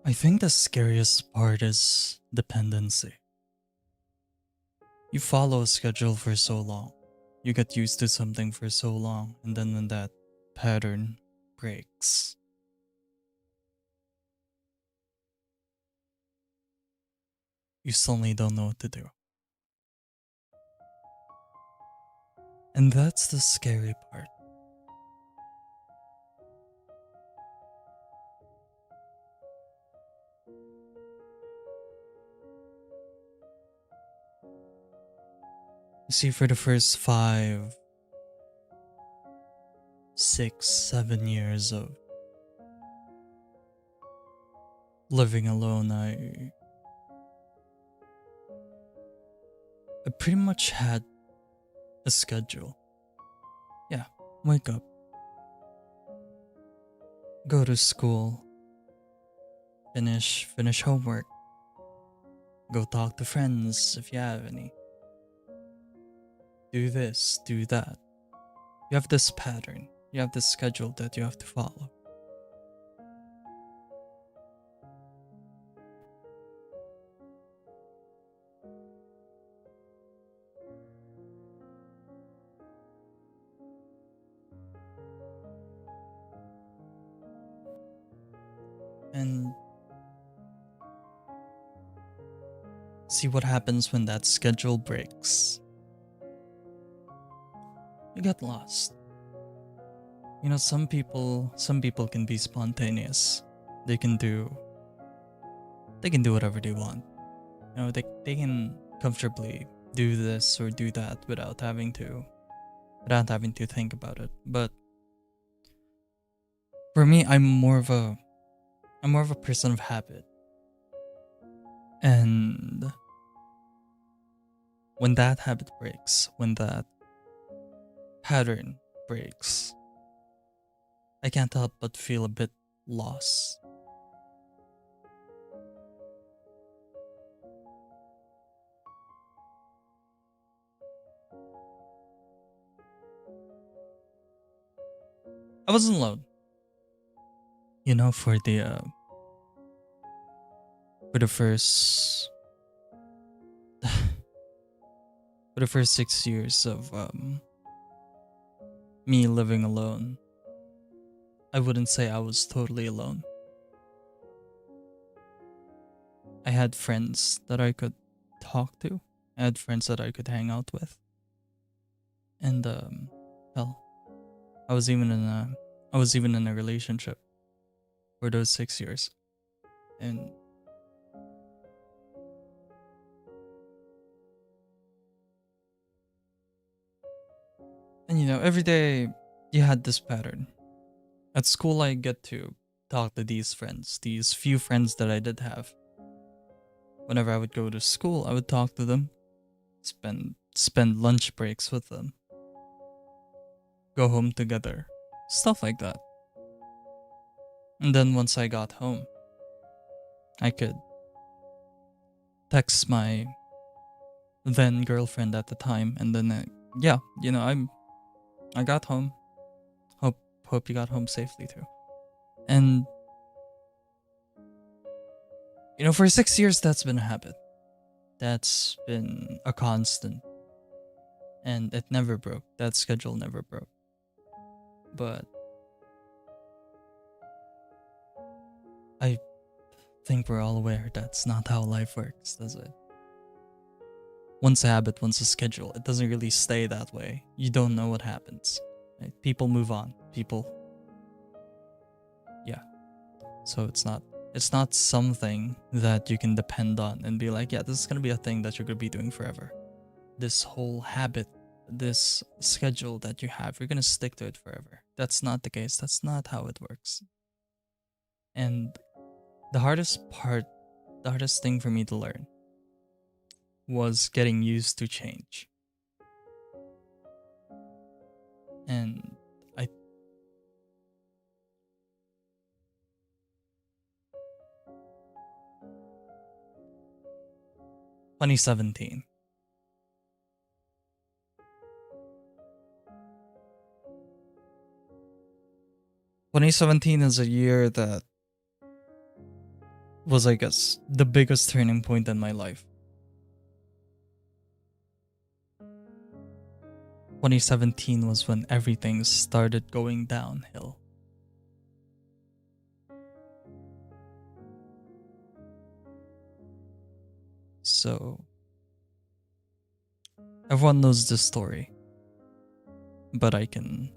I think the scariest part is dependency. You follow a schedule for so long, you get used to something for so long, and then when that pattern breaks, you suddenly don't know what to do. And that's the scary part. You see, for the first 5, 6, 7 years of living alone, I pretty much had a schedule. Yeah, wake up, go to school, finish homework, go talk to friends if you have any. Do this, do that. You have this pattern, you have this schedule that you have to follow. And see what happens when that schedule breaks. You get lost. You know, some people can be spontaneous. They can do whatever they want. You know, they can comfortably do this or do that without having to think about it. But for me, I'm more of a person of habit. And when that habit breaks, when that pattern breaks, I can't help but feel a bit lost. I wasn't alone. You know, for the first for the first 6 years of me living alone, I wouldn't say I was totally alone. I had friends that I could talk to. I had friends that I could hang out with. And hell, I was even in a relationship for those 6 years. And you know, every day you had this pattern. At school, I get to talk to these friends, these few friends that I did have. Whenever I would go to school, I would talk to them, spend lunch breaks with them, go home together, stuff like that. And then once I got home, I could text my then girlfriend at the time, and then yeah, you know, I got home. Hope you got home safely too. And you know, for 6 years, that's been a habit. That's been a constant. And it never broke. That schedule never broke. But I think we're all aware that's not how life works, does it? Once a habit, once a schedule, it doesn't really stay that way. You don't know what happens. Right? People move on. Yeah. So it's not something that you can depend on and be like, yeah, this is gonna be a thing that you're gonna be doing forever. This whole habit, this schedule that you have, you're gonna stick to it forever. That's not the case. That's not how it works. And the hardest thing for me to learn was getting used to change. And I 2017. Twenty 2017 is a year that was, I guess, the biggest turning point in my life. 2017 was when everything started going downhill. So, everyone knows this story, but I can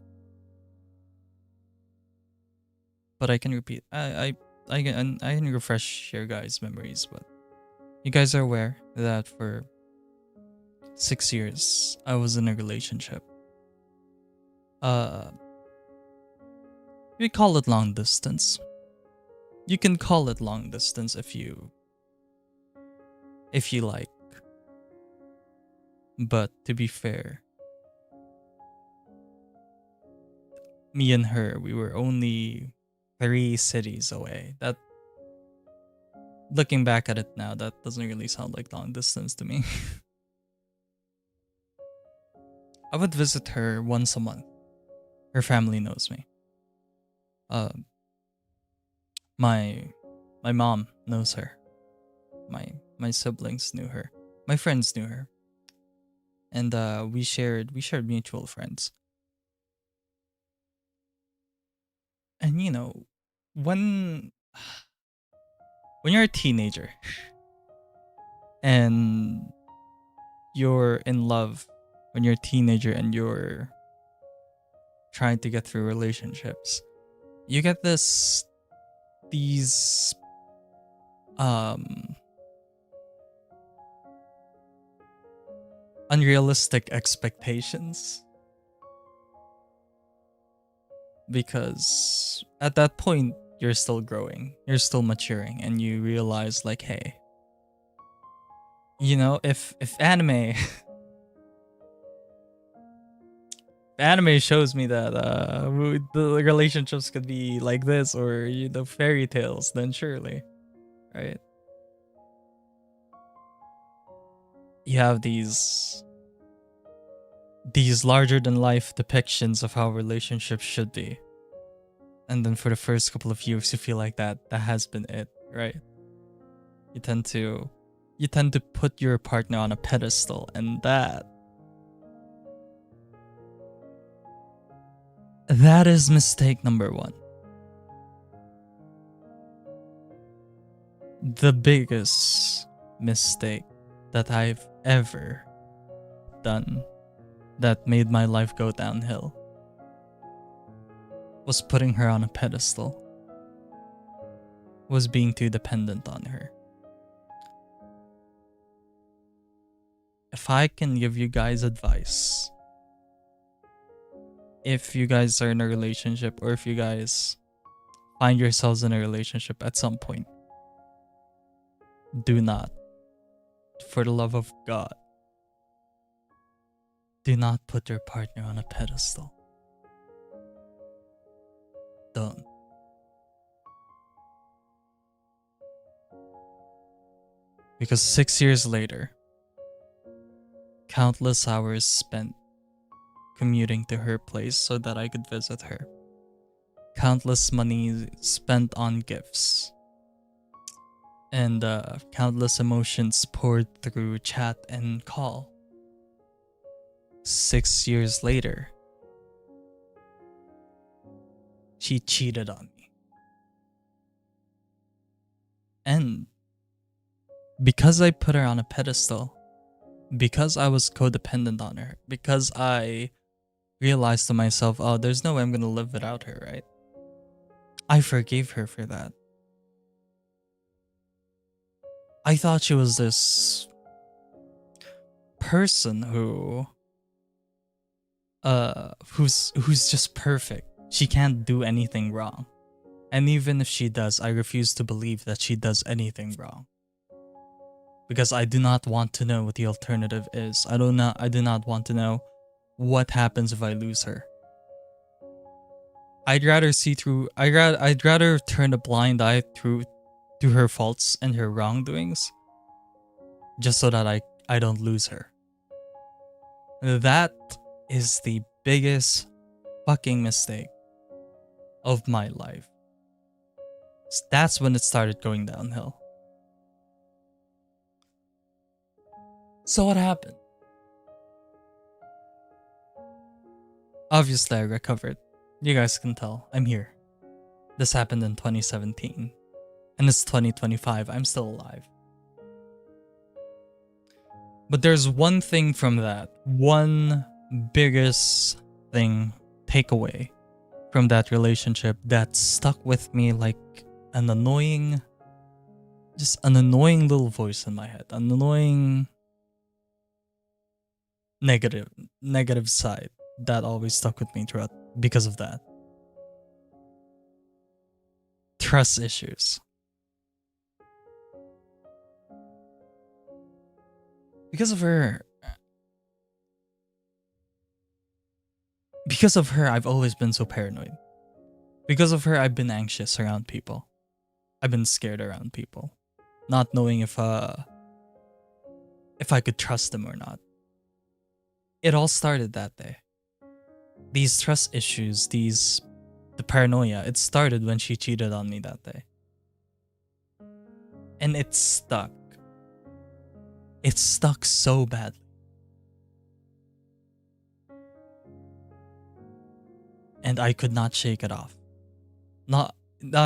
repeat. I can refresh your guys' memories, but you guys are aware that for 6 years I was in a relationship. We call it long distance. You can call it long distance if you like. But to be fair, me and her, we were only 3 cities away. That, looking back at it now, that doesn't really sound like long distance to me. I would visit her once a month. Her family knows me. My mom knows her. My siblings knew her. My friends knew her. And we shared mutual friends. And you know, when you're a teenager and you're in love, when you're a teenager and you're trying to get through relationships, you get these unrealistic expectations, because at that point you're still growing, you're still maturing, and you realize, like, hey, you know, if anime anime shows me that the relationships could be like this, or fairy tales, then surely, right? You have these larger than life depictions of how relationships should be. And then for the first couple of years you feel like that has been it, right? You tend to put your partner on a pedestal, and that is mistake number 1. The biggest mistake that I've ever done that made my life go downhill was putting her on a pedestal, was being too dependent on her. If I can give you guys advice, if you guys are in a relationship, or if you guys find yourselves in a relationship at some point, do not, for the love of God, do not put your partner on a pedestal. Don't. Because 6 years later, countless hours spent commuting to her place so that I could visit her. Countless money spent on gifts. And countless emotions poured through chat and call. 6 years later, she cheated on me. And because I put her on a pedestal, because I was codependent on her, because I realized to myself, oh, there's no way I'm gonna live without her, right? I forgave her for that. I thought she was this person who's just perfect. She can't do anything wrong. And even if she does, I refuse to believe that she does anything wrong. Because I do not want to know what the alternative is. I do not want to know what happens if I lose her. I'd rather turn a blind eye to her faults and her wrongdoings, just so that I don't lose her. That is the biggest fucking mistake of my life. That's when it started going downhill. So what happened? Obviously, I recovered. You guys can tell, I'm here. This happened in 2017. And it's 2025, I'm still alive. But there's one thing from that, one biggest thing, takeaway from that relationship that stuck with me like an annoying little voice in my head. An annoying negative side that always stuck with me throughout because of that. Trust issues. Because of her, I've always been so paranoid. Because of her, I've been anxious around people. I've been scared around people, not knowing if I could trust them or not. It all started that day. These trust issues, the paranoia, it started when she cheated on me that day. And it stuck. It stuck so badly. And I could not shake it off. Not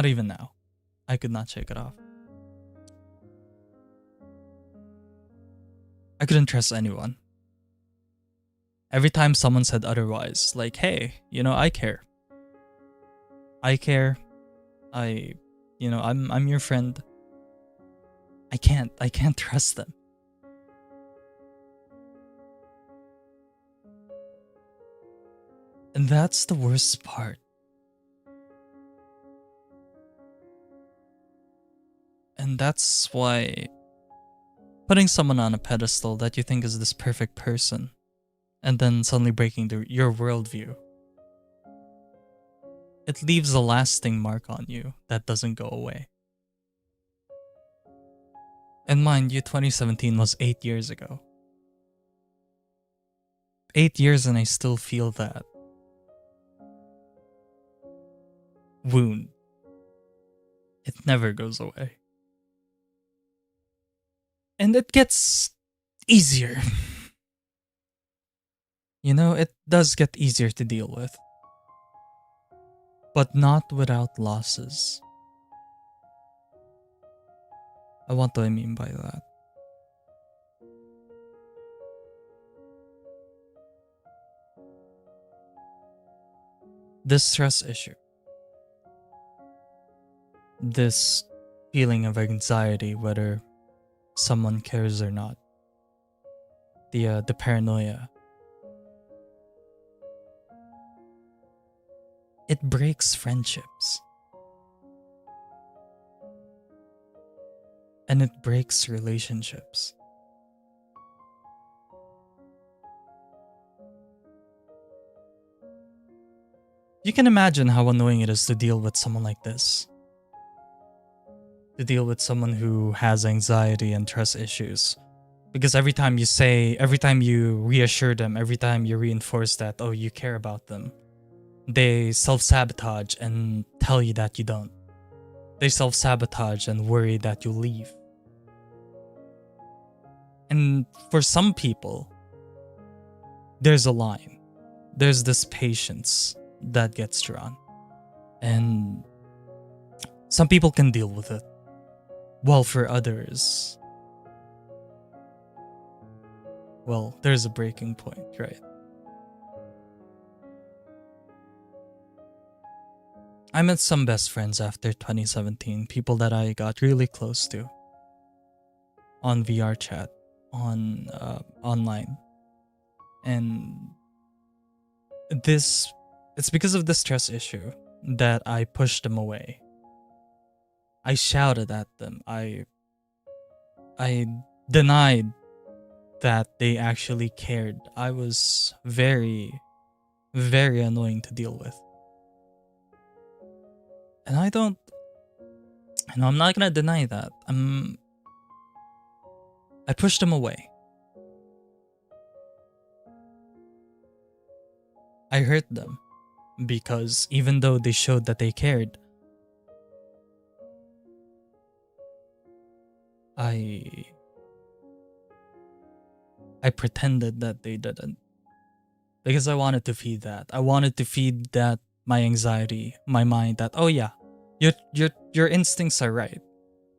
even now. I could not shake it off. I couldn't trust anyone. Every time someone said otherwise, like, hey, I care. I'm your friend. I can't trust them. And that's the worst part. And that's why putting someone on a pedestal that you think is this perfect person, and then suddenly breaking your worldview, it leaves a lasting mark on you that doesn't go away. And mind you, 2017 was 8 years ago. 8 years and I still feel that wound. It never goes away. And it gets easier. It does get easier to deal with. But not without losses. What do I mean by that? This stress issue. This feeling of anxiety, whether someone cares or not. The paranoia. It breaks friendships. And it breaks relationships. You can imagine how annoying it is to deal with someone like this. To deal with someone who has anxiety and trust issues. Because every time you reassure them, every time you reinforce that, oh, you care about them, they self-sabotage and tell you that you don't. They self-sabotage and worry that you'll leave. And for some people, there's a line. There's this patience that gets drawn. And some people can deal with it. While for others, well, there's a breaking point, right? I met some best friends after 2017, people that I got really close to on VR chat, online. And it's because of the stress issue that I pushed them away. I shouted at them. I denied that they actually cared. I was very, very annoying to deal with. And I'm not gonna deny that. I pushed them away. I hurt them because even though they showed that they cared, I pretended that they didn't. Because I wanted to feed that. I wanted to feed that my anxiety, my mind that, oh yeah, your instincts are right.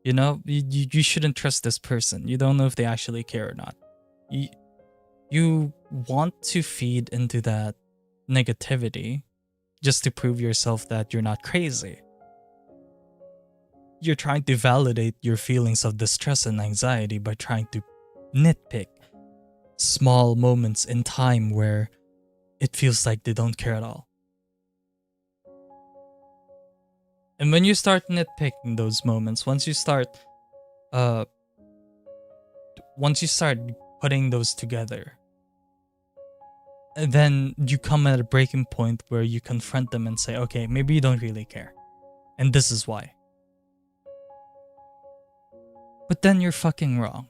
You know, you shouldn't trust this person. You don't know if they actually care or not. You want to feed into that negativity just to prove yourself that you're not crazy. You're trying to validate your feelings of distress and anxiety by trying to nitpick small moments in time where it feels like they don't care at all. And when you start nitpicking those moments, once you start putting those together, and then you come at a breaking point where you confront them and say, okay, maybe you don't really care. And this is why. But then you're fucking wrong.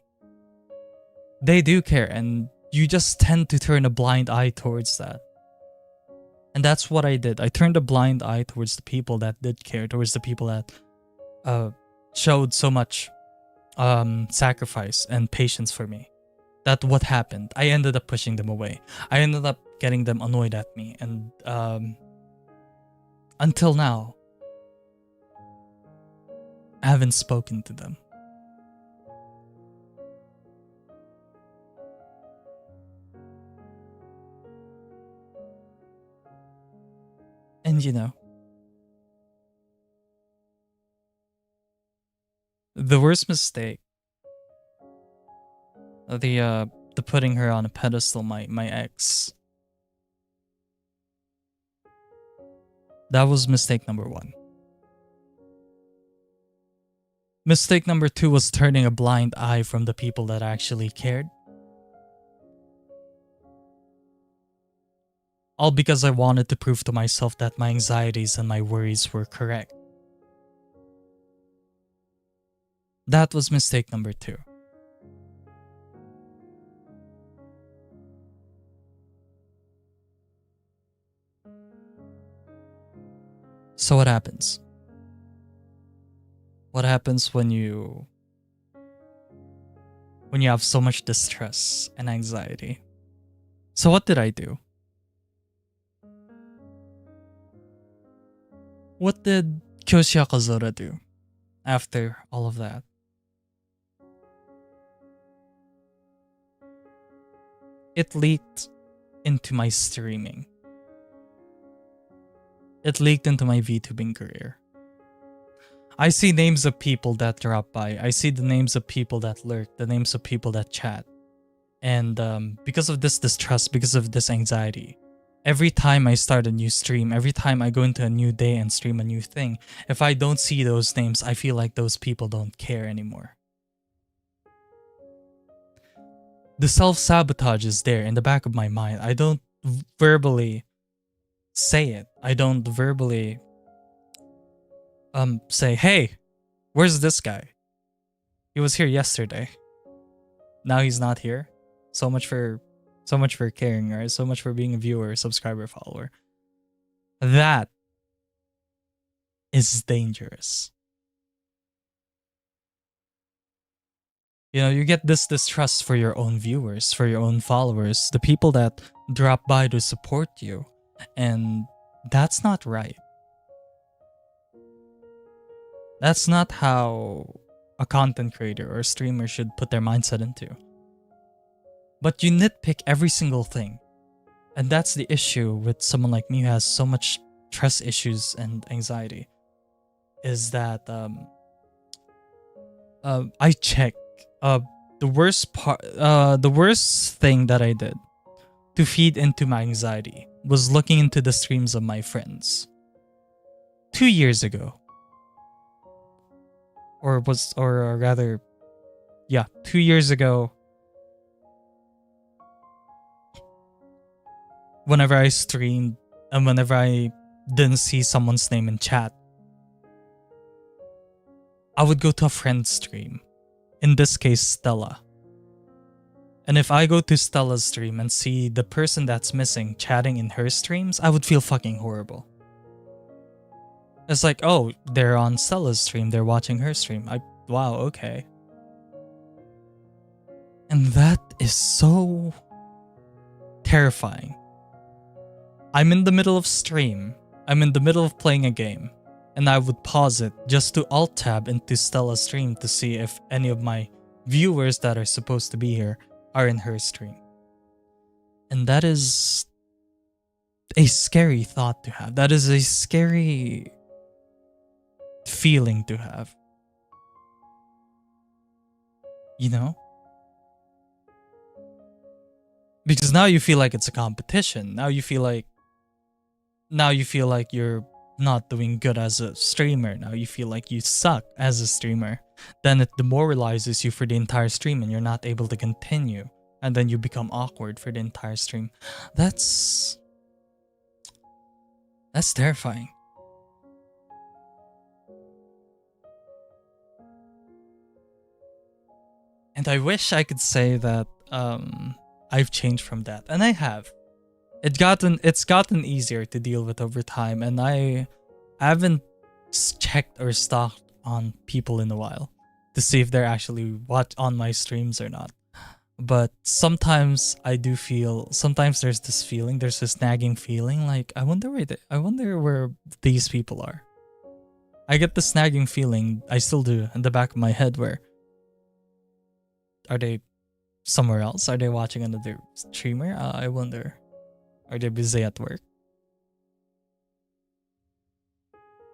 They do care, and you just tend to turn a blind eye towards that. And that's what I did. I turned a blind eye towards the people that did care, towards the people that showed so much sacrifice and patience for me. That's what happened. I ended up pushing them away. I ended up getting them annoyed at me. And until now, I haven't spoken to them. And you know, the worst mistake, the putting her on a pedestal, my ex, that was mistake number 1. Mistake number 2 was turning a blind eye from the people that actually cared. All because I wanted to prove to myself that my anxieties and my worries were correct. That was mistake number 2. So what happens? What happens when you have so much distress and anxiety? So what did I do? What did Kyoshi Akazura do after all of that? It leaked into my streaming. It leaked into my VTubing career. I see names of people that drop by. I see the names of people that lurk, the names of people that chat. And because of this distrust, because of this anxiety, every time I start a new stream, every time I go into a new day and stream a new thing, if I don't see those names, I feel like those people don't care anymore. The self-sabotage is there in the back of my mind. I don't verbally say it. I don't verbally say, hey, where's this guy? He was here yesterday. Now he's not here. So much for caring, right? So much for being a viewer, subscriber, follower. That is dangerous. You know, you get this distrust for your own viewers, for your own followers, the people that drop by to support you. And that's not right. That's not how a content creator or a streamer should put their mindset into. But you nitpick every single thing. And that's the issue with someone like me who has so much trust issues and anxiety. Is that I check the worst thing that I did to feed into my anxiety was looking into the streams of my friends 2 years ago. Or rather 2 years ago, whenever I streamed and whenever I didn't see someone's name in chat, I would go to a friend's stream. In this case, Stella. And if I go to Stella's stream and see the person that's missing chatting in her streams, I would feel fucking horrible. It's like, oh, they're on Stella's stream, they're watching her stream. Wow, okay. And that is so terrifying. I'm in the middle of stream. I'm in the middle of playing a game. And I would pause it just to alt tab into Stella's stream to see if any of my viewers that are supposed to be here are in her stream. And that is a scary thought to have. That is a scary feeling to have. You know? Because now you feel like it's a competition. Now you feel like you're not doing good as a streamer. Now you feel like you suck as a streamer. Then it demoralizes you for the entire stream and you're not able to continue. And then you become awkward for the entire stream. That's terrifying. And I wish I could say that I've changed from that. And I have. It's gotten easier to deal with over time, and I haven't checked or stalked on people in a while to see if they're actually on my streams or not. But sometimes sometimes there's this nagging feeling like I wonder where these people are. I get this nagging feeling, I still do, in the back of my head, where are they somewhere else? Are they watching another streamer? I wonder. Are they busy at work?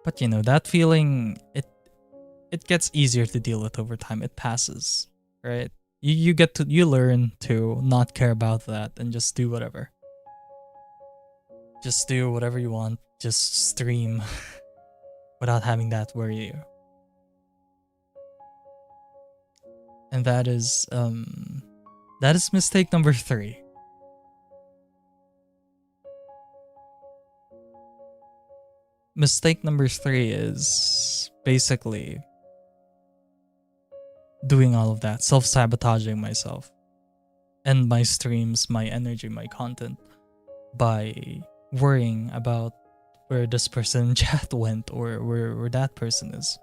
But you know, that feeling, it gets easier to deal with over time. It passes, right? You learn to not care about that and just do whatever. Just do whatever you want. Just stream without having that worry you. And that is mistake number 3. Mistake number 3 is basically doing all of that, self-sabotaging myself and my streams, my energy, my content by worrying about where this person in chat went or where that person is.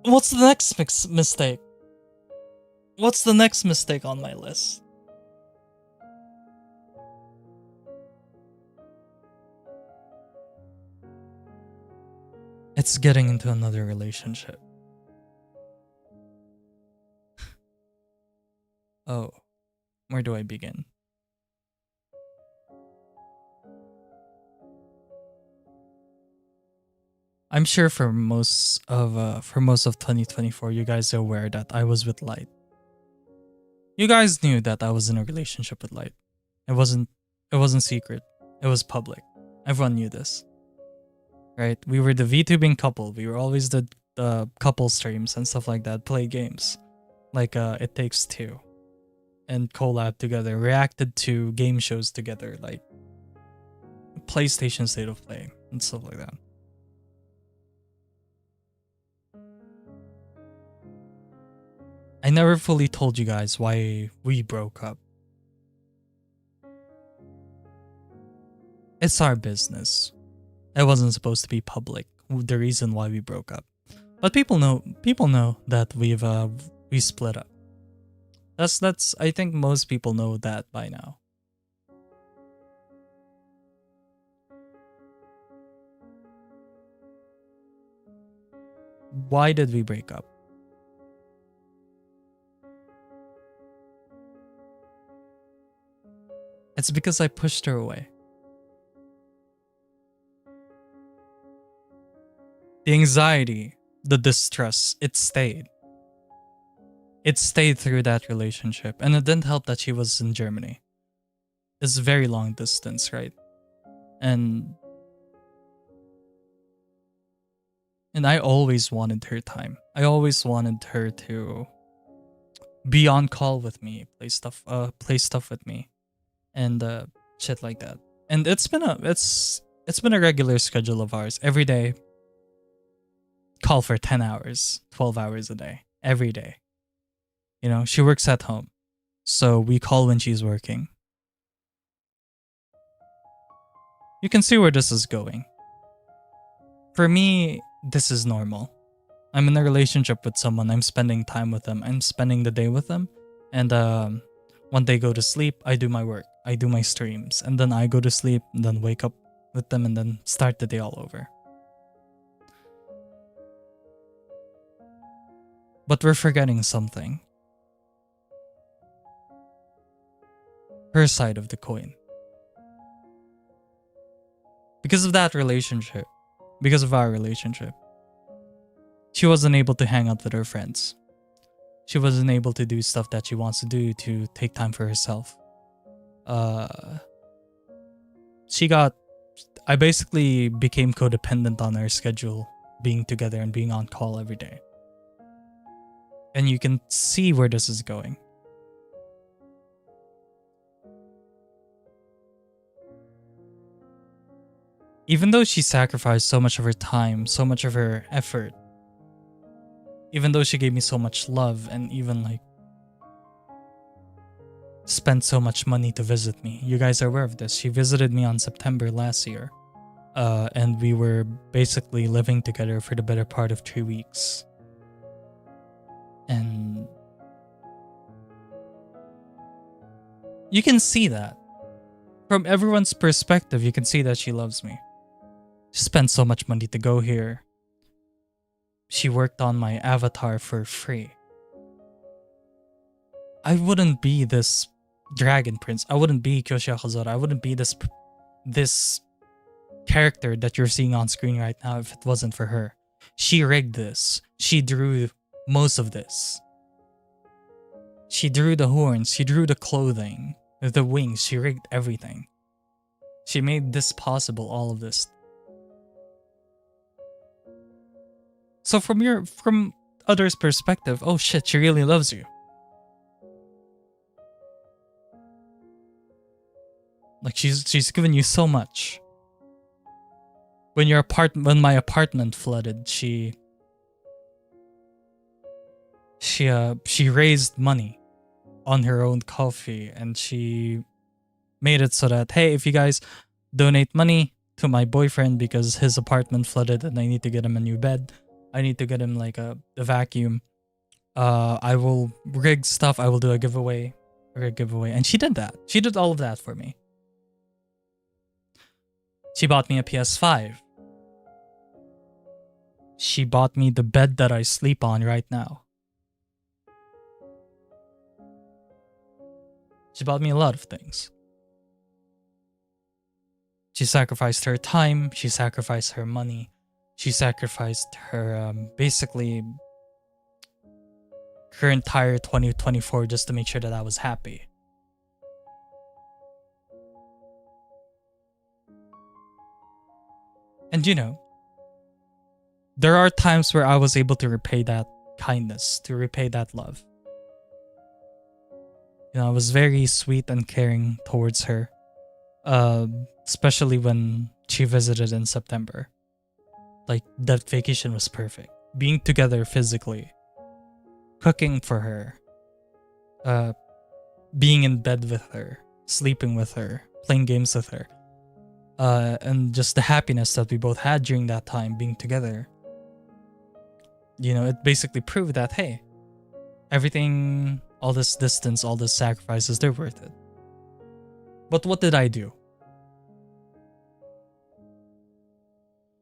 What's the next mistake? What's the next mistake on my list? It's getting into another relationship. Oh, where do I begin? I'm sure for most of 2024, you guys are aware that I was with Light. You guys knew that I was in a relationship with Light. It wasn't secret. It was public. Everyone knew this. Right? We were the VTubing couple. We were always the couple streams and stuff like that. Play games. Like It Takes Two. And collab together. Reacted to game shows together. Like PlayStation State of Play. And stuff like that. I never fully told you guys why we broke up. It's our business. It wasn't supposed to be public, the reason why we broke up. But people know that we split up. That's I think most people know that by now. Why did we break up? It's because I pushed her away. The anxiety, the distress, it stayed. It stayed through that relationship. And it didn't help that she was in Germany. It's very long distance, right? And I always wanted her time. I always wanted her to be on call with me, play stuff with me, and shit like that. And it's been a regular schedule of ours. Every day, call for 10 hours, 12 hours a day, every day. You know, she works at home, so we call when she's working. You can see where this is going. For me, this is normal. I'm in a relationship with someone. I'm spending time with them. I'm spending the day with them. And when they go to sleep, I do my work. I do my streams. And then I go to sleep and then wake up with them and then start the day all over. But we're forgetting something. Her side of the coin. Because of that relationship, because of our relationship, she wasn't able to hang out with her friends. She wasn't able to do stuff that she wants to do to take time for herself. I basically became codependent on our schedule, being together and being on call every day. And you can see where this is going. Even though she sacrificed so much of her time, so much of her effort, even though she gave me so much love and even like spent so much money to visit me. You guys are aware of this. She visited me on September last year. And we were basically living together for the better part of 3 weeks. And you can see that. From everyone's perspective, you can see that she loves me. She spent so much money to go here. She worked on my avatar for free. I wouldn't be this dragon prince. I wouldn't be Kyoshi Hazara. I wouldn't be this character that you're seeing on screen right now if it wasn't for her. She rigged this. She drew most of this. She drew the horns. She drew the clothing, the wings. She rigged everything. She made this possible, all of this. So from others' perspective, oh shit, she really loves you. Like she's given you so much. When my apartment flooded, she raised money on her own coffee, and she made it so that, hey, if you guys donate money to my boyfriend because his apartment flooded and I need to get him a new bed, I need to get him like a vacuum, I will rig stuff, I will do a giveaway. And she did that. She did all of that for me. She bought me a PS5. She bought me the bed that I sleep on right now. She bought me a lot of things. She sacrificed her time. She sacrificed her money. She sacrificed her, basically, her entire 2024 just to make sure that I was happy. And you know, there are times where I was able to repay that kindness, to repay that love. You know, I was very sweet and caring towards her, especially when she visited in September. Like, that vacation was perfect. Being together physically, cooking for her, being in bed with her, sleeping with her, playing games with her, and just the happiness that we both had during that time being together. You know, it basically proved that, hey, everything, all this distance, all this sacrifices, they're worth it. But what did I do?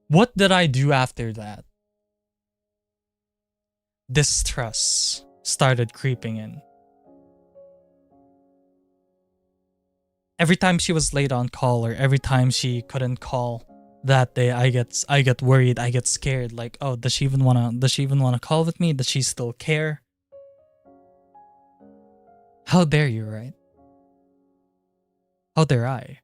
What did I do after that? Distrust started creeping in. Every time she was late on call, or every time she couldn't call that day, I get worried, I get scared. Like, oh, does she even wanna call with me? Does she still care? How dare you, right? How dare I?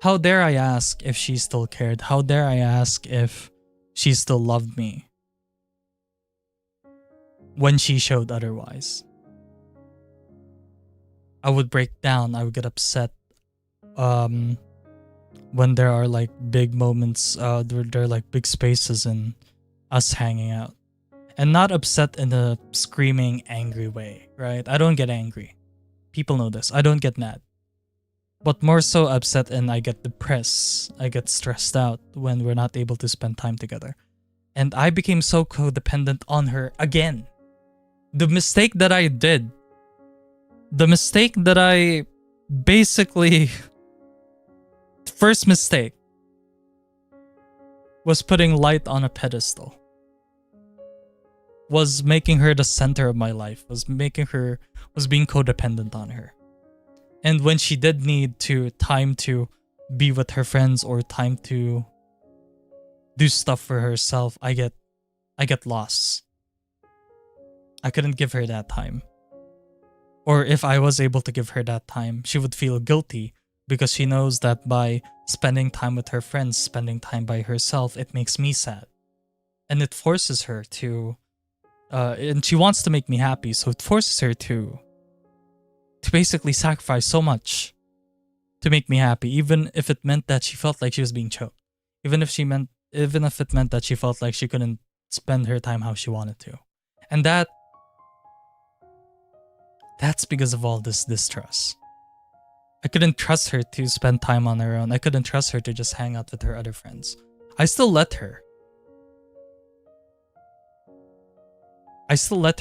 How dare I ask if she still cared? How dare I ask if she still loved me when she showed otherwise? I would break down. I would get upset when there are like big moments, there are like big spaces in us hanging out. And not upset in a screaming, angry way, right? I don't get angry. People know this. I don't get mad. But more so upset, and I get depressed. I get stressed out when we're not able to spend time together. And I became so codependent on her again. The mistake that I did, the mistake that I basically, first mistake was putting light on a pedestal. Was making her the center of my life, was being codependent on her. And when she did need time to be with her friends or time to do stuff for herself, I get lost. I couldn't give her that time. Or if I was able to give her that time, she would feel guilty because she knows that by spending time with her friends, spending time by herself, it makes me sad. And it forces her to and she wants to make me happy, so it forces her to basically sacrifice so much to make me happy, even if it meant that she felt like she was being choked. Even if it meant that she felt like she couldn't spend her time how she wanted to. And that's because of all this distrust. I couldn't trust her to spend time on her own. I couldn't trust her to just hang out with her other friends. I still let her.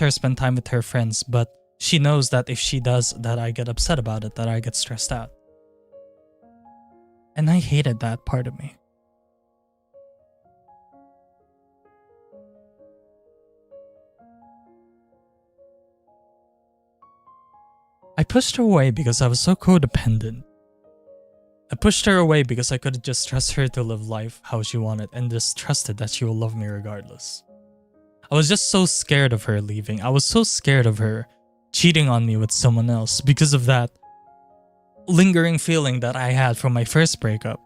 Spend time with her friends, but she knows that if she does, that I get upset about it, that I get stressed out. And I hated that part of me. I pushed her away because I was so codependent. I pushed her away because I could just trust her to live life how she wanted and just trusted that she will love me regardless. I was just so scared of her leaving. I was so scared of her cheating on me with someone else because of that lingering feeling that I had from my first breakup.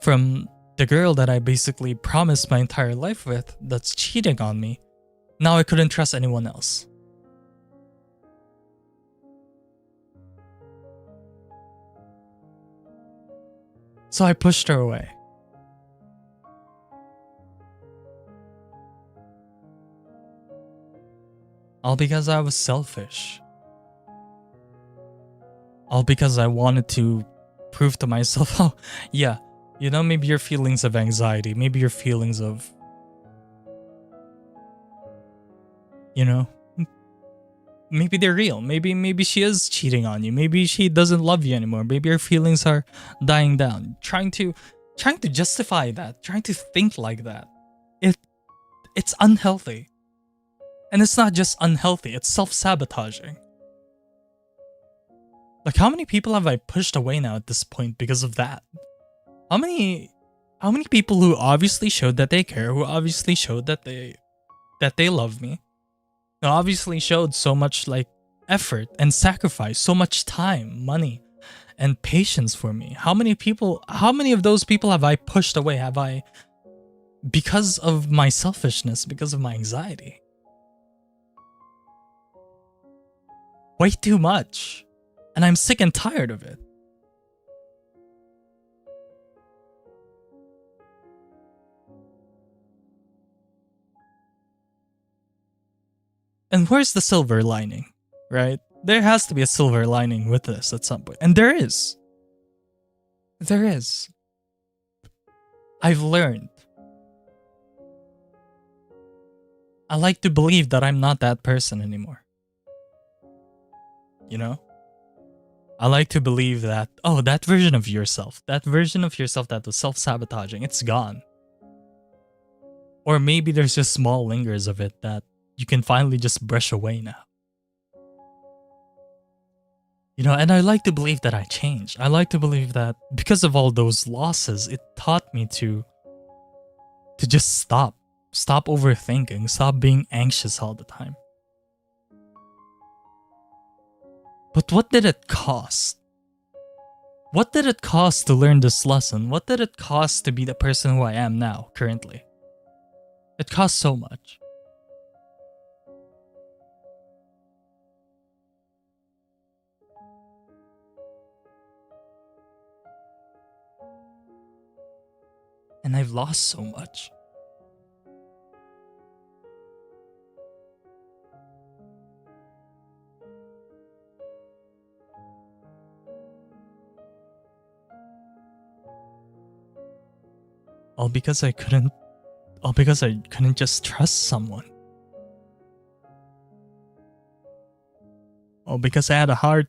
From the girl that I basically promised my entire life with that's cheating on me. Now I couldn't trust anyone else. So I pushed her away. All because I was selfish. All because I wanted to prove to myself, oh, yeah, you know, maybe your feelings of anxiety, maybe your feelings of, you know, maybe they're real. Maybe she is cheating on you. Maybe she doesn't love you anymore. Maybe your feelings are dying down. Trying to justify that, trying to think like that. It's unhealthy. And it's not just unhealthy, it's self-sabotaging. Like, how many people have I pushed away now at this point because of that? How many people who obviously showed that they care, who obviously showed that they love me, who obviously showed so much like effort and sacrifice, so much time, money, and patience for me. How many of those people have I pushed away? Have I, because of my selfishness, because of my anxiety? Way too much. And I'm sick and tired of it. And where's the silver lining, right? There has to be a silver lining with this at some point. And there is. There is. I've learned. I like to believe that I'm not that person anymore. You know? I like to believe that, oh, that version of yourself that was self-sabotaging, it's gone. Or maybe there's just small lingers of it that you can finally just brush away now. You know, and I like to believe that I changed. I like to believe that because of all those losses, it taught me to just stop overthinking, stop being anxious all the time. But what did it cost? What did it cost to learn this lesson? What did it cost to be the person who I am now, currently? It cost so much. And I've lost so much. All because I couldn't All because I couldn't just trust someone. All because I had a hard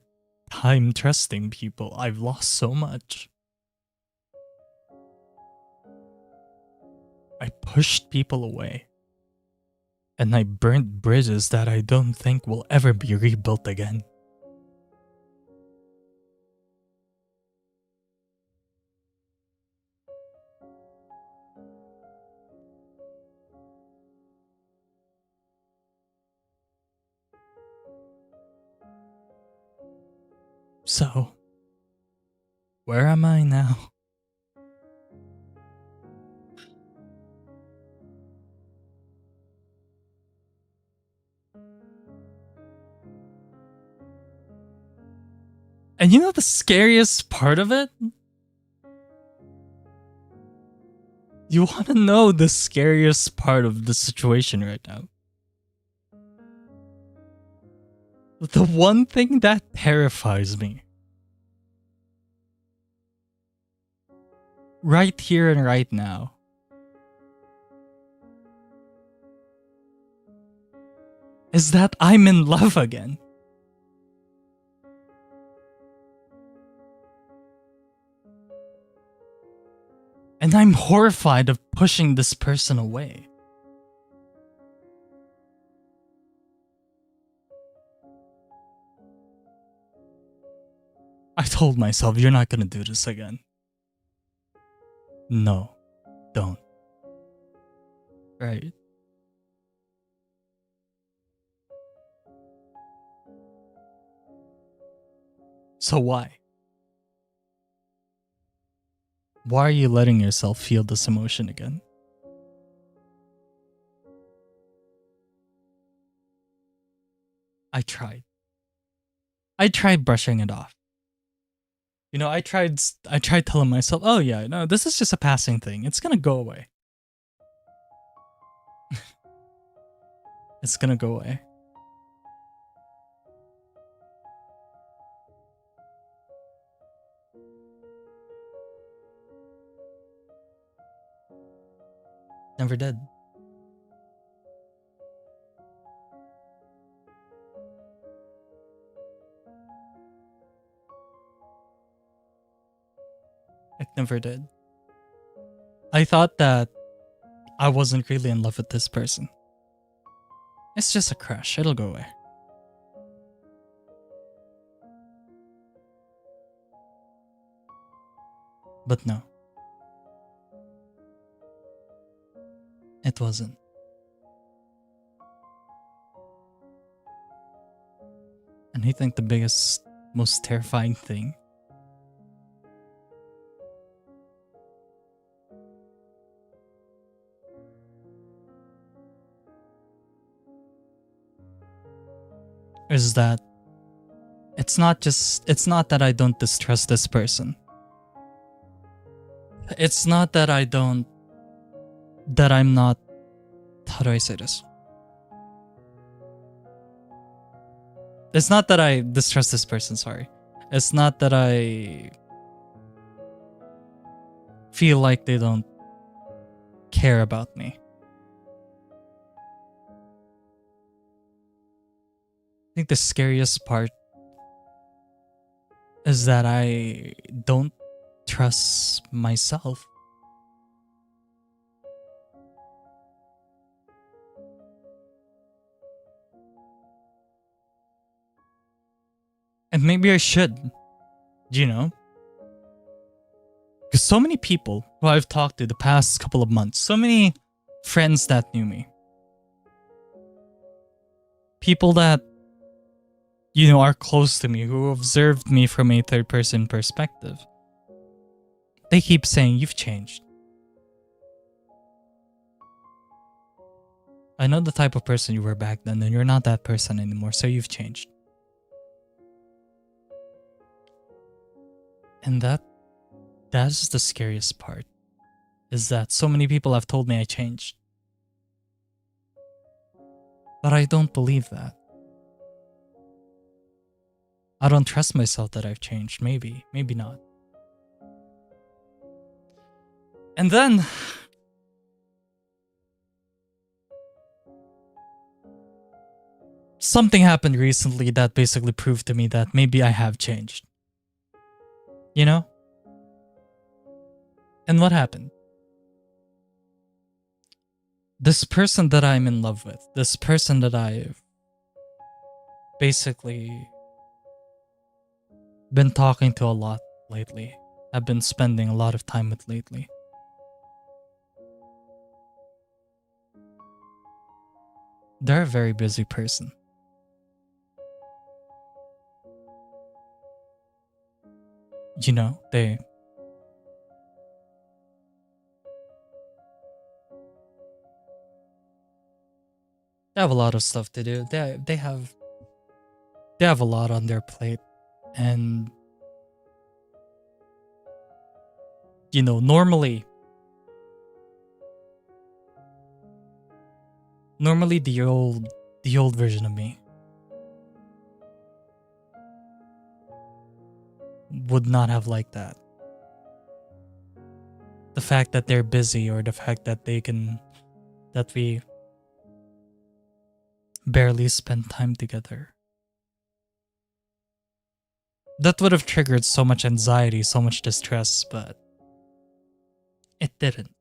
time trusting people. I've lost so much. I pushed people away. And I burnt bridges that I don't think will ever be rebuilt again. So, where am I now? And you know the scariest part of it? You want to know the scariest part of the situation right now? The one thing that terrifies me. Right here and right now. Is that I'm in love again. And I'm horrified of pushing this person away. I told myself, you're not gonna do this again. No, don't. Right? So why? Why are you letting yourself feel this emotion again? I tried. I tried brushing it off. You know, I tried telling myself, oh yeah, no, this is just a passing thing. It's gonna go away. It's gonna go away. Never did. It never did. I thought that I wasn't really in love with this person. It's just a crush. It'll go away. But no. It wasn't. And I think the biggest, most terrifying thing is that it's not that I don't distrust this person. It's not that I'm not, how do I say this? It's not that I distrust this person, sorry. It's not that I feel like they don't care about me. I think the scariest part is that I don't trust myself. And maybe I should, you know? Because so many people who I've talked to the past couple of months, so many friends that knew me, people that, you know, are close to me, who observed me from a third-person perspective, they keep saying, you've changed. I know the type of person you were back then, and you're not that person anymore, so you've changed. And that's the scariest part, is that so many people have told me I changed. But I don't believe that. I don't trust myself that I've changed. Maybe not. And then something happened recently that basically proved to me that maybe I have changed. You know? And what happened? This person that I'm in love with, this person that I've basically been talking to a lot lately, I've been spending a lot of time with lately. They're a very busy person. You know, they have a lot of stuff to do. They have a lot on their plate, and you know, normally the old version of me would not have liked that. The fact that they're busy, or the fact that we barely spend time together. That would have triggered so much anxiety, so much distress, but it didn't.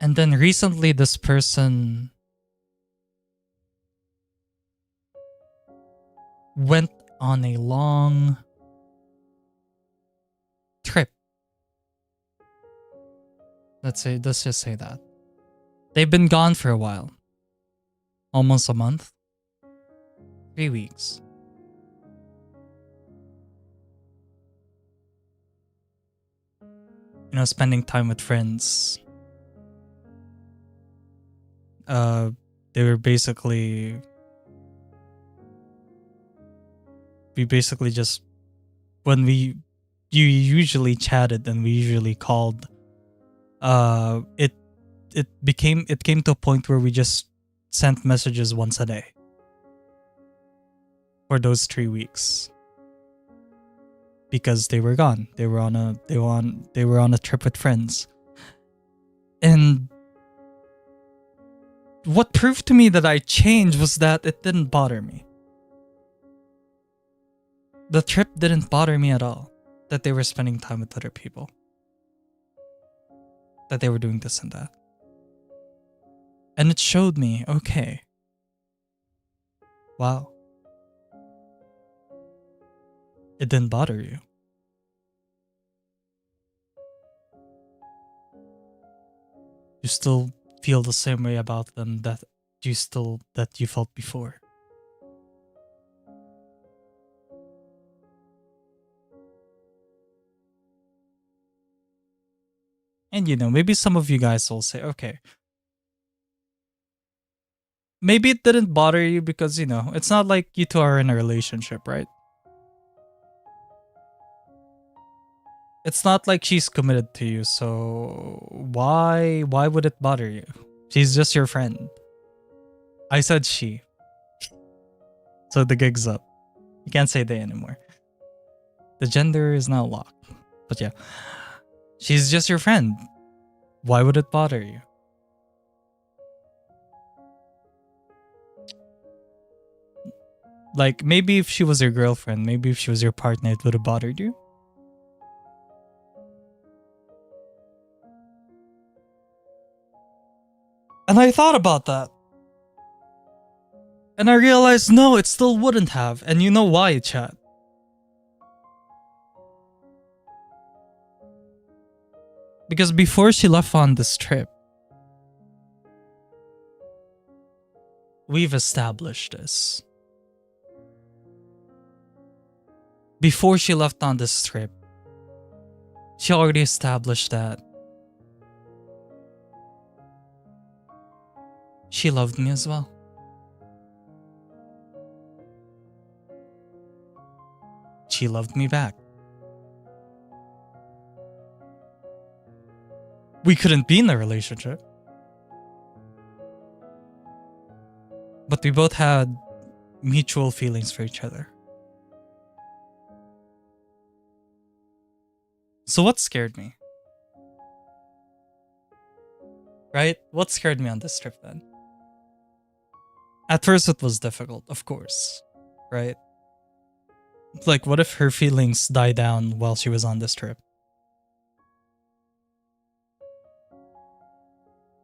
And then recently, this person went on a long trip. Let's just say that. They've been gone for a while. Almost a month. 3 weeks. You know, spending time with friends. They were basically... We basically just... When you usually chatted and we usually called, it came to a point where we just sent messages once a day for those 3 weeks, because they were gone. They were on a trip with friends. And what proved to me that I changed was that it didn't bother me. The trip didn't bother me at all. That they were spending time with other people. That they were doing this and that. And it showed me, okay. Wow. It didn't bother you. You still feel the same way about them that you felt before. And you know, maybe some of you guys will say, okay, maybe it didn't bother you because, you know, it's not like you two are in a relationship, right? It's not like she's committed to you, so why would it bother you? She's just your friend. I said she. So the gig's up. You can't say they anymore. The gender is now locked. But yeah. She's just your friend. Why would it bother you? Like, maybe if she was your girlfriend, maybe if she was your partner, it would have bothered you. And I thought about that. And I realized, no, it still wouldn't have. And you know why, chat? Because before she left on this trip, we've established this. Before she left on this trip, she already established that she loved me as well. She loved me back. We couldn't be in a relationship. But we both had mutual feelings for each other. So what scared me? right? What scared me on this trip then? At first, it was difficult, of course, right? Like, what if her feelings die down while she was on this trip?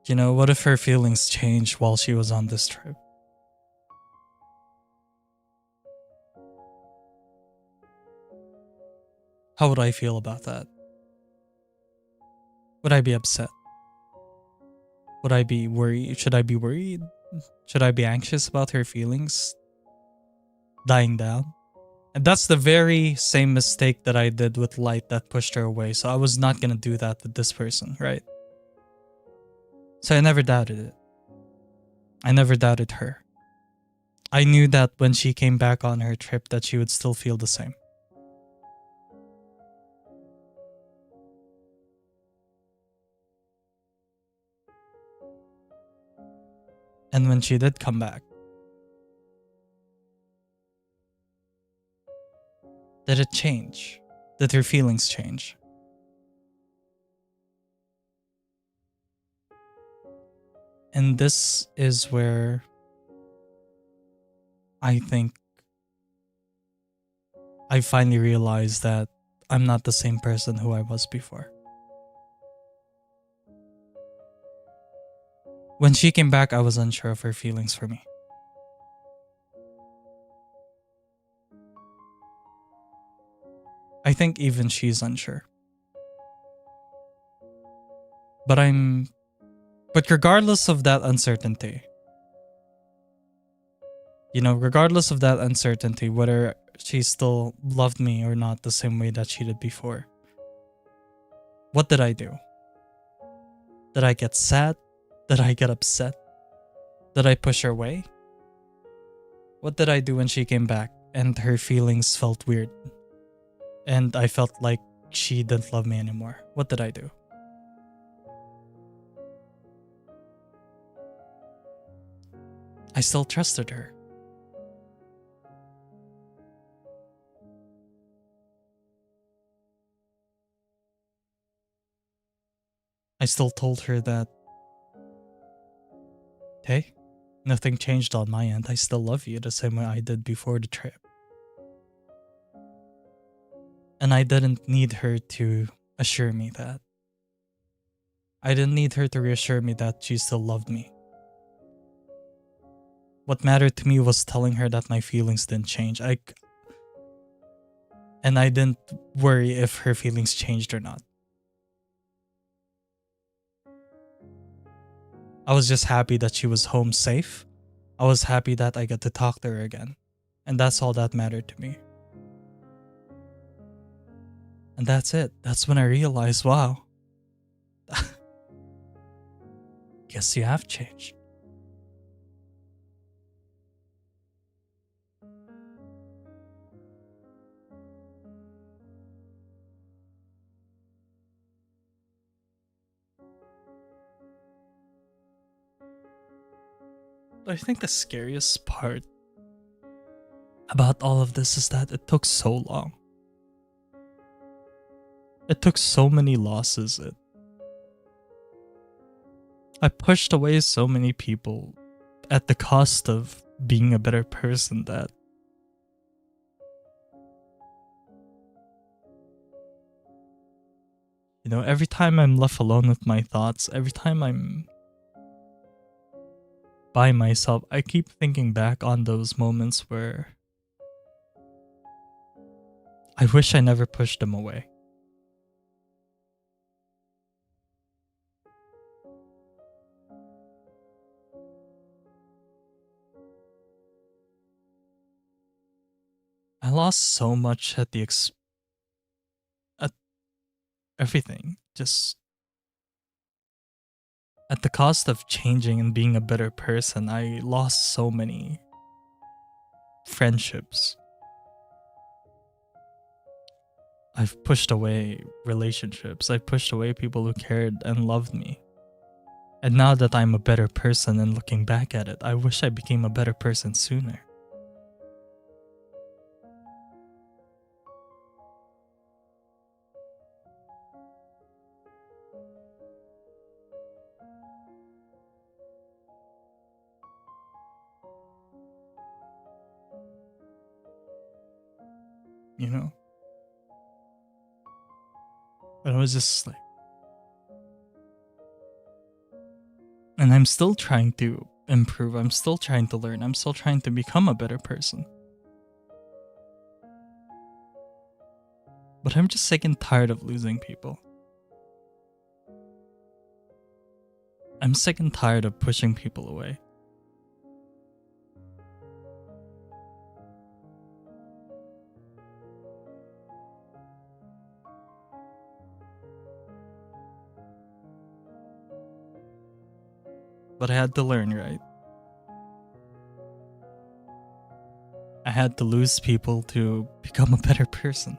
You know, what if her feelings changed while she was on this trip? How would I feel about that? Would I be upset? Would I be worried? Should I be worried? Should I be anxious about her feelings dying down? And that's the very same mistake that I did with Light that pushed her away. So I was not gonna do that with this person, right? So I never doubted it. I never doubted her. I knew that when she came back on her trip that she would still feel the same. And when she did come back, did it change? Did her feelings change? And this is where I think I finally realized that I'm not the same person who I was before. When she came back, I was unsure of her feelings for me. I think even she's unsure. But regardless of that uncertainty, regardless of that uncertainty, whether she still loved me or not the same way that she did before, what did I do? Did I get sad? Did I get upset? Did I push her away? What did I do when she came back and her feelings felt weird? And I felt like she didn't love me anymore. What did I do? I still trusted her. I still told her that, hey, nothing changed on my end. I still love you the same way I did before the trip. And I didn't need her to assure me that. I didn't need her to reassure me that she still loved me. What mattered to me was telling her that my feelings didn't change. And I didn't worry if her feelings changed or not. I was just happy that she was home safe. I was happy that I got to talk to her again. And that's all that mattered to me. And that's it. That's when I realized, wow, guess you have changed. I think the scariest part about all of this is that it took so long. It took so many losses. I pushed away so many people at the cost of being a better person that every time I'm left alone with my thoughts, every time I'm by myself, I keep thinking back on those moments where I wish I never pushed them away. I lost so much at at everything, just at the cost of changing and being a better person. I lost so many friendships. I've pushed away relationships. I've pushed away people who cared and loved me. And now that I'm a better person and looking back at it, I wish I became a better person sooner. you know? But I was just like, and I'm still trying to improve. I'm still trying to learn. I'm still trying to become a better person. But I'm just sick and tired of losing people. I'm sick and tired of pushing people away. But I had to learn, right? I had to lose people to become a better person.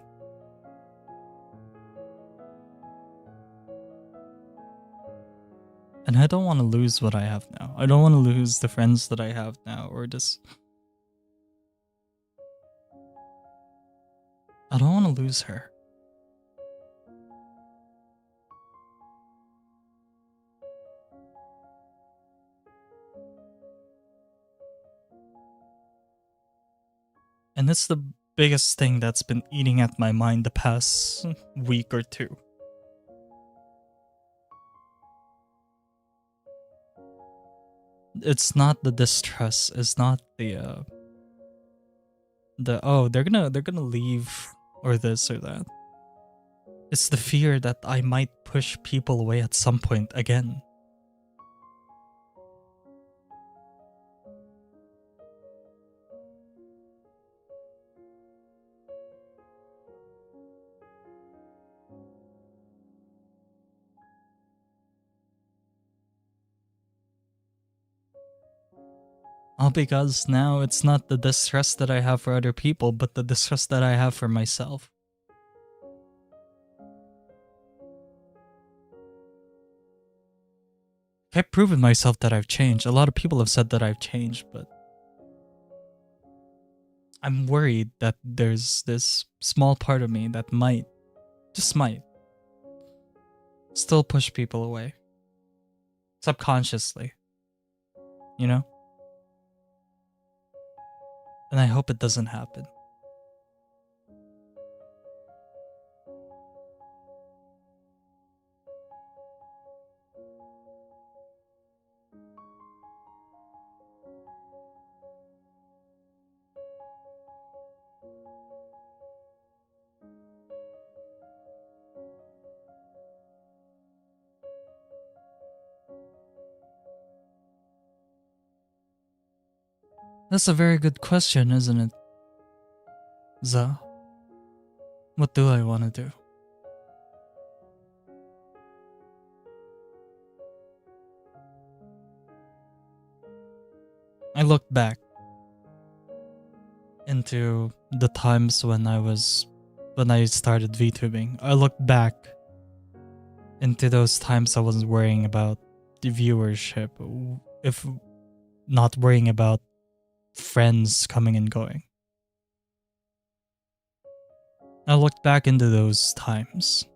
And I don't want to lose what I have now. I don't want to lose the friends that I have now, or just... I don't want to lose her. And it's the biggest thing that's been eating at my mind the past week or two. It's not the distrust. It's not the oh, they're gonna leave or this or that. It's the fear that I might push people away at some point again. All because now it's not the distrust that I have for other people, but the distrust that I have for myself. I've proven myself that I've changed. A lot of people have said that I've changed, but I'm worried that there's this small part of me that might, just might, still push people away. Subconsciously. You know? And I hope it doesn't happen. That's a very good question, isn't it? Za, what do I want to do? I look back into the times when I started VTubing. I look back into those times I wasn't worrying about the viewership, if not worrying about friends coming and going. I looked back into those times.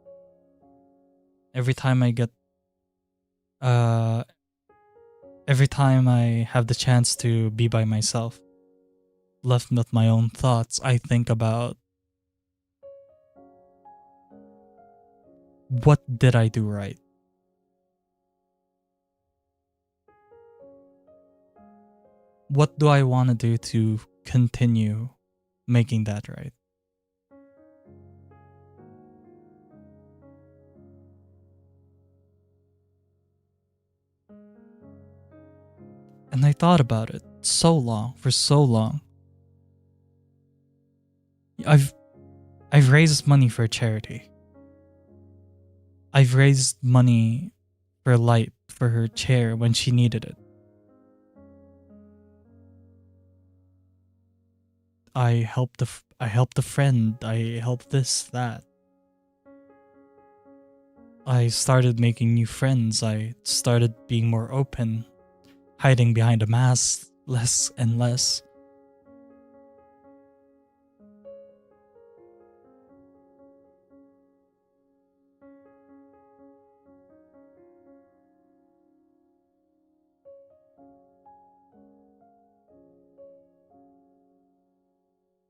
Every time I have the chance to be by myself, left with my own thoughts, I think about, what did I do right? What do I want to do to continue making that right? And I thought about it for so long. I've raised money for charity. I've raised money for Light, for her chair when she needed it. I helped a friend. I helped this, that. I started making new friends. I started being more open, hiding behind a mask less and less.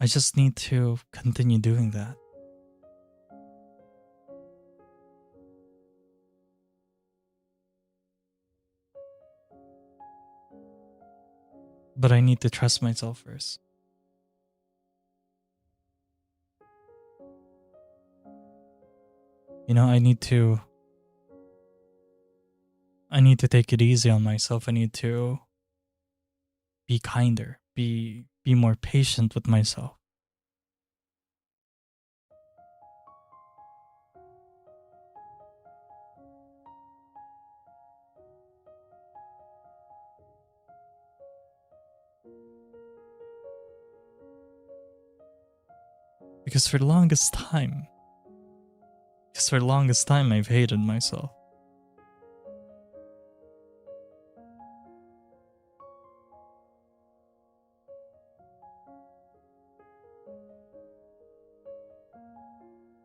I just need to continue doing that. But I need to trust myself first. You know, I need to take it easy on myself. I need to be kinder, be more patient with myself. Because for the longest time, I've hated myself.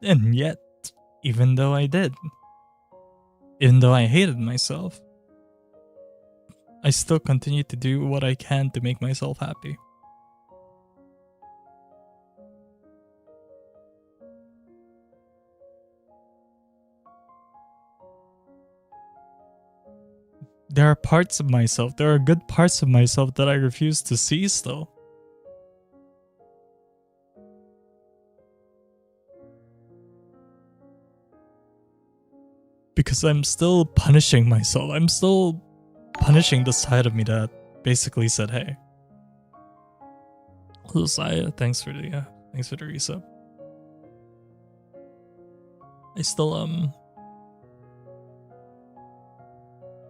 And yet, even though I hated myself, I still continue to do what I can to make myself happy. There are parts of myself, there are good parts of myself that I refuse to see still. Because I'm still punishing myself. I'm still punishing the side of me that basically said, hey. Josiah, thanks for the resub.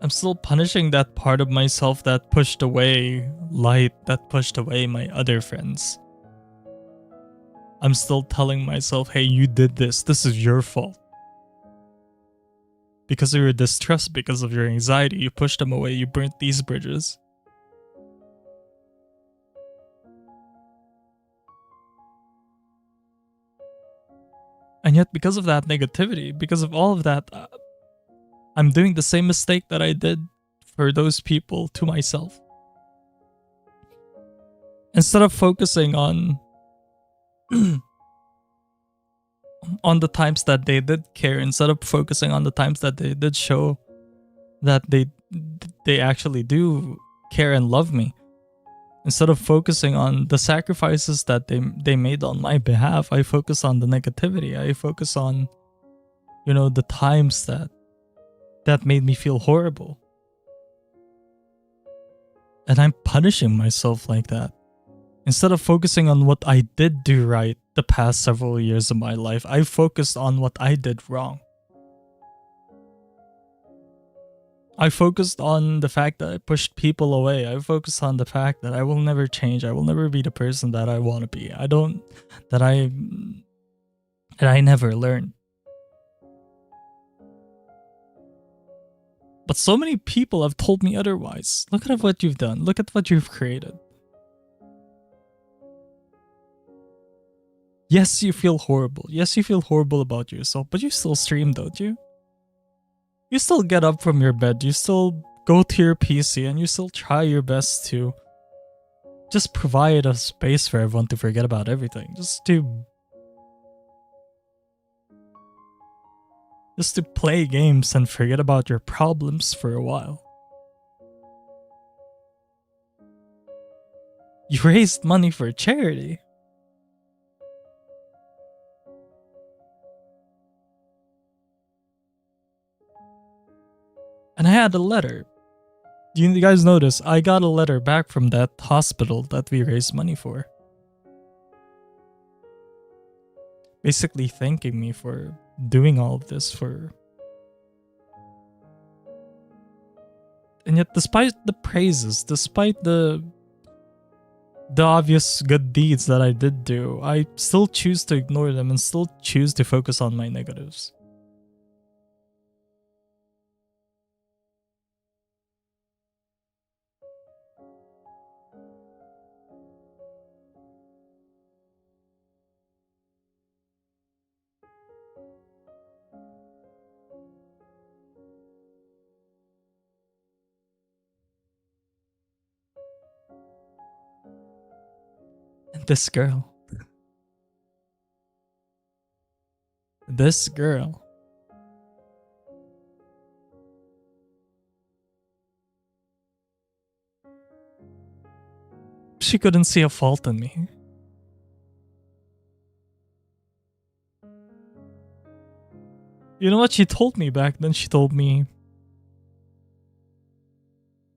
I'm still punishing that part of myself that pushed away light, that pushed away my other friends. I'm still telling myself, hey, you did this. This is your fault. Because of your distrust, because of your anxiety, you pushed them away, you burnt these bridges. And yet, because of that negativity, because of all of that, I'm doing the same mistake that I did for those people to myself. Instead of focusing on on the times that they did care, instead of focusing on the times that they did show that they actually do care and love me, instead of focusing on the sacrifices that they made on my behalf, I focus on the negativity. I focus on, you know, the times that made me feel horrible. And I'm punishing myself like that. Instead of focusing on what I did do right the past several years of my life, I focused on what I did wrong. I focused on the fact that I pushed people away. I focused on the fact that I will never change. I will never be the person that I want to be. That I never learned. But so many people have told me otherwise. Look at what you've done. Look at what you've created. Yes, you feel horrible. Yes, you feel horrible about yourself, but you still stream, don't you? You still get up from your bed. You still go to your PC and you still try your best to just provide a space for everyone to forget about everything. Just to play games and forget about your problems for a while. You raised money for charity. And I had a letter. Do you guys notice? I got a letter back from that hospital that we raised money for. Basically thanking me for doing all of this for... And yet, despite the praises, despite the obvious good deeds that I did do, I still choose to ignore them and still choose to focus on my negatives. And this girl. This girl. She couldn't see a fault in me. You know what she told me back then? She told me,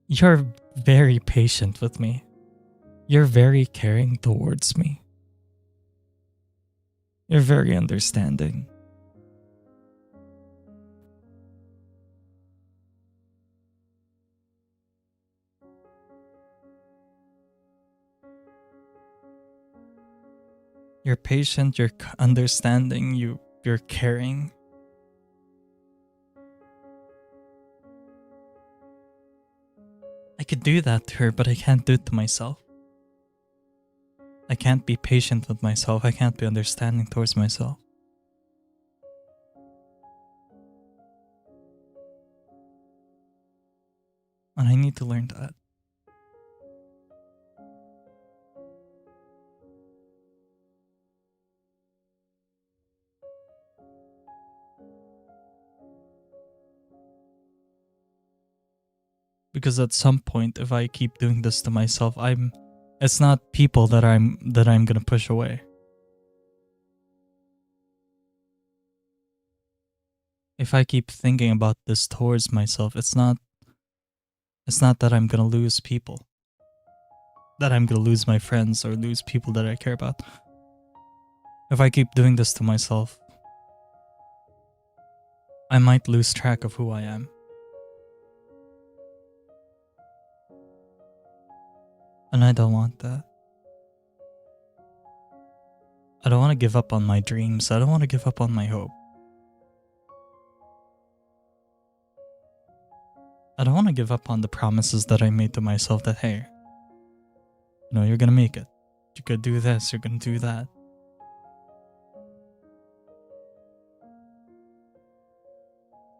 "You're very patient with me. You're very caring towards me. You're very understanding." You're patient, you're understanding, you're caring. I could do that to her, but I can't do it to myself. I can't be patient with myself. I can't be understanding towards myself. And I need to learn that. Because at some point, if I keep doing this to myself, it's not people that I'm gonna push away. If I keep thinking about this towards myself, it's not that I'm gonna lose people. That I'm gonna lose my friends or lose people that I care about. If I keep doing this to myself, I might lose track of who I am. And I don't want that. I don't want to give up on my dreams. I don't want to give up on my hope. I don't want to give up on the promises that I made to myself that, hey, you're gonna make it. You're gonna do this, you're gonna do that.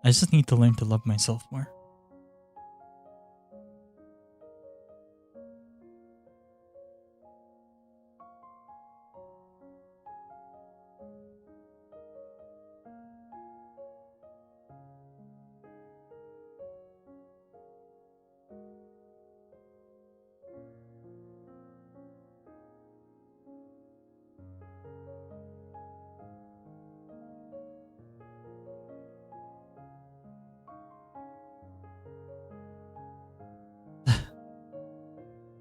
I just need to learn to love myself more.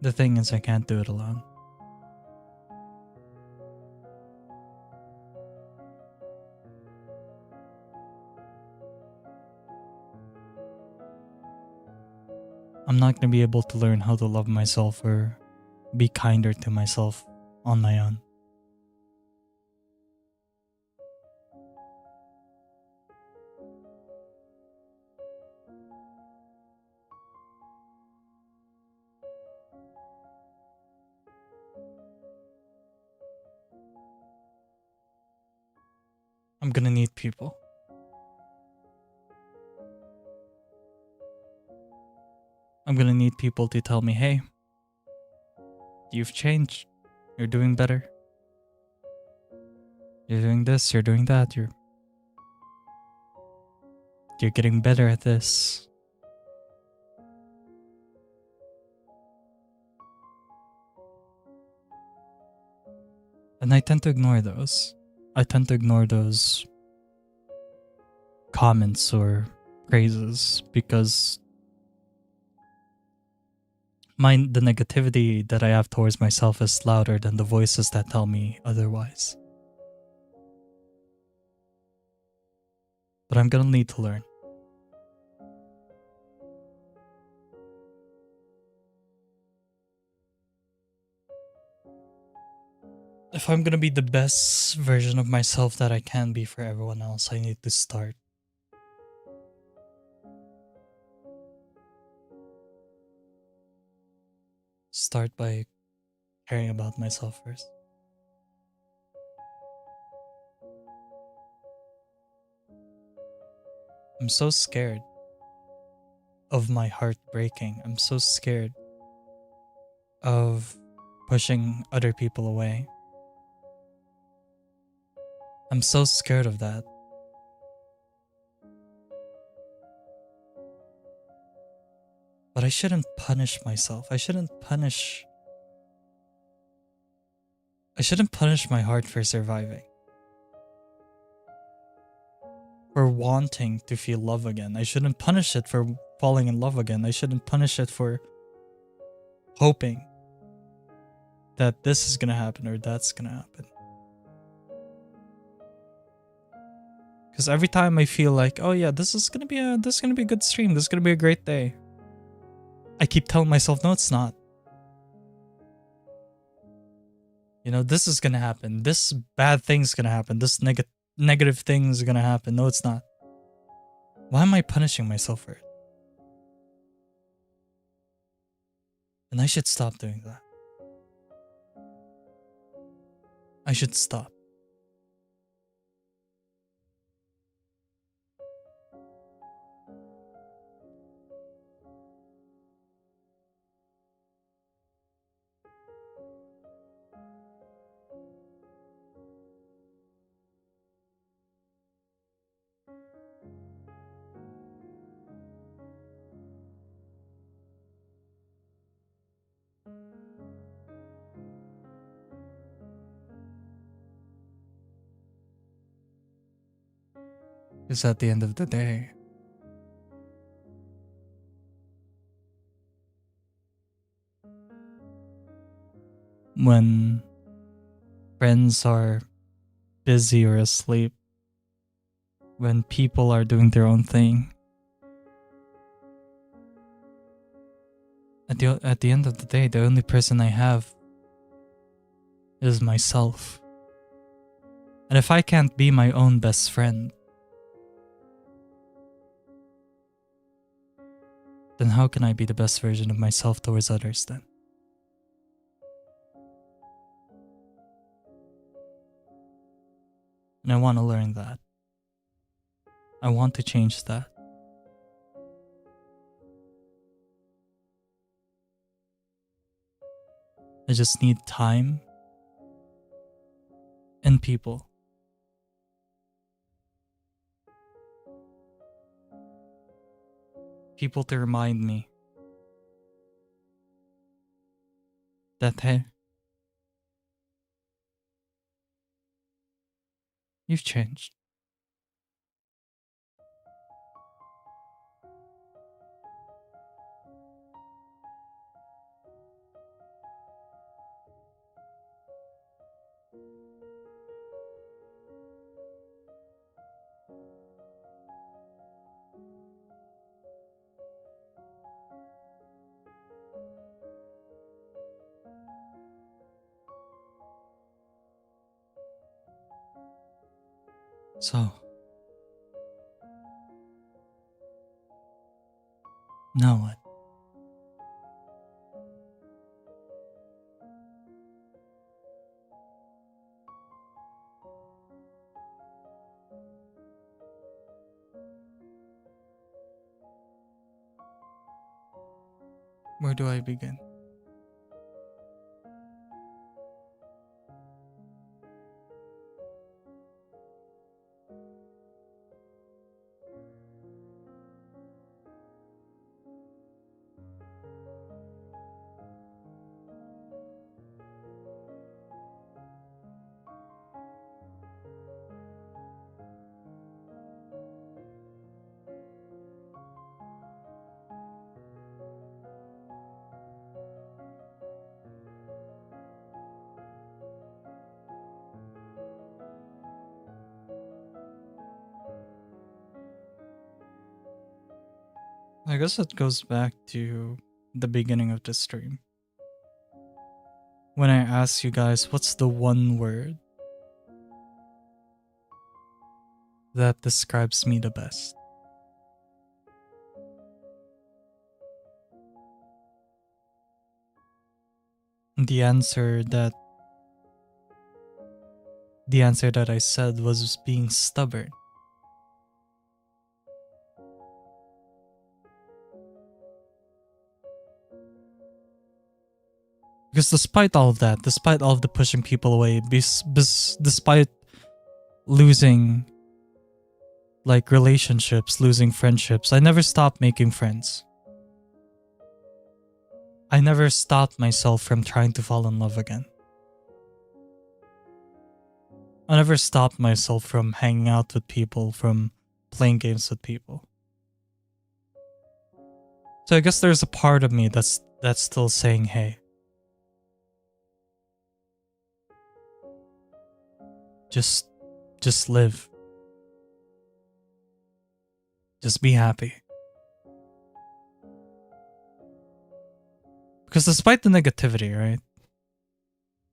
The thing is, I can't do it alone. I'm not gonna be able to learn how to love myself or be kinder to myself on my own. I'm gonna need people. I'm gonna need people to tell me, hey, you've changed. You're doing better. You're doing this, you're doing that, you're getting better at this. And I tend to ignore those. I tend to ignore those comments or praises because the negativity that I have towards myself is louder than the voices that tell me otherwise. But I'm gonna need to learn. If I'm gonna be the best version of myself that I can be for everyone else, I need to start. Start by caring about myself first. I'm so scared of my heart breaking. I'm so scared of pushing other people away. I'm so scared of that But I shouldn't punish myself. I shouldn't punish my heart for surviving. For wanting to feel love again. I shouldn't punish it for falling in love again. I shouldn't punish it for hoping that this is gonna happen or that's gonna happen. Because every time I feel like, oh yeah, this is gonna be a good stream, this is gonna be a great day, I keep telling myself, no, it's not. You know, this is gonna happen. This bad thing's gonna happen. This negative thing's gonna happen. No, it's not. Why am I punishing myself for it? And I should stop doing that. I should stop. Because at the end of the day, when friends are busy or asleep, when people are doing their own thing, at the end of the day, the only person I have is myself. And if I can't be my own best friend, then how can I be the best version of myself towards others then? And I want to learn that. I want to change that. I just need time and people. People to remind me that, hey, you've changed. So, now what? Where do I begin? I guess it goes back to the beginning of the stream. When I asked you guys, what's the one word that describes me the best? The answer that I said was being stubborn. Because despite all of that, despite all of the pushing people away, despite losing like relationships, losing friendships, I never stopped making friends. I never stopped myself from trying to fall in love again. I never stopped myself from hanging out with people, from playing games with people. So I guess there's a part of me that's still saying, hey, just live. Just be happy. Because despite the negativity, right?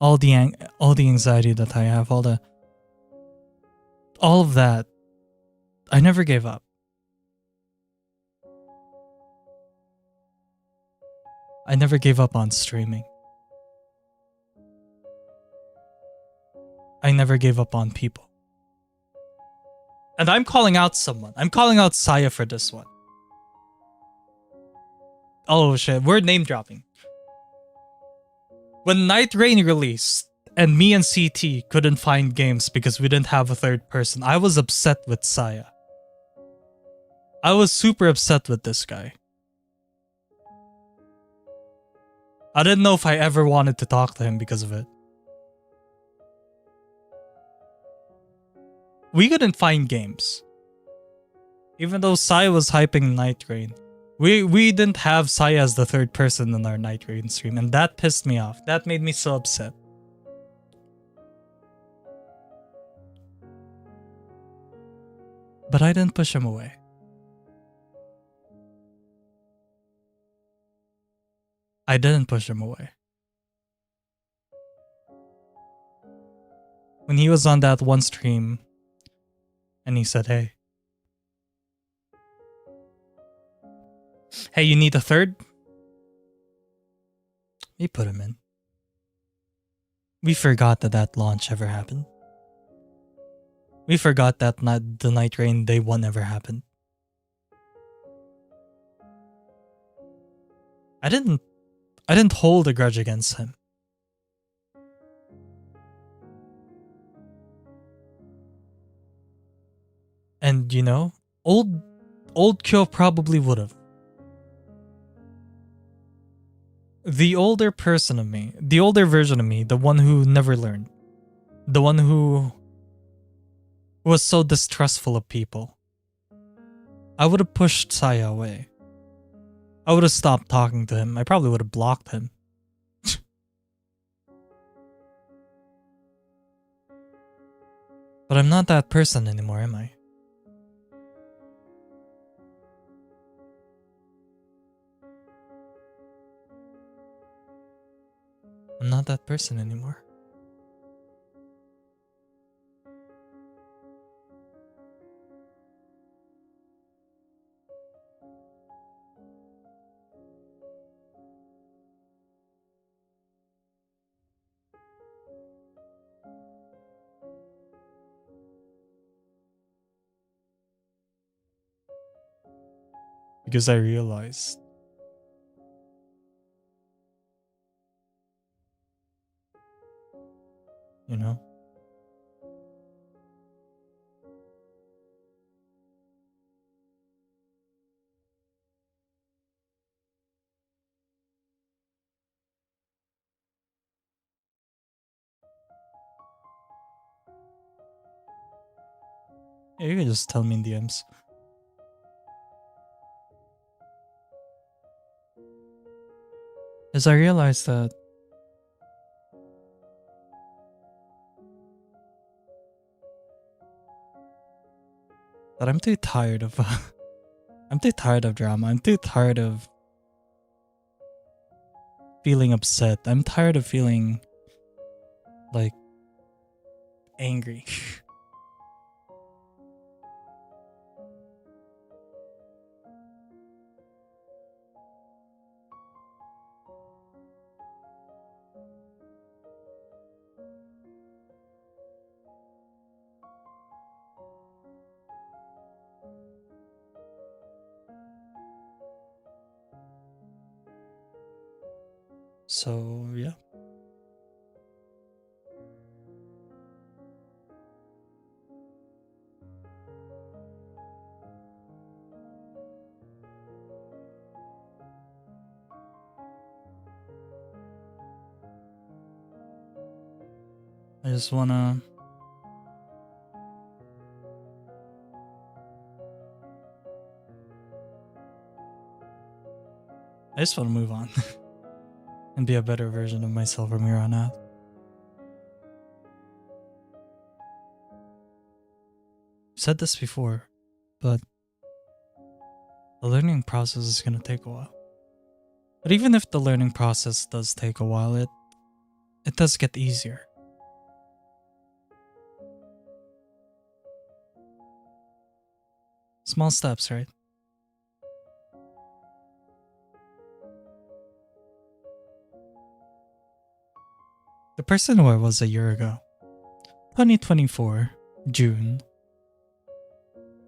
All the anxiety that I have, all of that, I never gave up. I never gave up on streaming. I never gave up on people. And I'm calling out someone. I'm calling out Saya for this one. Oh shit, we're name dropping. When Night Rain released, and me and CT couldn't find games because we didn't have a third person, I was upset with Saya. I was super upset with this guy. I didn't know if I ever wanted to talk to him because of it. We couldn't find games. Even though Saya was hyping Night Rain, we didn't have Saya as the third person in our Night Rain stream, and that pissed me off. That made me so upset. But I didn't push him away. I didn't push him away. When he was on that one stream, and he said, hey, you need a third? We put him in. We forgot that launch ever happened. We forgot that the Night Rain Day 1 ever happened. I didn't hold a grudge against him. And you know, old Kyo probably would have. The older person of me, the older version of me, the one who never learned, the one who was so distrustful of people, I would have pushed Saya away. I would have stopped talking to him. I probably would have blocked him. But I'm not that person anymore, am I? I'm not that person anymore. Because I realized you know? Yeah, you can just tell me in DMs. As I realized that I'm too tired of I'm too tired of drama. I'm too tired of feeling upset. I'm tired of feeling like angry. So, yeah. I just wanna... I just wanna move on. And be a better version of myself from here on out. I've said this before, but the learning process is gonna take a while. But even if the learning process does take a while, it does get easier. Small steps, right? The person who I was a year ago, 2024, June.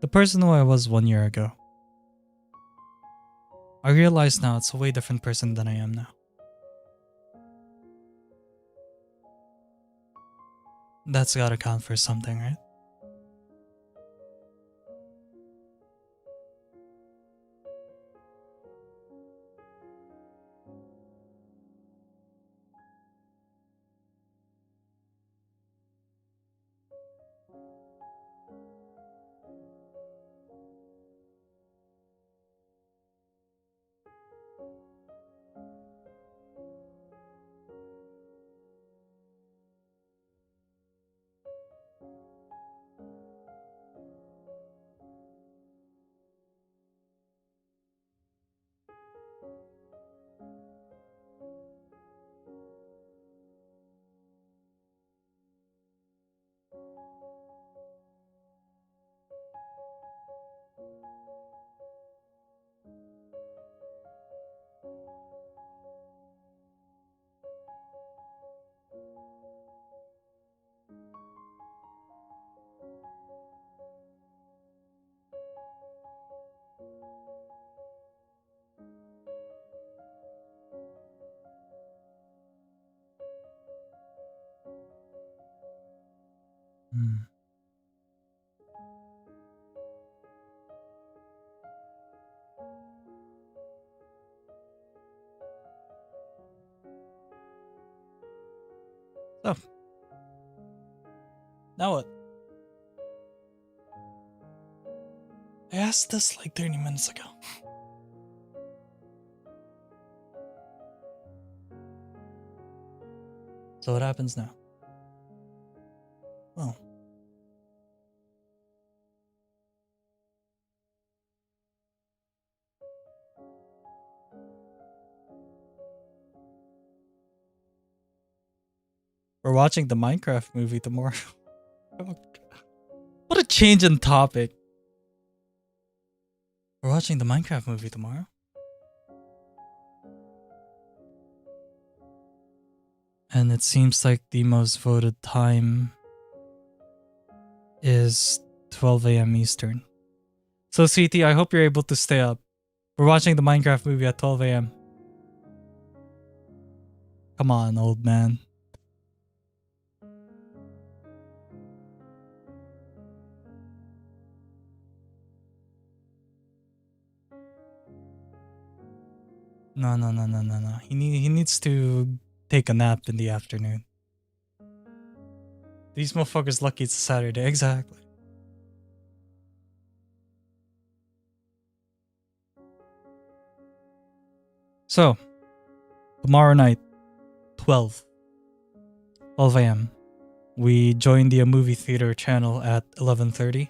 The person who I was 1 year ago. I realize now it's a way different person than I am now. That's gotta count for something, right? So, now what? I asked this like 30 minutes ago. So what happens now? Well, we're watching the Minecraft movie tomorrow. What a change in topic. We're watching the Minecraft movie tomorrow. And it seems like the most voted time is 12 a.m. Eastern. So CT, I hope you're able to stay up. We're watching the Minecraft movie at 12 a.m. Come on, old man. No. He needs to take a nap in the afternoon. These motherfuckers lucky it's a Saturday. Exactly. So, tomorrow night, 12 a.m. We join the movie theater channel at 11:30.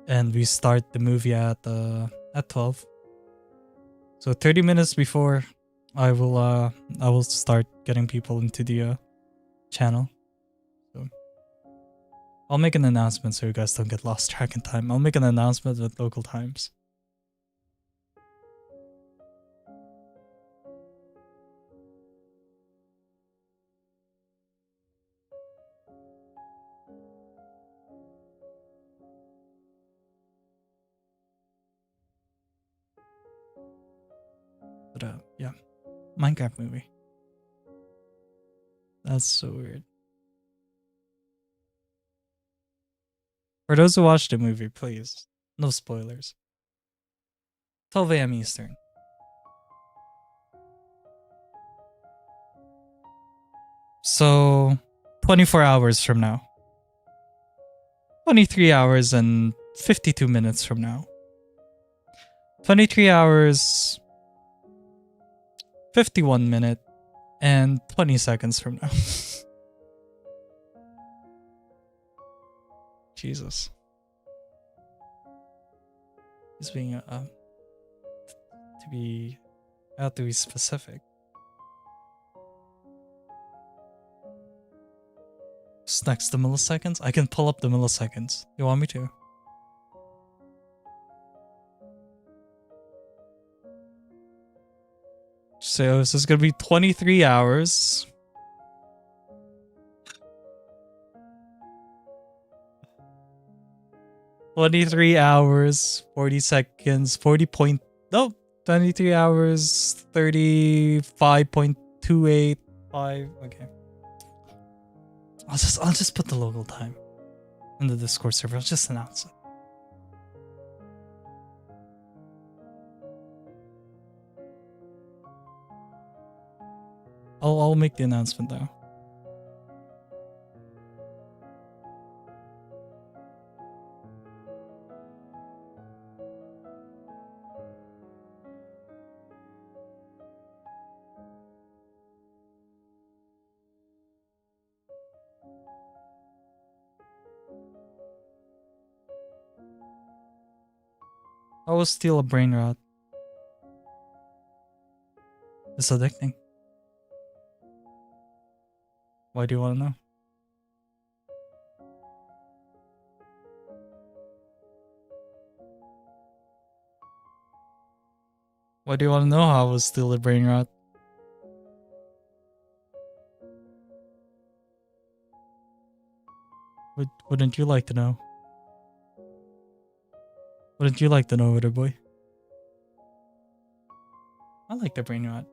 And we start the movie at 12. So 30 minutes before I will start getting people into the channel. So I'll make an announcement so you guys don't get lost track in time. I'll make an announcement with local times. But yeah, Minecraft movie. That's so weird. For those who watched the movie, please, no spoilers. 12 a.m. Eastern. So, 24 hours from now. 23 hours and 52 minutes from now. 23 hours, 51 minute, and 20 seconds from now. Jesus. He's being, to be specific. What's next, the milliseconds? I can pull up the milliseconds. You want me to? So this is gonna be 23 hours. $23 hours, 40 seconds, 23 hours, 35.285. Okay. I'll just put the local time in the Discord server. I'll just announce it. I'll make the announcement though. I will steal a brain rot. It's addicting. Why do you want to know? Why do you want to know how I will steal a brain rot? Wouldn't you like to know? Wouldn't you like to know, little boy? I like the brain rot.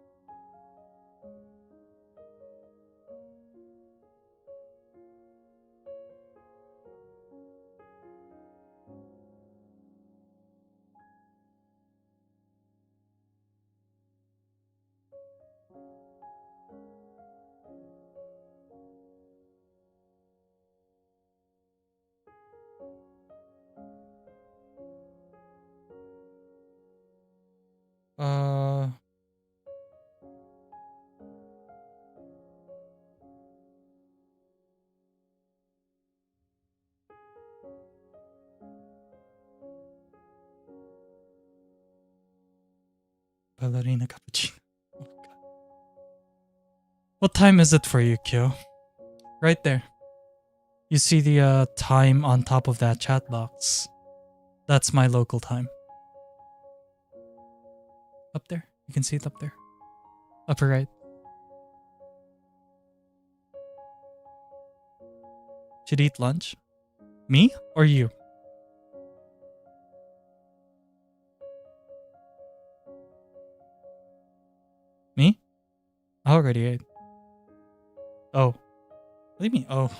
Ballerina cappuccino. Oh, God. What time is it for you, Kyo? Right there. You see the time on top of that chat box. That's my local time. Up there. You can see it up there. Upper right. Should eat lunch? Me or you? Me? I already ate. Oh. What do you mean? Oh.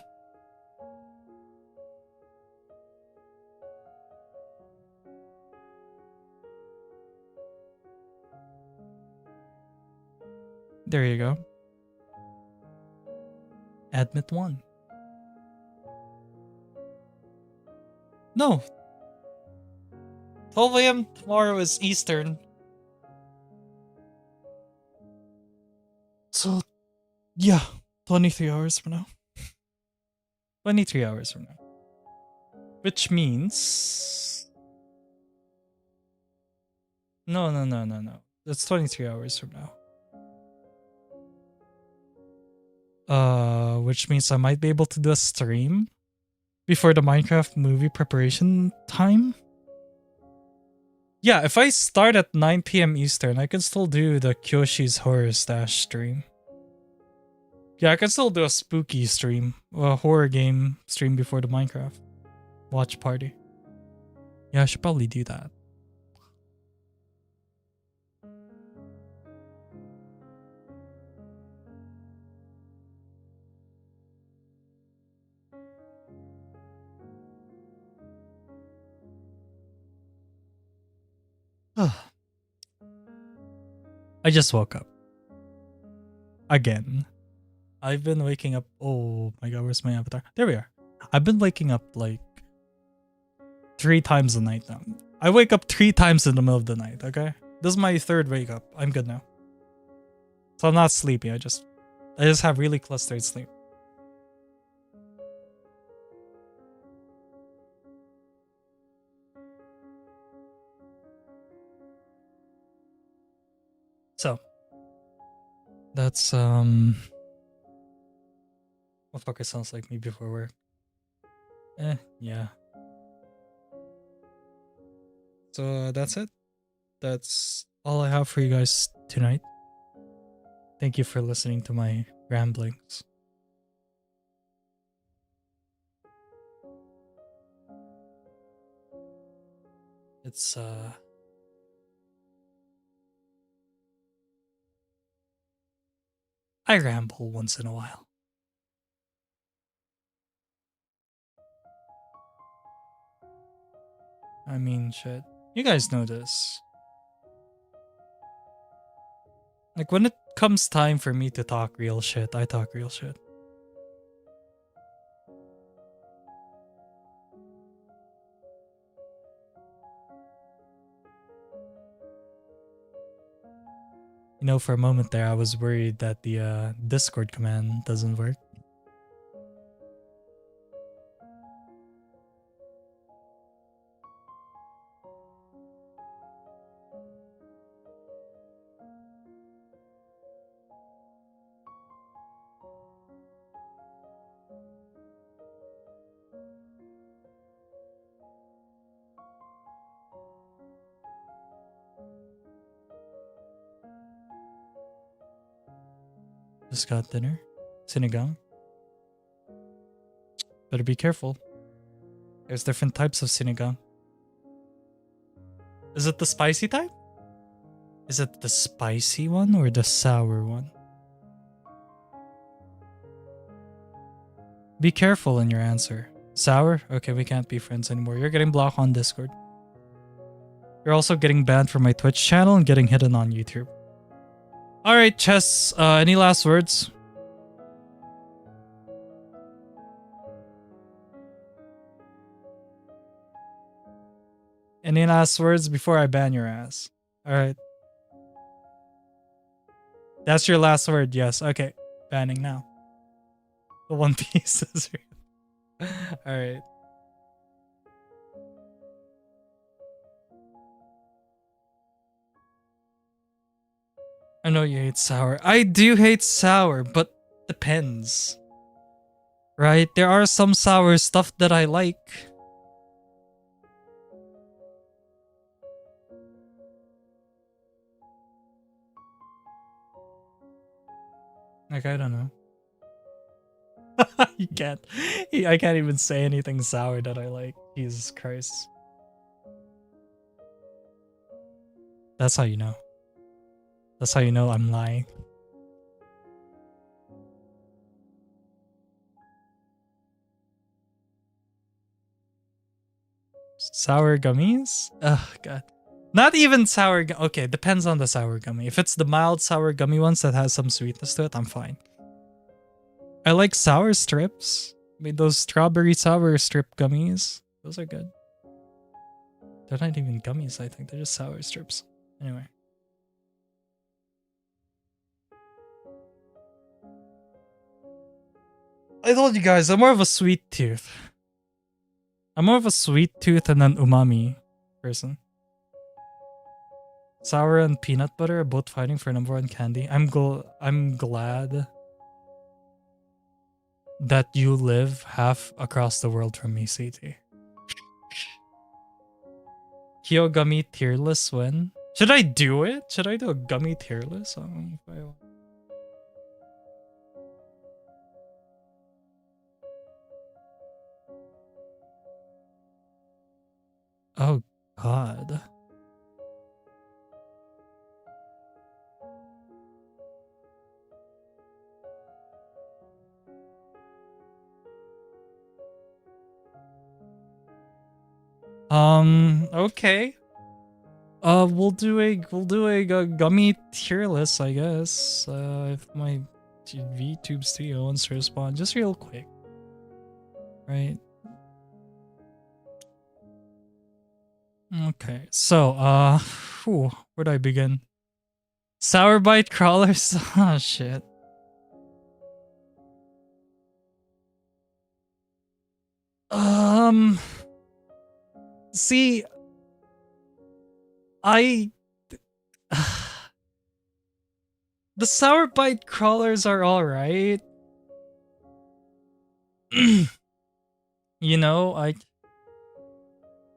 There you go. Admit one. No. 12 a.m. tomorrow is Eastern. So, yeah. 23 hours from now. 23 hours from now. Which means... No. That's 23 hours from now. Which means I might be able to do a stream before the Minecraft movie preparation time. Yeah, if I start at 9 p.m. Eastern, I can still do the Kyoshi's Horror Stash stream. Yeah, I can still do a spooky stream, a horror game stream before the Minecraft watch party. Yeah, I should probably do that. I just woke up. Again. I've been waking up. Oh my god, where's my avatar? There we are. I've been waking up like 3 times a night now. I wake up 3 times in the middle of the night, okay? This is my 3rd wake up. I'm good now. So I'm not sleepy. I just have really clustered sleep. So that's what fucker sounds like me before work. Yeah. So that's it. That's all I have for you guys tonight. Thank you for listening to my ramblings. It's I ramble once in a while. I mean, shit. You guys know this. Like, when it comes time for me to talk real shit, I talk real shit. You know, for a moment there, I was worried that the Discord command doesn't work. Just got dinner. Sinigang. Better be careful. There's different types of sinigang. Is it the spicy type? Is it the spicy one or the sour one? Be careful in your answer. Sour? Okay, we can't be friends anymore. You're getting blocked on Discord. You're also getting banned from my Twitch channel and getting hidden on YouTube. Alright, Chess, any last words? Any last words before I ban your ass? Alright. That's your last word, yes. Okay, banning now. The One Piece is real. Alright. I know you hate sour. I do hate sour, but depends. Right? There are some sour stuff that I like. Like, I don't know. You can't. I can't even say anything sour that I like. Jesus Christ. That's how you know. That's how you know I'm lying. Sour gummies? Oh, God. Not even sour. Okay, depends on the sour gummy. If it's the mild sour gummy ones that has some sweetness to it, I'm fine. I like sour strips. I mean, those strawberry sour strip gummies. Those are good. They're not even gummies, I think. They're just sour strips. Anyway. I told you guys, I'm more of a sweet tooth. I'm more of a sweet tooth and an umami person. Sour and peanut butter are both fighting for #1 candy. I'm glad that you live half across the world from me, CT. Hyogami tier list win. Should I do it? Should I do a gummy tier list? I don't know if I want. Oh God. Okay. We'll do a gummy tier list, I guess. If my VTubes 3 wants to respond just real quick. Right? Okay, so, where do I begin? Sour bite crawlers? Oh, shit. See, the sour bite crawlers are alright. You know, it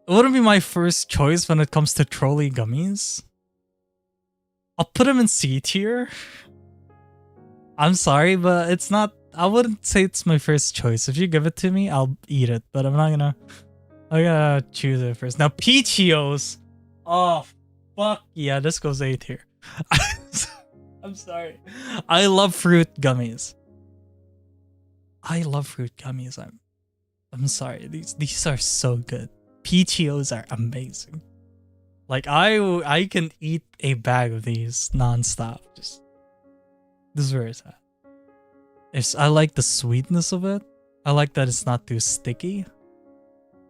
wouldn't be my first choice when it comes to trolley gummies. I'll put them in C tier. I'm sorry, but it's not. I wouldn't say it's my first choice. If you give it to me, I'll eat it, but I'm gonna choose it first. Now, Peachios. Oh, fuck yeah, this goes A tier. I'm sorry. I love fruit gummies. I'm sorry. These are so good. Peachios are amazing. Like I can eat a bag of these nonstop. Just this is where it's at. I like the sweetness of it. I like that it's not too sticky.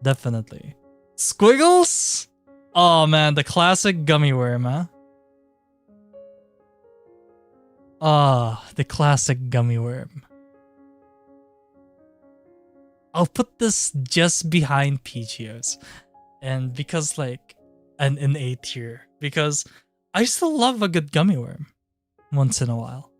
Definitely. Squiggles? Oh man, the classic gummy worm, huh? The classic gummy worm. I'll put this just behind Peachios. And because like an A tier. Because I still love a good gummy worm once in a while.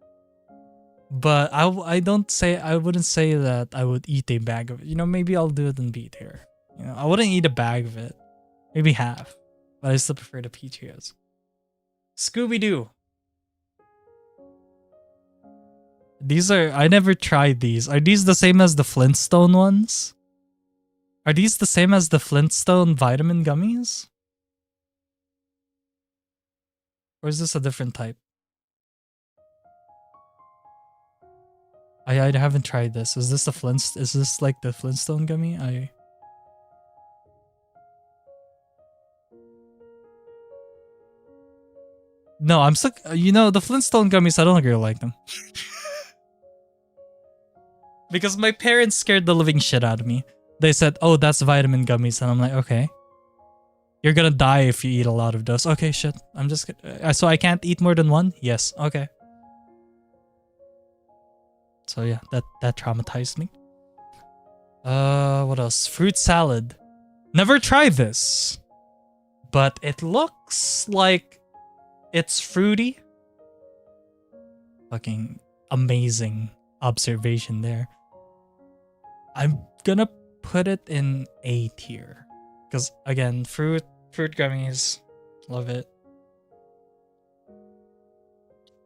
But I wouldn't say that I would eat a bag of it. You know, maybe I'll do it in B tier. You know, I wouldn't eat a bag of it. Maybe half. But I still prefer the Peachios. Scooby-Doo. I never tried these. Are these the same as the Flintstone ones? Are these the same as the Flintstone vitamin gummies? Or is this a different type? I haven't tried this. Is this like the Flintstone gummy? No, I'm stuck. You know, the Flintstone gummies, I don't really like them. Because my parents scared the living shit out of me. They said, oh, that's vitamin gummies. And I'm like, okay. You're gonna die if you eat a lot of those. Okay, shit. I'm just... So I can't eat more than one? Yes. Okay. So yeah, that traumatized me. What else? Fruit salad. Never tried this. But it looks like it's fruity. Fucking amazing observation there. I'm gonna put it in A tier. Because again, fruit gummies. Love it.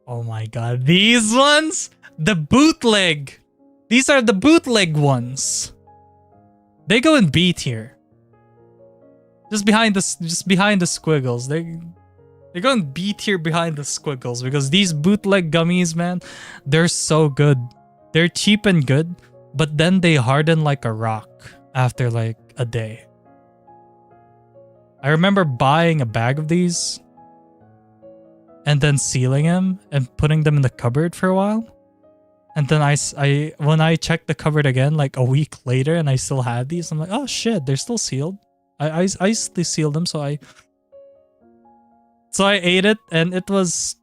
Oh my god, these ones? The bootleg. These are the bootleg ones. They go in B tier. Just behind the squiggles. They go in B tier behind the squiggles because these bootleg gummies, man, they're so good. They're cheap and good, but then they harden like a rock after like a day. I remember buying a bag of these and then sealing them and putting them in the cupboard for a while. And then when I checked the cupboard again like a week later and I still had these, I'm like, oh shit, they're still sealed. I still sealed them, so I ate it and it was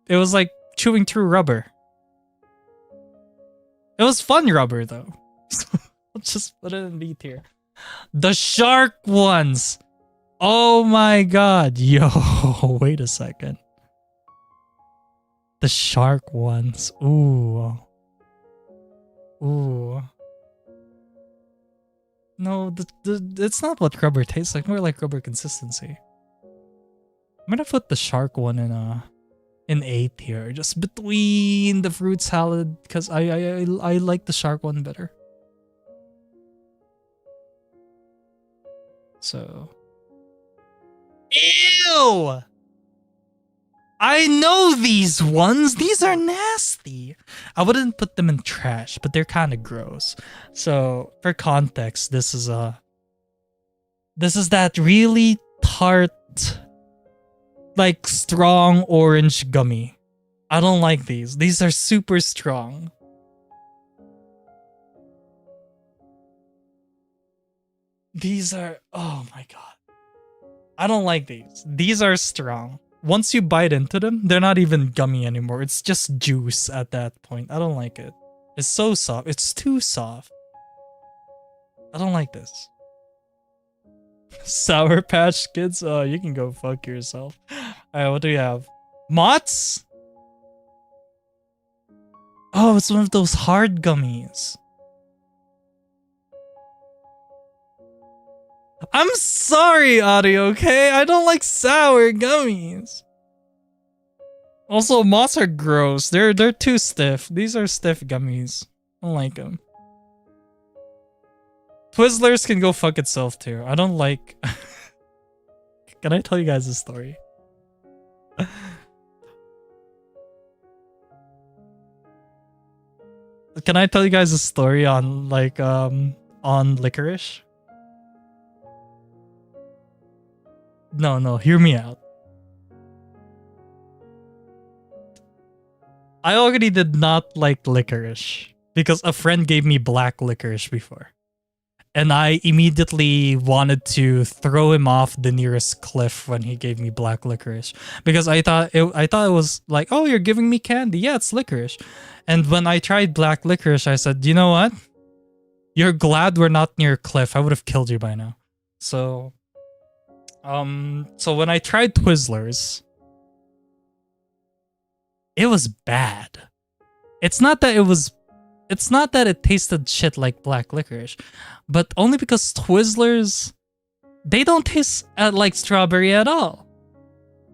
like chewing through rubber. It was fun rubber though. I'll just put it in B tier. The shark ones. Oh my god. Yo, wait a second. The shark ones. Ooh. Ooh. No, it's not what rubber tastes like. More like rubber consistency. I'm gonna put the shark one in A tier, just between the fruit salad, because I like the shark one better. So, ew! I know these ones. These are nasty. I wouldn't put them in trash, but they're kind of gross. So, for context, this is that really tart, like strong orange gummy. I don't like these. These are super strong. These are, oh my god. I don't like these. These are strong. Once you bite into them, they're not even gummy anymore. It's just juice at that point. I don't like it. It's so soft. It's too soft. I don't like this. Sour Patch Kids? Oh, you can go fuck yourself. Alright, what do we have? Mott's? Oh, it's one of those hard gummies. I'm sorry, audio, okay? I don't like sour gummies. Also, Mott's are gross. They're too stiff. These are stiff gummies. I don't like them. Twizzlers can go fuck itself too. I don't like... Can I tell you guys a story? Can I tell you guys a story on like on licorice? No, hear me out. I already did not like licorice because a friend gave me black licorice before. And I immediately wanted to throw him off the nearest cliff when he gave me black licorice because I thought it was like, oh, you're giving me candy. Yeah, it's licorice. And when I tried black licorice, I said, you know what? You're glad we're not near a cliff. I would have killed you by now. So when I tried Twizzlers, it was bad. It's not that it tasted shit like black licorice, but only because Twizzlers, they don't taste like strawberry at all.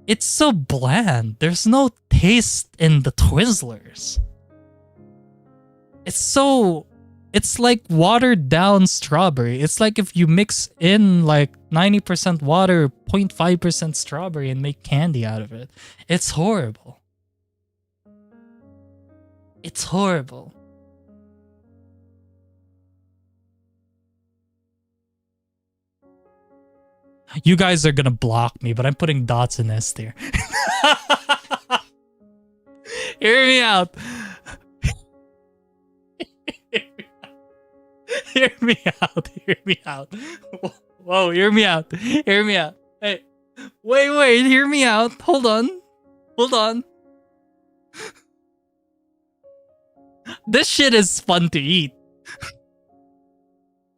It's so bland. There's no taste in the Twizzlers. It's like watered down strawberry. It's like if you mix in like 90% water, 0.5% strawberry and make candy out of it. It's horrible. It's horrible. You guys are gonna block me, but I'm putting dots in S tier. Hear me out. Hear me out. Hear me out. Whoa, hear me out. Hear me out. Hey, wait, hear me out. Hold on. This shit is fun to eat.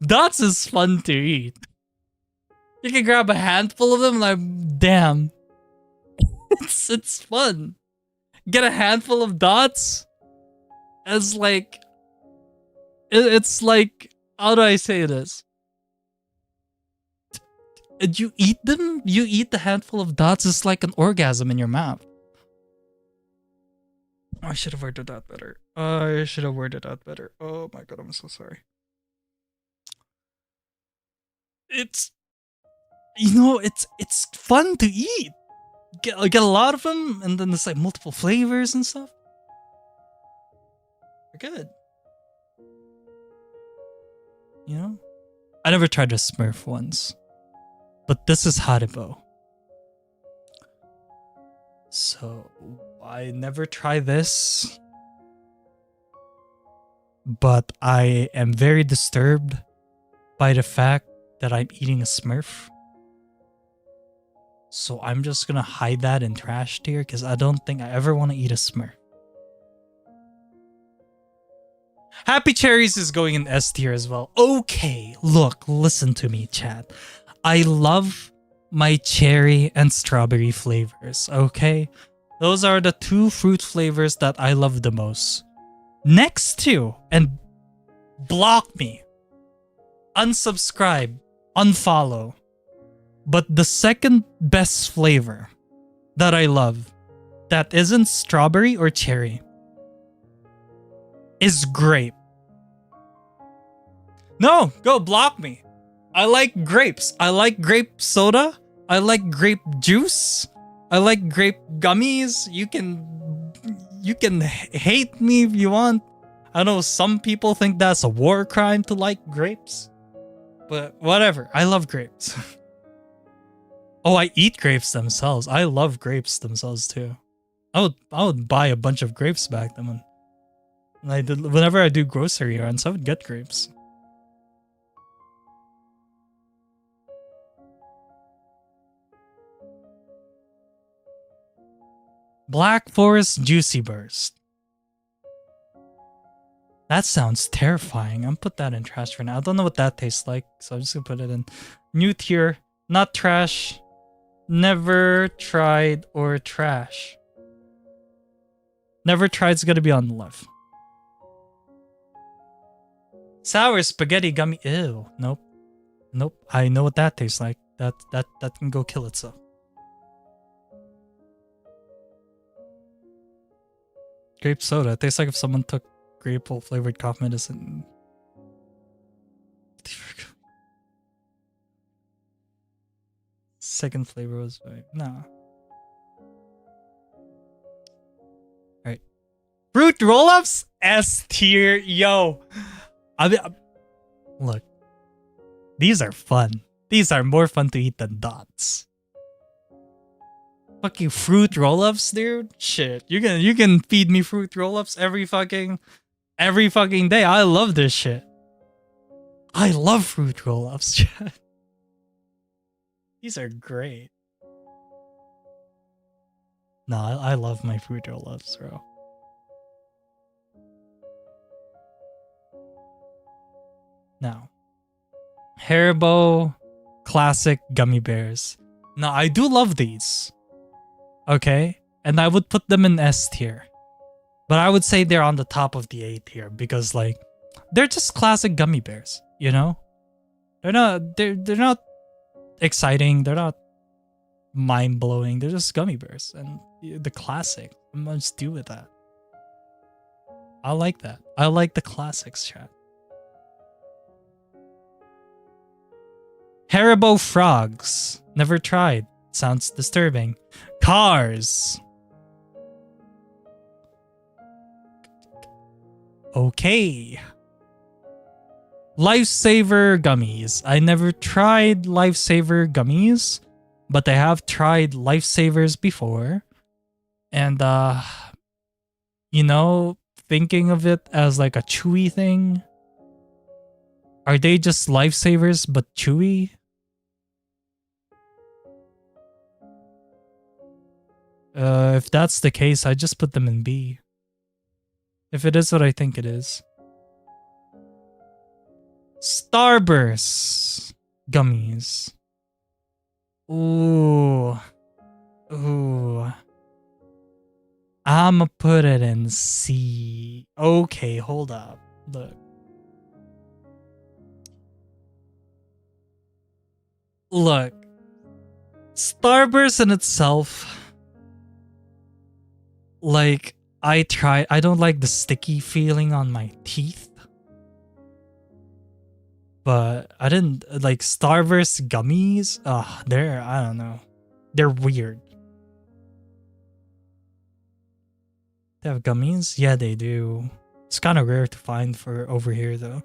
Dots is fun to eat. You can grab a handful of them like, damn. It's fun. Get a handful of dots as like, it's like, how do I say this? You eat them? You eat the handful of dots, it's like an orgasm in your mouth. I should have worded that better. Oh my god, I'm so sorry. It's fun to eat. Get a lot of them, and then there's like multiple flavors and stuff. They're good. You know? I never tried a Smurf once. But this is Haribo. So, I never try this. But I am very disturbed by the fact that I'm eating a Smurf. So I'm just gonna hide that in trash tier because I don't think I ever want to eat a Smurf. Happy Cherries is going in S tier as well. Okay, look, listen to me, chat. I love my cherry and strawberry flavors, okay? Those are the two fruit flavors that I love the most. Next to, and block me, unsubscribe, unfollow. But the second best flavor that I love that isn't strawberry or cherry is grape. No, go block me. I like grapes. I like grape soda. I like grape juice. I like grape gummies. You can hate me if you want. I know some people think that's a war crime to like grapes. But whatever. I love grapes. Oh, I eat grapes themselves. I love grapes themselves too. I would buy a bunch of grapes back then whenever I do grocery runs, I would get grapes. Black Forest Juicy Burst. That sounds terrifying. I'm put that in trash for now. I don't know what that tastes like, so I'm just gonna put it in new tier. Not trash. Never tried or trash. Never tried's gonna be on the left. Sour spaghetti gummy. Ew. Nope. Nope. I know what that tastes like. That can go kill itself. Grape soda. It tastes like if someone took grape flavored cough medicine. Second flavor was nah. Alright. Fruit roll-ups? S tier. Yo. Look. These are fun. These are more fun to eat than dots. Fucking fruit roll-ups, dude. Shit. You can feed me fruit roll-ups every fucking day. I love this shit. I love fruit roll-ups. These are great. No, I love my fruit roll-ups, bro. Now, Haribo classic gummy bears. Now, I do love these. Okay? And I would put them in S tier. But I would say they're on the top of the A tier because like they're just classic gummy bears, you know? They're not exciting, they're not mind-blowing, they're just gummy bears and the classic. I'm gonna just do with that. I like that. I like the classics, chat. Haribo frogs. Never tried. Sounds disturbing. Cars. Okay. Lifesaver gummies. I never tried Lifesaver gummies, but I have tried Lifesavers before. And you know, thinking of it as like a chewy thing. Are they just Lifesavers but chewy? If that's the case, I just put them in B. If it is what I think it is. Starburst gummies. Ooh. Ooh. I'ma put it in C. Okay, hold up. Look. Look. Starburst in itself, like, I don't like the sticky feeling on my teeth. But I didn't like Starburst gummies. I don't know. They're weird. They have gummies? Yeah, they do. It's kind of rare to find for over here though.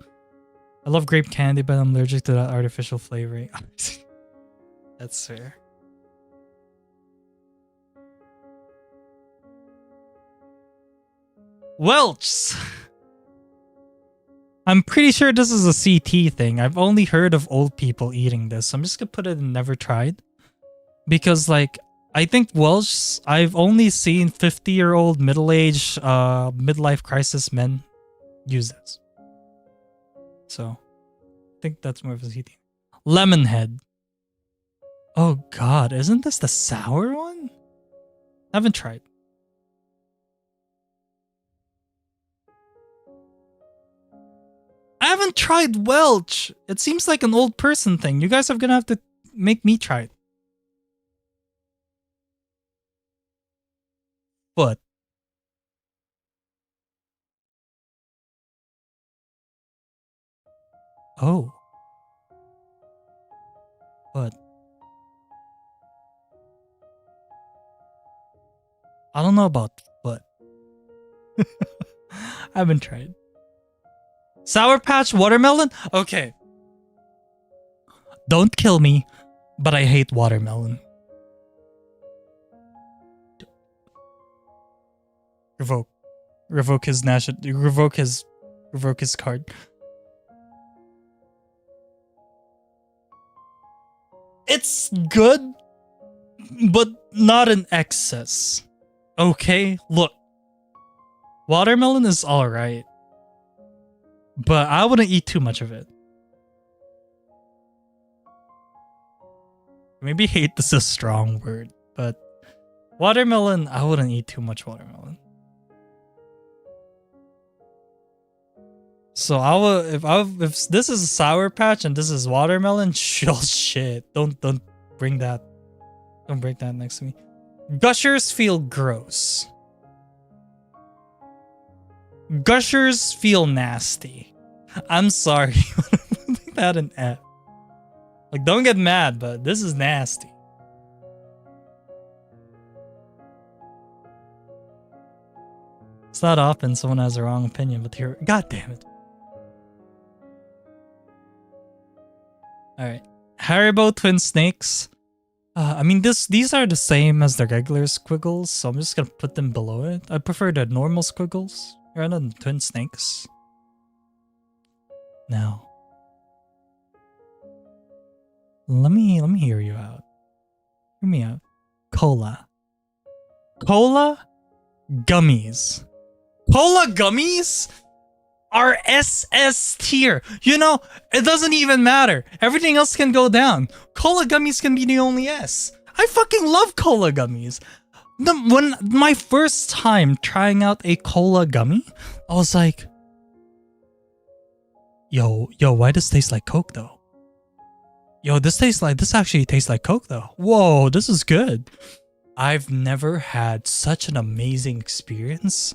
I love grape candy, but I'm allergic to that artificial flavoring. That's fair. Welch's. I'm pretty sure this is a CT thing. I've only heard of old people eating this. I'm just gonna put it in never tried. Because like, I think Welch's, I've only seen 50-year-old middle-aged midlife crisis men use this. So, I think that's more of a CT. Lemonhead. Oh god, isn't this the sour one? I haven't tried. I haven't tried Welch. It seems like an old person thing. You guys are gonna have to make me try it. What? Oh. What? I don't know about what. I haven't tried. Sour Patch Watermelon? Okay. Don't kill me, but I hate watermelon. Revoke. Revoke his card. It's good, but not in excess. Okay, look. Watermelon is alright, but I wouldn't eat too much of it. Maybe hate is a strong word, but watermelon, I wouldn't eat too much watermelon. So if this is a Sour Patch and this is watermelon, shit. Don't bring that. Don't bring that next to me. Gushers feel gross. Gushers feel nasty. I'm sorry. Put that in F. Like, don't get mad, but this is nasty. It's not often someone has a wrong opinion, but here, god damn it. Alright. Haribo Twin Snakes. I mean, these are the same as the regular squiggles, so I'm just gonna put them below it. I prefer the normal squiggles rather than Twin Snakes. Now, let me hear you out. Hear me out. Cola. Cola gummies. Cola gummies are SS tier. You know, it doesn't even matter. Everything else can go down. Cola gummies can be the only S. I fucking love cola gummies. When my first time trying out a cola gummy, I was like, yo, why does this taste like Coke though? Yo, this actually tastes like Coke though. Whoa, this is good. I've never had such an amazing experience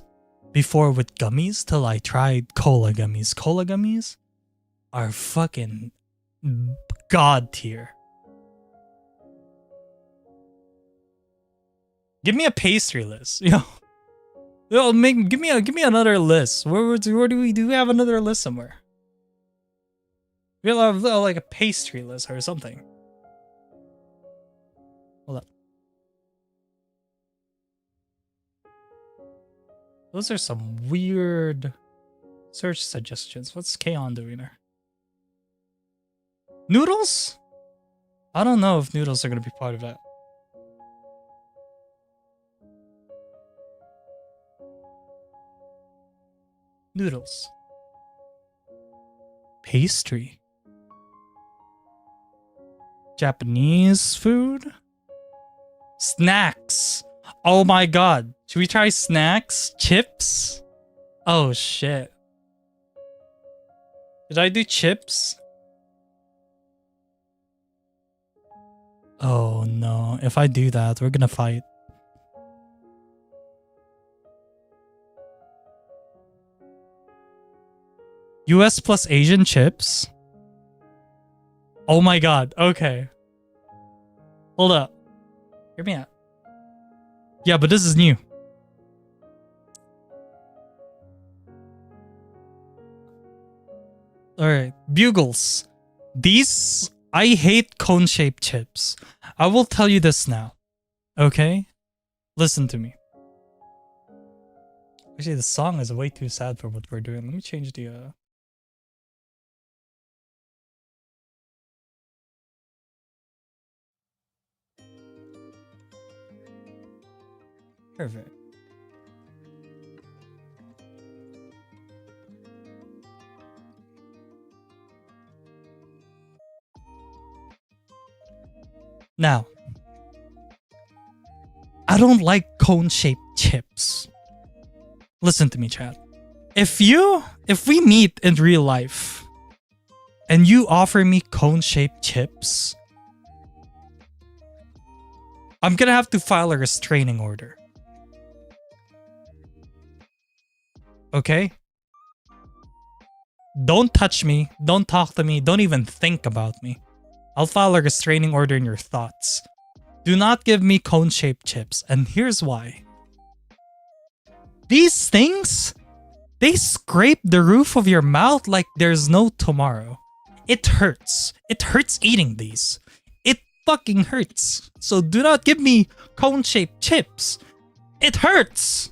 before with gummies till I tried cola gummies. Cola gummies are fucking god tier. Give me a pastry list, yo. Give me another list. Where do we have another list somewhere? We'll have like a pastry list or something. Hold up. Those are some weird search suggestions. What's K-On doing there? Noodles? I don't know if noodles are going to be part of that. Noodles. Pastry. Japanese food? Snacks. Oh my god. Should we try snacks? Chips? Oh shit. Did I do chips? Oh no. If I do that, we're gonna fight. US plus Asian chips? Oh my god. Okay. Hold up. Hear me out. Yeah, but this is new. Alright. Bugles. These... I hate cone-shaped chips. I will tell you this now. Okay? Listen to me. Actually, the song is way too sad for what we're doing. Let me change the... Perfect. Now, I don't like cone-shaped chips. Listen to me, chat. If we meet in real life and you offer me cone-shaped chips, I'm gonna have to file a restraining order. Okay? Don't touch me. Don't talk to me. Don't even think about me. I'll file a restraining order in your thoughts. Do not give me cone-shaped chips. And here's why. These things, they scrape the roof of your mouth like there's no tomorrow. It hurts. It hurts eating these. It fucking hurts. So do not give me cone-shaped chips. It hurts.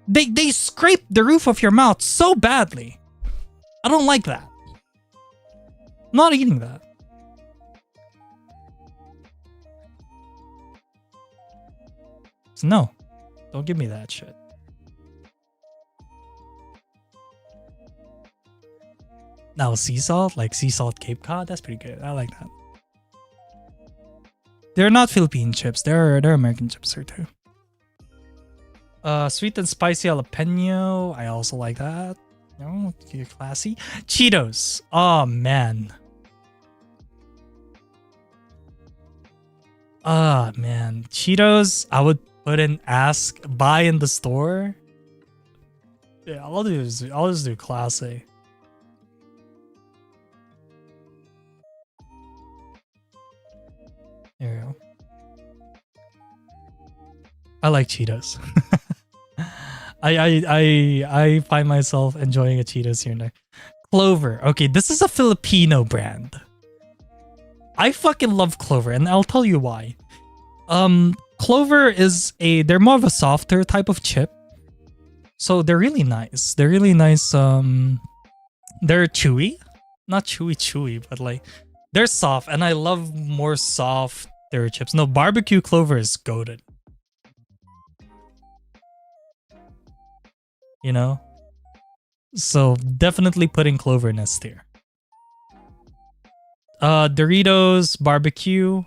They scrape the roof of your mouth so badly. I don't like that. I'm not eating that. So no, don't give me that shit. Now sea salt, like sea salt Cape Cod, that's pretty good. I like that. They're not Philippine chips. They're American chips here too. Sweet and spicy jalapeno. I also like that. No, you're classy. Cheetos. Oh man. Ah man. Cheetos. I would put in buy in the store. Yeah, I'll just do classy. There we go. I like Cheetos. I find myself enjoying a Cheetos here and there. Clover. Okay, this is a Filipino brand. I fucking love Clover, and I'll tell you why. Clover they're more of a softer type of chip. So they're really nice. They're really nice. They're chewy. Not chewy, but like they're soft, and I love more softer chips. No, barbecue Clover is goated. You know? So definitely putting Clover in S tier. Doritos, barbecue.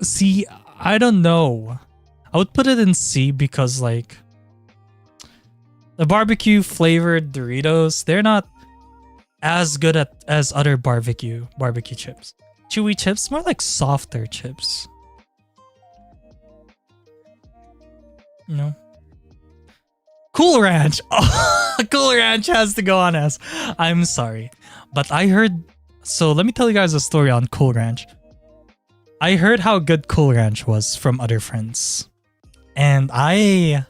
See, I don't know. I would put it in C because like the barbecue flavored Doritos, they're not as good as other barbecue chips. Chewy chips, more like softer chips. You know? Cool Ranch. Oh, Cool Ranch has to go on S. I'm sorry. But I heard... So let me tell you guys a story on Cool Ranch. I heard how good Cool Ranch was from other friends. And I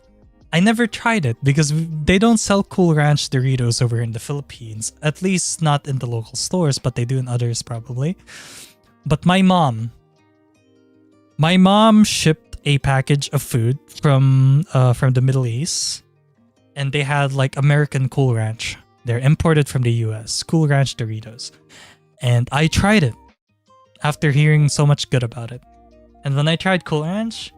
never tried it because they don't sell Cool Ranch Doritos over in the Philippines. At least not in the local stores, but they do in others probably. But my mom shipped a package of food from the Middle East, and they had like American Cool Ranch. They're imported from the US, Cool Ranch Doritos. And I tried it after hearing so much good about it. And when I tried Cool Ranch,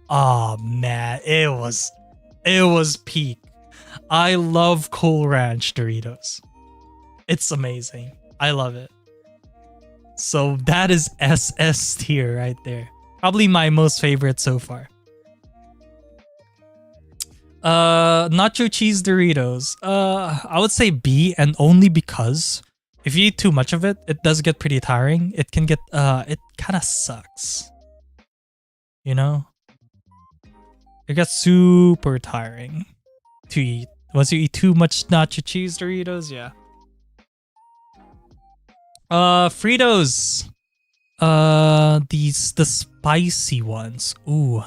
oh man, it was peak. I love Cool Ranch Doritos. It's amazing. I love it. So that is SS tier right there. Probably my most favorite so far. Nacho cheese Doritos. I would say B, and only because if you eat too much of it, it does get pretty tiring. It can get it kind of sucks. You know? It gets super tiring to eat. Once you eat too much nacho cheese Doritos, yeah. Fritos. The spicy ones. Ooh.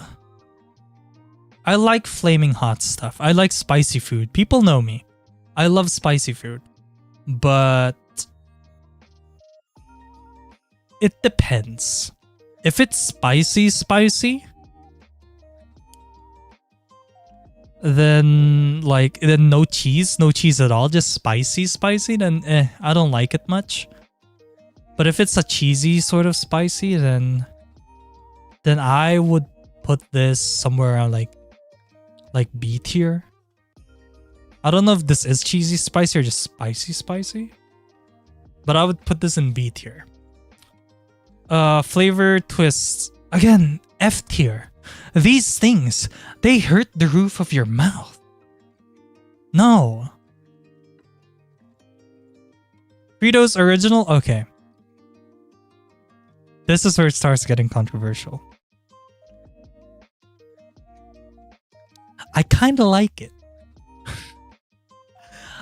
I like flaming hot stuff. I like spicy food. People know me. I love spicy food. But it depends. If it's spicy, then no cheese at all, just spicy, then I don't like it much. But if it's a cheesy sort of spicy, then I would put this somewhere around like B tier. I don't know if this is cheesy spicy or just spicy. But I would put this in B tier. Flavor twists. Again, F tier. These things, they hurt the roof of your mouth. No. Fritos original? Okay. This is where it starts getting controversial. I kind of like it.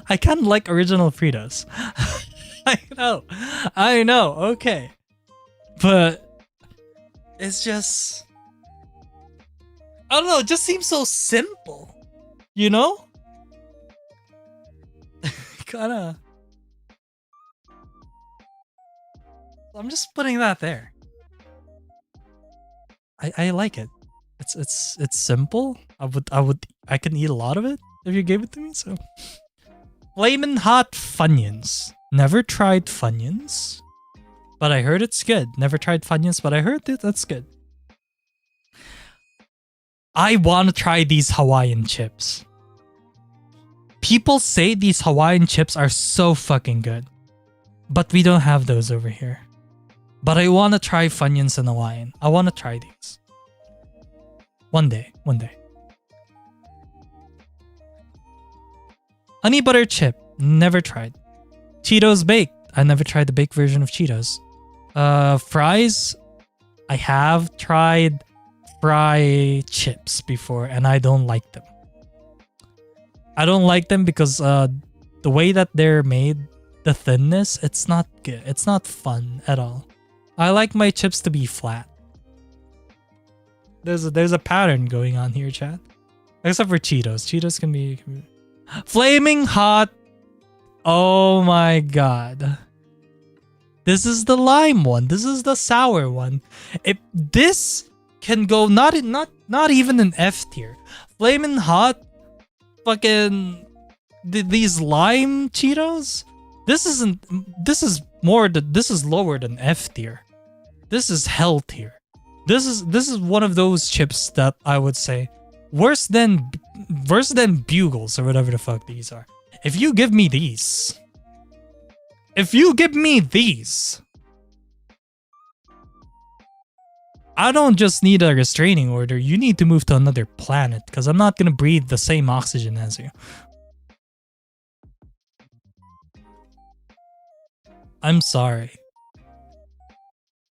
I kind of like original Fritos. I know, okay. But it's just... I don't know, it just seems so simple. You know? Kinda... I'm just putting that there. I like it. It's simple. I can eat a lot of it if you gave it to me. So, Flamin' Hot Funyuns. Never tried Funyuns, but I heard it's good. Never tried Funyuns, but I heard that's good. I want to try these Hawaiian chips. People say these Hawaiian chips are so fucking good, but we don't have those over here. But I want to try Funyuns in Hawaiian. I want to try these. One day. Honey butter chip. Never tried. Cheetos baked. I never tried the baked version of Cheetos. Fries. I have tried fry chips before and I don't like them. I don't like them because the way that they're made, the thinness, it's not good. It's not fun at all. I like my chips to be flat. There's a pattern going on here, chat. Except for Cheetos. Cheetos can be Flaming Hot. Oh my god. This is the lime one. This is the sour one. This can go not even an F tier. Flamin' Hot fucking these lime Cheetos. This is lower than F tier. This is hell tier. This is one of those chips that I would say worse than Bugles or whatever the fuck these are. If you give me these, I don't just need a restraining order. You need to move to another planet because I'm not gonna breathe the same oxygen as you. I'm sorry.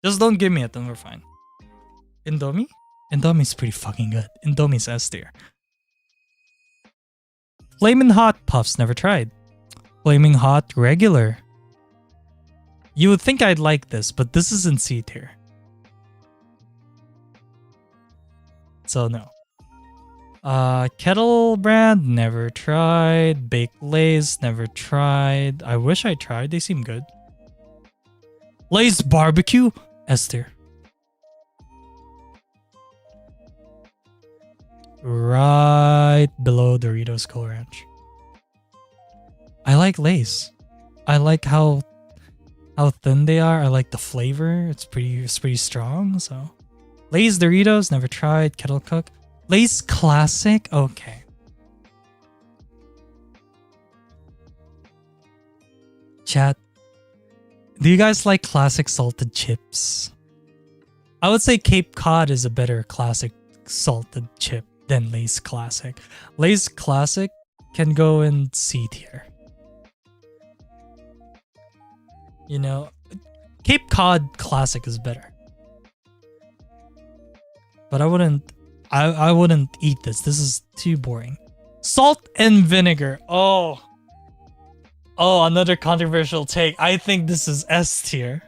Just don't give me it, then we're fine. Indomie? Indomie's pretty fucking good. Indomie's S tier. Flamin' Hot Puffs, never tried. Flaming Hot regular. You would think I'd like this, but this isn't C tier. So no. Kettle Brand, never tried. Baked Lay's, never tried. I wish I tried, they seem good. Lay's Barbecue, S tier. Right below Doritos Cool Ranch. I like Lay's. I like how thin they are. I like the flavor. It's pretty strong. So Lay's Doritos, never tried. Kettle Cook. Lay's Classic, okay. Chat, do you guys like classic salted chips? I would say Cape Cod is a better classic salted chip than Lay's Classic. Lay's Classic can go in C tier. You know, Cape Cod Classic is better. But I wouldn't eat this. This is too boring. Salt and vinegar. Oh, another controversial take. I think this is S tier.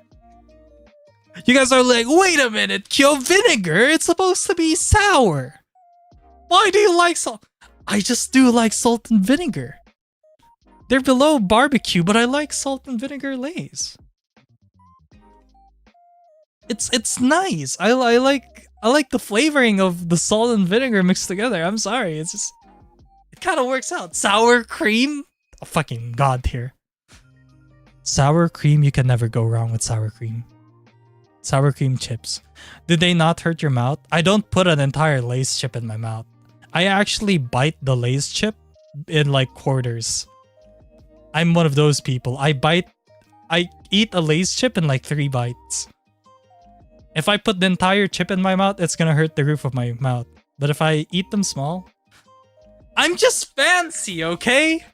You guys are like, wait a minute, Kyo, vinegar? It's supposed to be sour. Why do you like salt? I just do like salt and vinegar. They're below barbecue, but I like salt and vinegar Lay's. It's nice. I like the flavoring of the salt and vinegar mixed together. I'm sorry. It kind of works out. Sour cream? Oh, fucking god tier. Sour cream, you can never go wrong with sour cream. Sour cream chips. Do they not hurt your mouth? I don't put an entire Lay's chip in my mouth. I actually bite the Lay's chip in like quarters. I'm one of those people. I eat a Lay's chip in like 3 bites. If I put the entire chip in my mouth, it's gonna hurt the roof of my mouth. But if I eat them small, I'm just fancy, okay?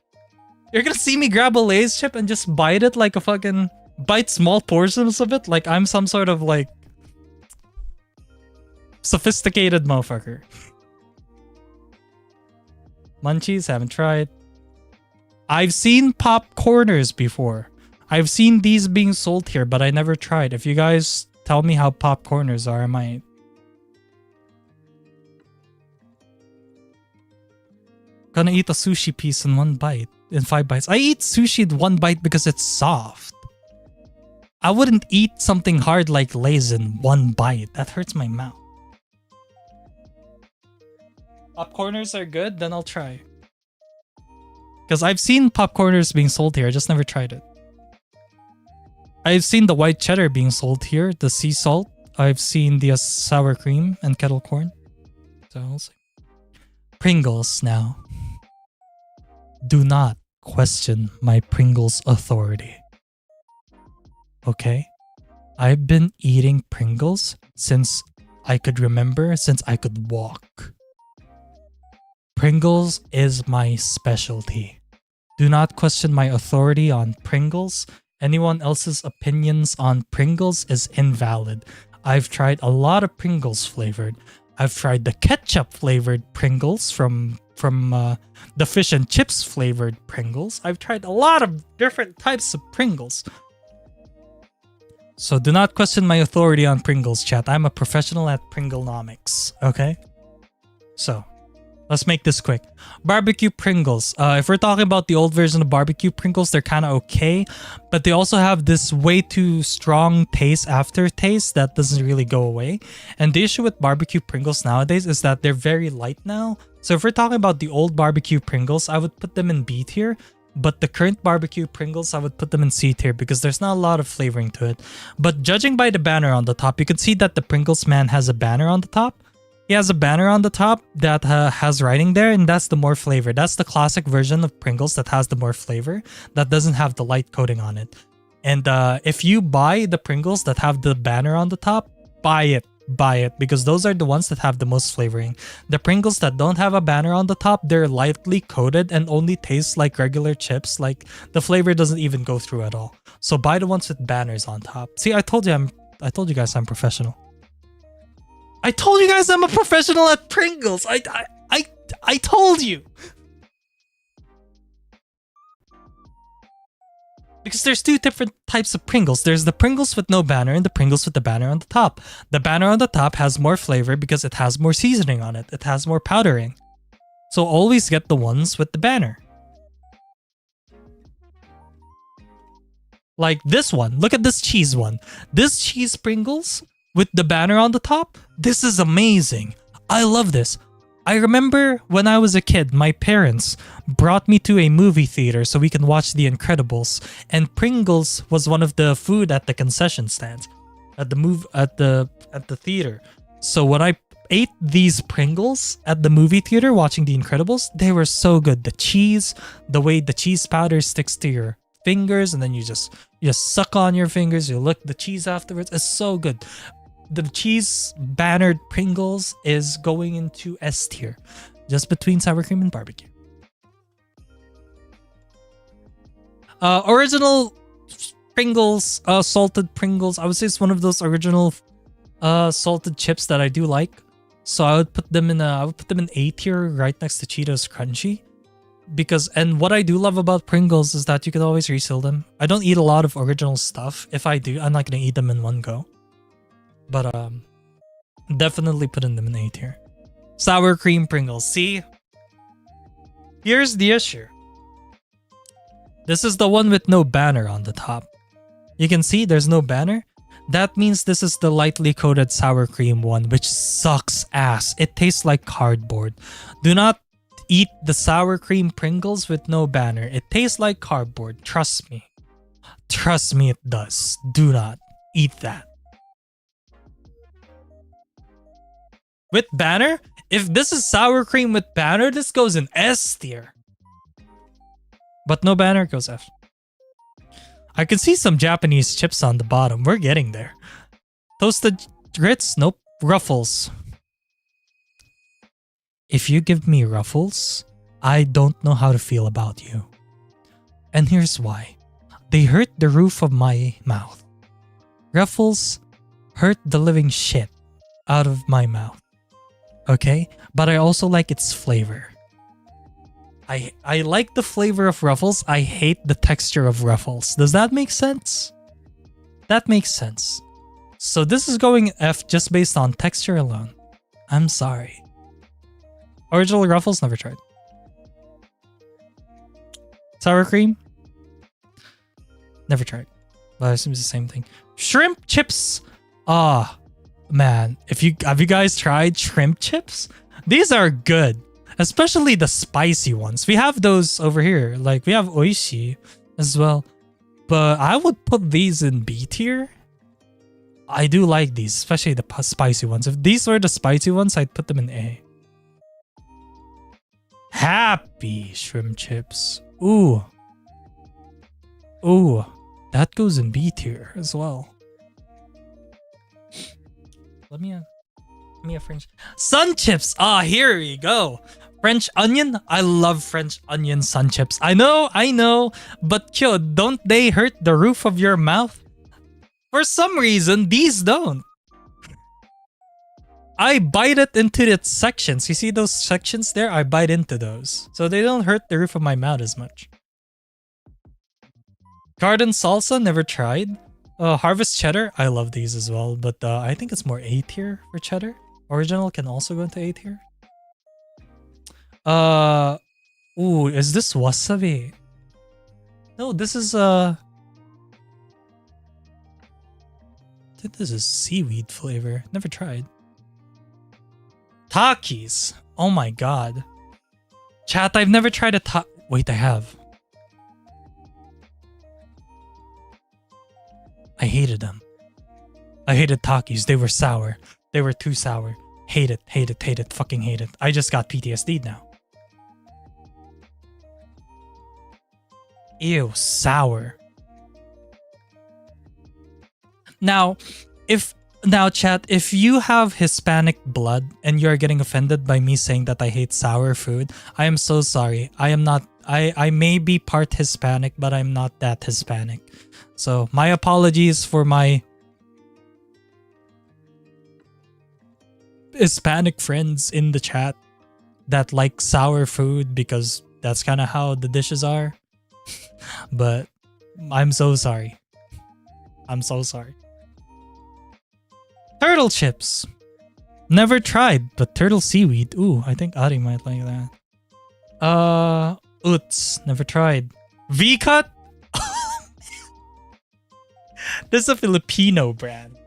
You're gonna see me grab a Lay's chip and just bite it like a fucking... bite small portions of it like I'm some sort of like... sophisticated motherfucker. Munchies, haven't tried. I've seen popcorners before. I've seen these being sold here, but I never tried. If you guys tell me how popcorners are, I might. Gonna eat a sushi piece in 1 bite. In 5 bites. I eat sushi in 1 bite because it's soft. I wouldn't eat something hard like Lay's in 1 bite. That hurts my mouth. Popcorners are good, then I'll try. Because I've seen popcorners being sold here, I just never tried it. I've seen the white cheddar being sold here, the sea salt. I've seen the sour cream and kettle corn. So I'll see. Pringles now. Do not question my Pringles authority. Okay? I've been eating Pringles since I could remember, since I could walk. Pringles is my specialty. Do not question my authority on Pringles. Anyone else's opinions on Pringles is invalid. I've tried a lot of Pringles flavored. I've tried the ketchup flavored Pringles from the fish and chips flavored Pringles. I've tried a lot of different types of Pringles. So do not question my authority on Pringles, chat. I'm a professional at Pringlenomics, okay? So, let's make this quick. Barbecue Pringles. If we're talking about the old version of barbecue Pringles, they're kind of okay. But they also have this way too strong aftertaste that doesn't really go away. And the issue with barbecue Pringles nowadays is that they're very light now. So if we're talking about the old barbecue Pringles, I would put them in B tier. But the current barbecue Pringles, I would put them in C tier because there's not a lot of flavoring to it. But judging by the banner on the top, you can see that the Pringles man has a banner on the top. He has a banner on the top that has writing there, and that's the more flavor. That's the classic version of Pringles that has the more flavor, that doesn't have the light coating on it. And if you buy the Pringles that have the banner on the top, buy it, because those are the ones that have the most flavoring. The Pringles that don't have a banner on the top, they're lightly coated and only taste like regular chips. Like the flavor doesn't even go through at all. So buy the ones with banners on top. See, I told you guys I'm professional. I told you guys I'm a professional at Pringles. I told you. Because there's two different types of Pringles. There's the Pringles with no banner and the Pringles with the banner on the top. The banner on the top has more flavor because it has more seasoning on it. It has more powdering. So always get the ones with the banner. Like this one. Look at this cheese one. This cheese Pringles with the banner on the top. This is amazing. I love this. I remember when I was a kid, my parents brought me to a movie theater so we can watch The Incredibles, and Pringles was one of the food at the concession stands at the theater. So when I ate these Pringles at the movie theater watching The Incredibles, they were so good. The cheese, the way the cheese powder sticks to your fingers, and then you just suck on your fingers, you lick the cheese afterwards. It's so good. The cheese bannered Pringles is going into S tier, just between sour cream and barbecue. Original Pringles, salted Pringles. I would say it's one of those original salted chips that I do like. So I would put them in A tier, right next to Cheetos Crunchy. And what I do love about Pringles is that you can always reseal them. I don't eat a lot of original stuff. If I do, I'm not gonna eat them in one go. But definitely putting them in A tier. Sour cream Pringles. See? Here's the issue. This is the one with no banner on the top. You can see there's no banner. That means this is the lightly coated sour cream one, which sucks ass. It tastes like cardboard. Do not eat the sour cream Pringles with no banner. It tastes like cardboard. Trust me. Trust me, it does. Do not eat that. With banner? If this is sour cream with banner, this goes in S tier. But no banner, goes F. I can see some Japanese chips on the bottom. We're getting there. Toasted grits? Nope. Ruffles. If you give me Ruffles, I don't know how to feel about you. And here's why. They hurt the roof of my mouth. Ruffles hurt the living shit out of my mouth. Okay? But I also like its flavor. I like the flavor of Ruffles. I hate the texture of Ruffles. Does that make sense? That makes sense. So this is going F just based on texture alone. I'm sorry. Original Ruffles, never tried. Sour cream? Never tried. But I assume it's the same thing. Shrimp chips! Ah, man. Have you guys tried shrimp chips? These are good. Especially the spicy ones. We have those over here. Like, we have oishi as well. But I would put these in B tier. I do like these, especially the spicy ones. If these were the spicy ones, I'd put them in A. Happy shrimp chips. Ooh. Ooh. That goes in B tier as well. Let me a French. Sun chips. Ah, here we go. French onion. I love French onion sun chips. I know. But yo, don't they hurt the roof of your mouth? For some reason, these don't. I bite it into its sections. You see those sections there? I bite into those. So they don't hurt the roof of my mouth as much. Garden salsa, never tried. Harvest cheddar, I love these as well. But I think it's more A tier for cheddar. Original can also go into A tier. Ooh, is this wasabi? No, this is I think this is seaweed flavor. Never tried. Takis. Oh my god. Chat, I've never tried a wait, I have. I hated them. I hated Takis. They were sour. They were too sour. Hate it, fucking hate it. I just got PTSD now. Ew, sour. Now, chat, if you have Hispanic blood and you're getting offended by me saying that I hate sour food, I am so sorry. I am not, I may be part Hispanic, but I'm not that Hispanic. So, my apologies for my Hispanic friends in the chat that like sour food because that's kind of how the dishes are. But I'm so sorry. I'm so sorry. Turtle chips. Never tried, but turtle seaweed. Ooh, I think Ari might like that. Uts. Never tried. V-cut? This is a Filipino brand.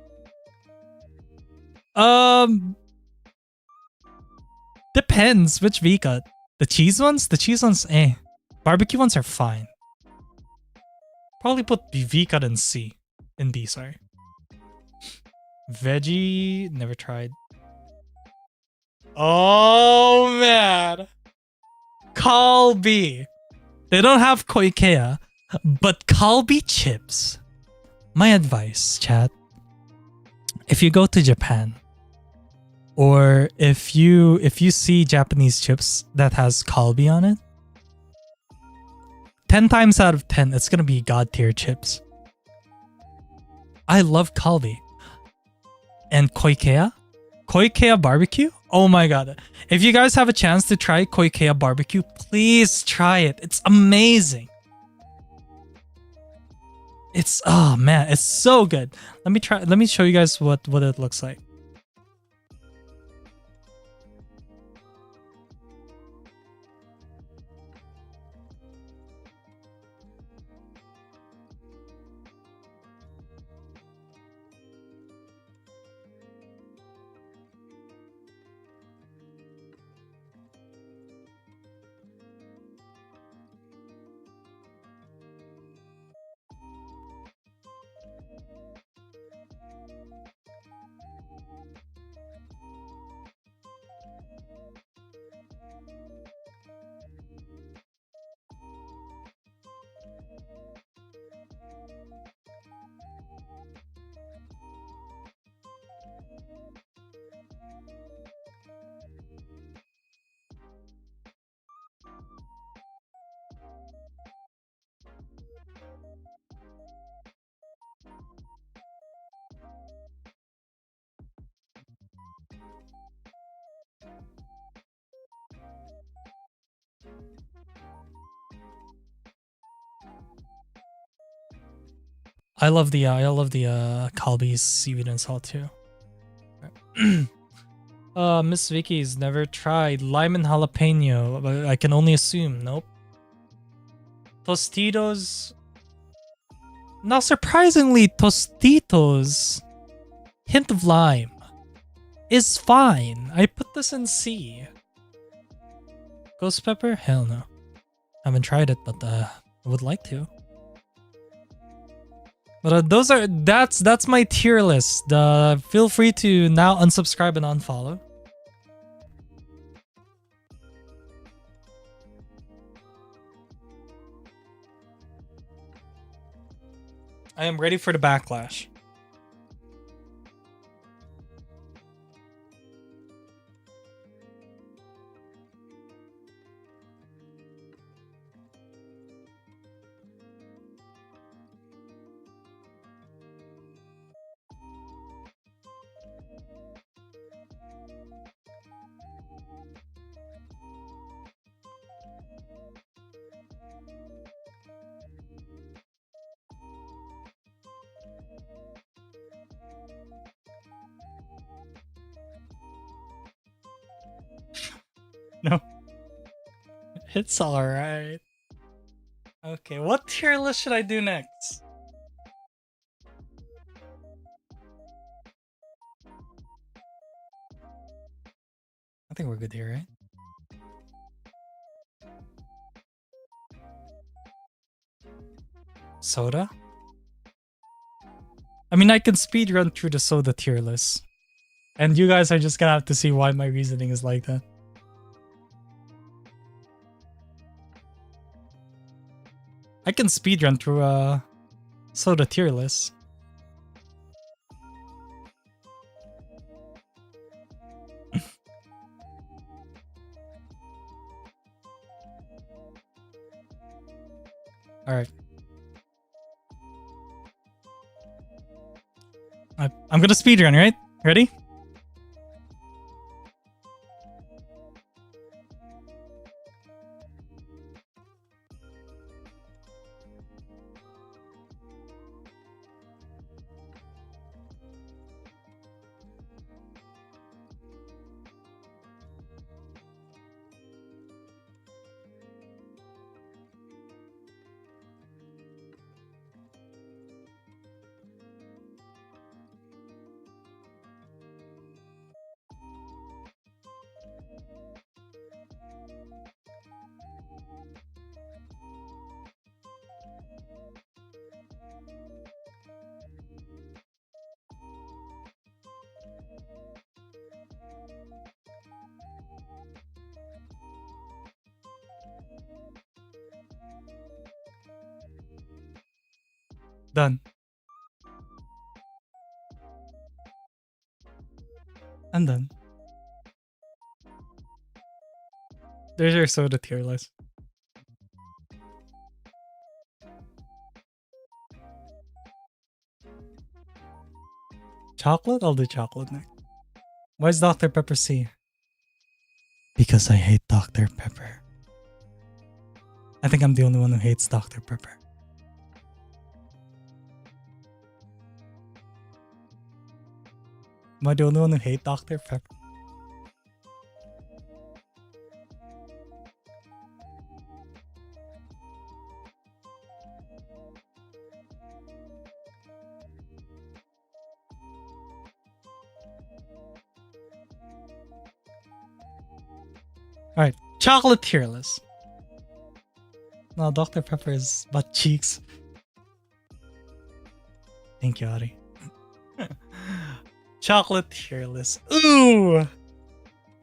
Depends which V-cut. The cheese ones? The cheese ones, eh. Barbecue ones are fine. Probably put V-cut in C. In B, sorry. Veggie, never tried. Oh man. Kalbi. They don't have koikea, but kalbi chips. My advice, chat. If you go to Japan, or if you see Japanese chips that has kalbi on it, 10 times out of 10, it's gonna be god tier chips. I love kalbi. And koikea? Koikea barbecue? Oh my god. If you guys have a chance to try koikea barbecue, please try it. It's amazing. It's, oh man, it's so good. Let me show you guys what it looks like. I love the Kalbi's seaweed and salt too. Miss Vicky's never tried lime and jalapeno, but I can only assume. Nope. Tostitos. Now, surprisingly, Tostitos hint of lime. is fine. I put this in C. Ghost pepper? Hell no. Haven't tried it, but I would like to. But that's my tier list. Feel free to now unsubscribe and unfollow. I am ready for the backlash. No. It's alright. Okay, what tier list should I do next? I think we're good here, right? Soda? I mean, I can speed run through the soda tier list. And you guys are just gonna have to see why my reasoning is like that. I can speedrun through soda tier list. Alright. I'm gonna speedrun, right? Ready? Done. I'm done. There's your soda tier list. Chocolate? I'll do chocolate next. Why is Dr. Pepper C? Because I hate Dr. Pepper. I think I'm the only one who hates Dr. Pepper. Am I the only one who hates Dr. Pepper? Alright, chocolate tier list. No, Dr. Pepper is butt cheeks. Thank you, Ari. Chocolate tier list. Ooh!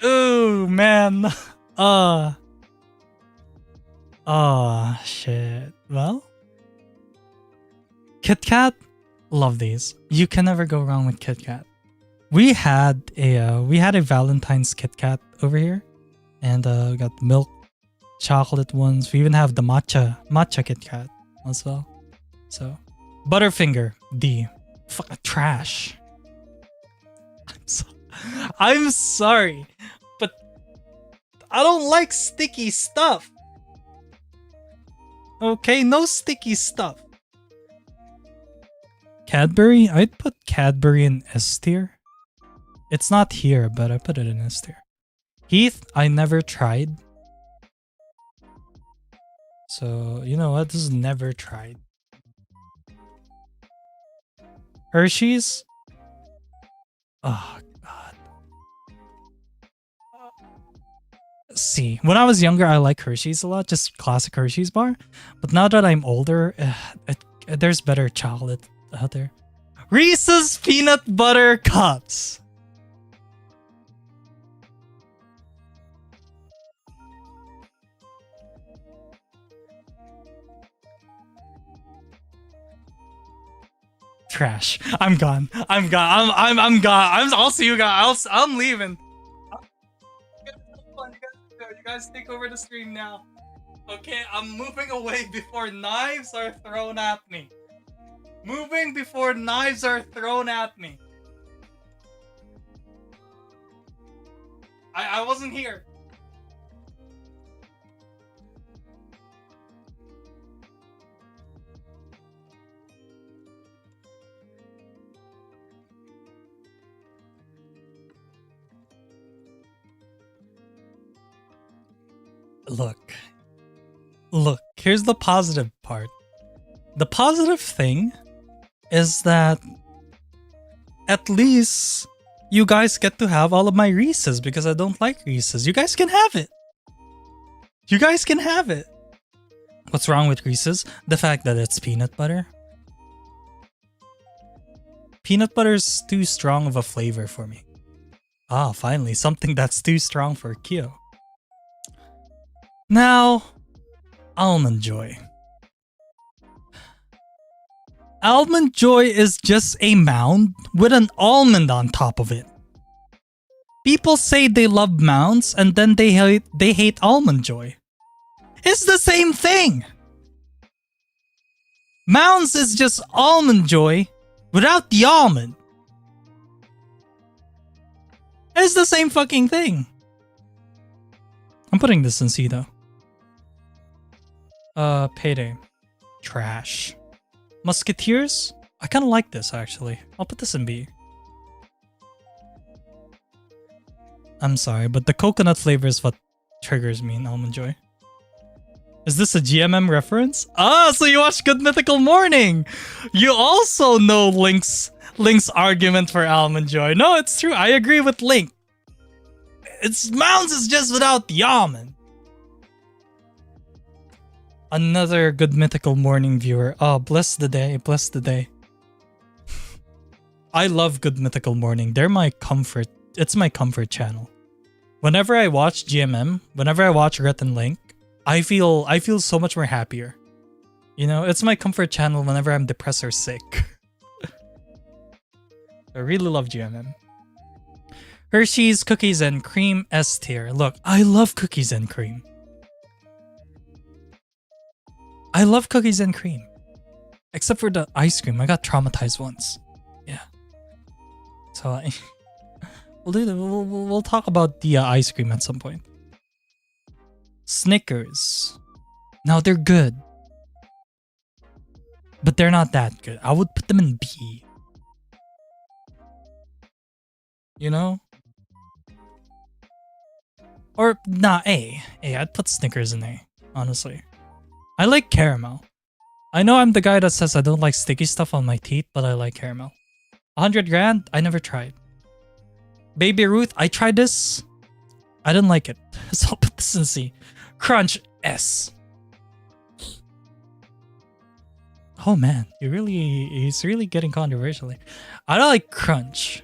Ooh, man. Shit. Well, Kit Kat, love these. You can never go wrong with Kit Kat. We had a Valentine's Kit Kat over here, and we got milk chocolate ones. We even have the matcha Kit Kat as well. So, Butterfinger D. Fuck trash. I'm sorry, but I don't like sticky stuff. Okay, no sticky stuff. Cadbury? I'd put Cadbury in S tier. It's not here, but I put it in S tier. Heath, I never tried. So, you know what? This is never tried. Hershey's? Oh, God. See, when I was younger, I like Hershey's a lot, just classic Hershey's bar. But now that I'm older, there's better chocolate out there. Reese's Peanut Butter Cups. Trash. I'm gone. I'm gone. I'm gone. I'll see you guys. I'm leaving. You guys take over the stream now. Okay, I'm moving away before knives are thrown at me. Moving before knives are thrown at me. I wasn't here. Look, here's the positive part. The positive thing is that at least you guys get to have all of my Reese's because I don't like Reese's. You guys can have it. You guys can have it. What's wrong with Reese's? The fact that it's peanut butter. Peanut butter is too strong of a flavor for me. Ah, finally, something that's too strong for Kyo. Now, Almond Joy. Almond Joy is just a mound with an almond on top of it. People say they love mounds and then they hate Almond Joy. It's the same thing! Mounds is just Almond Joy without the almond. It's the same fucking thing. I'm putting this in C though. Payday. Trash. Musketeers? I kind of like this actually. I'll put this in B. I'm sorry, but the coconut flavor is what triggers me in Almond Joy. Is this a GMM reference? Ah, so you watch Good Mythical Morning! You also know Link's argument for Almond Joy. No, it's true. I agree with Link. It's Mounds is just without the almond. Another Good Mythical Morning viewer. Oh, bless the day. Bless the day. I love Good Mythical Morning. They're my comfort. It's my comfort channel. Whenever I watch GMM, whenever I watch Rhett and Link, I feel so much more happier. You know, it's my comfort channel whenever I'm depressed or sick. I really love GMM. Hershey's Cookies and Cream S tier. Look, I love cookies and cream. I love cookies and cream. Except for the ice cream. I got traumatized once. Yeah. So we'll talk about the ice cream at some point. Snickers. Now they're good. But they're not that good. I would put them in B. You know? Or, nah, A. I'd put Snickers in A, honestly. I like caramel. I know I'm the guy that says I don't like sticky stuff on my teeth, but I like caramel. 100 grand? I never tried. Baby Ruth, I tried this. I didn't like it. So I'll put this in C. Crunch S. Oh man, he's really getting controversial. I don't like Crunch.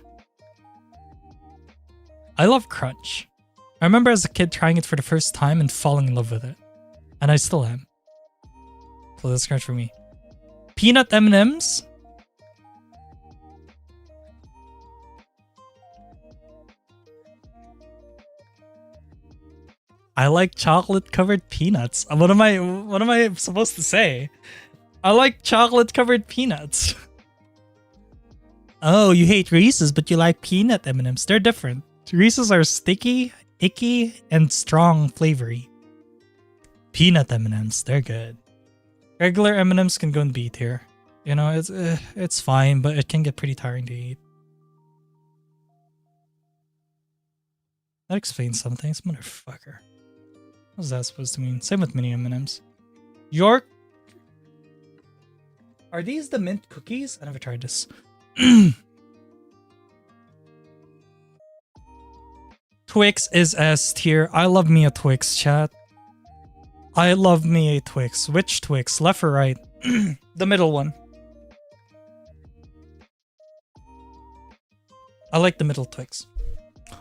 I love Crunch. I remember as a kid trying it for the first time and falling in love with it. And I still am. So that's Crunch for me. Peanut M&Ms? I like chocolate covered peanuts. What am I supposed to say? I like chocolate covered peanuts. Oh, you hate Reese's, but you like peanut M&Ms. They're different. Reese's are sticky, icky, and strong flavory. Peanut M&Ms, they're good. Regular M&Ms can go in B tier. You know, it's fine, but it can get pretty tiring to eat. That explains some things, motherfucker. What's that supposed to mean? Same with mini M&Ms. York. Are these the mint cookies? I never tried this. Twix is S tier. I love me a Twix, chat. I love me a Twix. Which Twix? Left or right? The middle one. I like the middle Twix.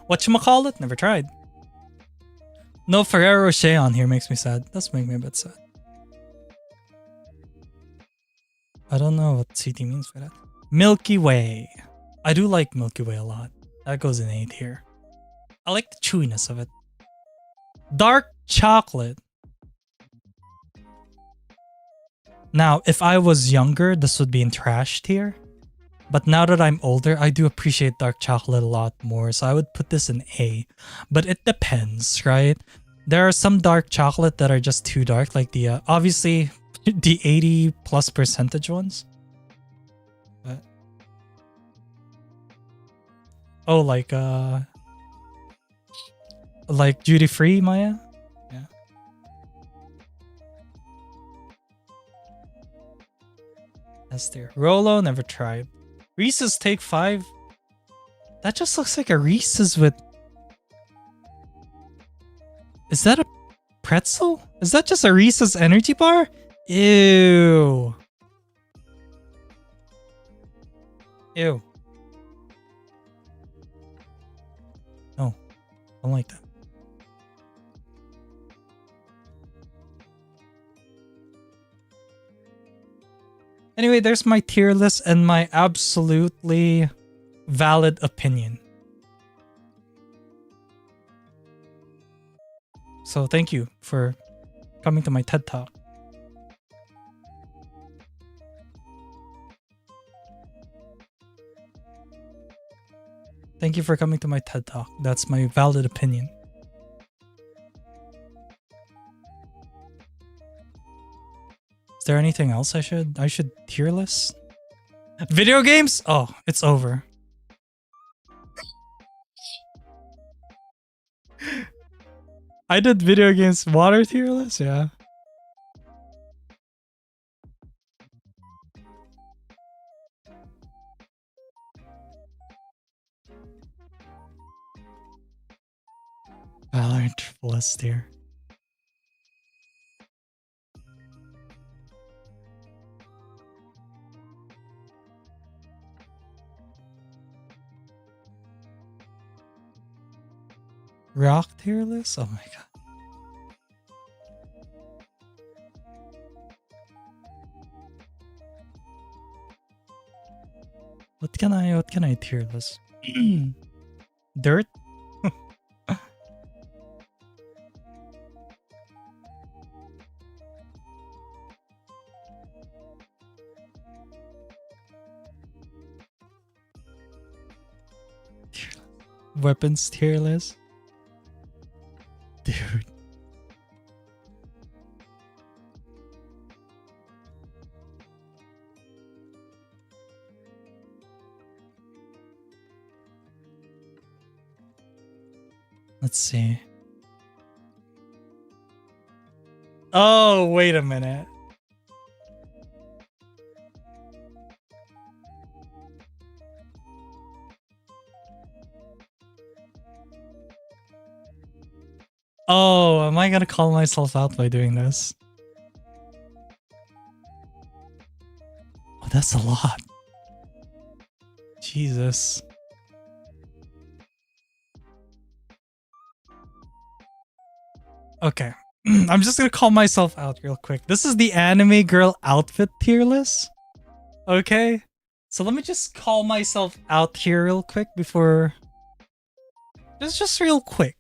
Whatchamacallit? Never tried. No Ferrero Rocher on here makes me sad. Does make me a bit sad. I don't know what CT means for that. Milky Way. I do like Milky Way a lot. That goes in A tier. I like the chewiness of it. Dark chocolate. Now, if I was younger, this would be in trash tier. But now that I'm older, I do appreciate dark chocolate a lot more. So I would put this in A. But it depends, right? There are some dark chocolate that are just too dark. Like the, obviously, the 80+% ones. But, oh, like duty free, Maya? Yeah. S tier. Rolo, never tried. Reese's Take 5. That just looks like a Reese's with... Is that a pretzel? Is that just a Reese's energy bar? Ew. Ew. No, I don't like that. Anyway, there's my tier list and my absolutely valid opinion. So thank you for coming to my TED Talk. Thank you for coming to my TED Talk. That's my valid opinion. Is there anything else I should tier list? Video games? Oh, it's over. I did video games water tier list, yeah. Valorant triple S tier. Rock tier list? Oh my god. What can I tier list? Dirt? Weapons tier list? Dude. Let's see. Oh, wait a minute. Oh, am I gonna call myself out by doing this? Oh, that's a lot. Jesus. Okay. I'm just gonna call myself out real quick. This is the anime girl outfit tier list. Okay? So let me just call myself out here real quick before... Just real quick.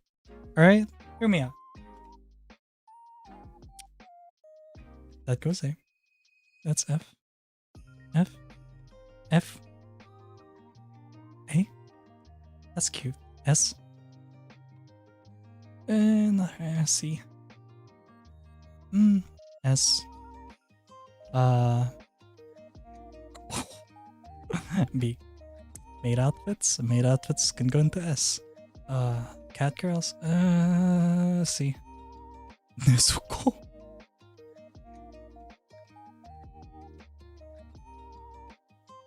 Alright? Hear me out. That goes A. That's F. F. F. A. That's cute. S. And C. S. B. Maid outfits. Maid outfits can go into S. Cat girls. C. Nezuko.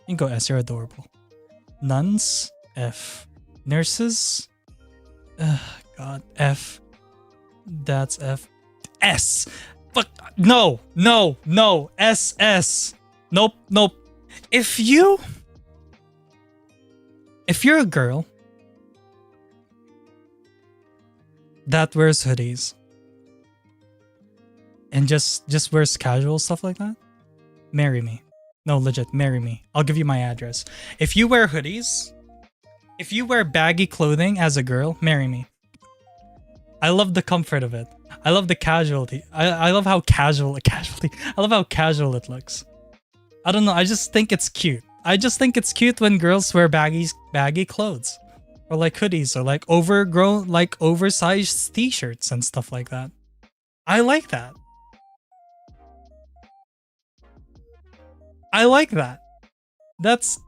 You can go S. You're adorable. Nuns. F. Nurses. God, F. That's F. S. Fuck. No, no, no. S, S. Nope, nope. If you're a girl that wears hoodies and just wears casual stuff like that, marry me. No, legit, marry me. I'll give you my address. If you wear hoodies, if you wear baggy clothing as a girl, marry me. I love the comfort of it. I love the casualty. I love how casual I love how casual it looks. I don't know, I just think it's cute. I just think it's cute when girls wear baggy clothes. Or like hoodies or like overgrown, like oversized t-shirts and stuff like that. I like that. I like that. That's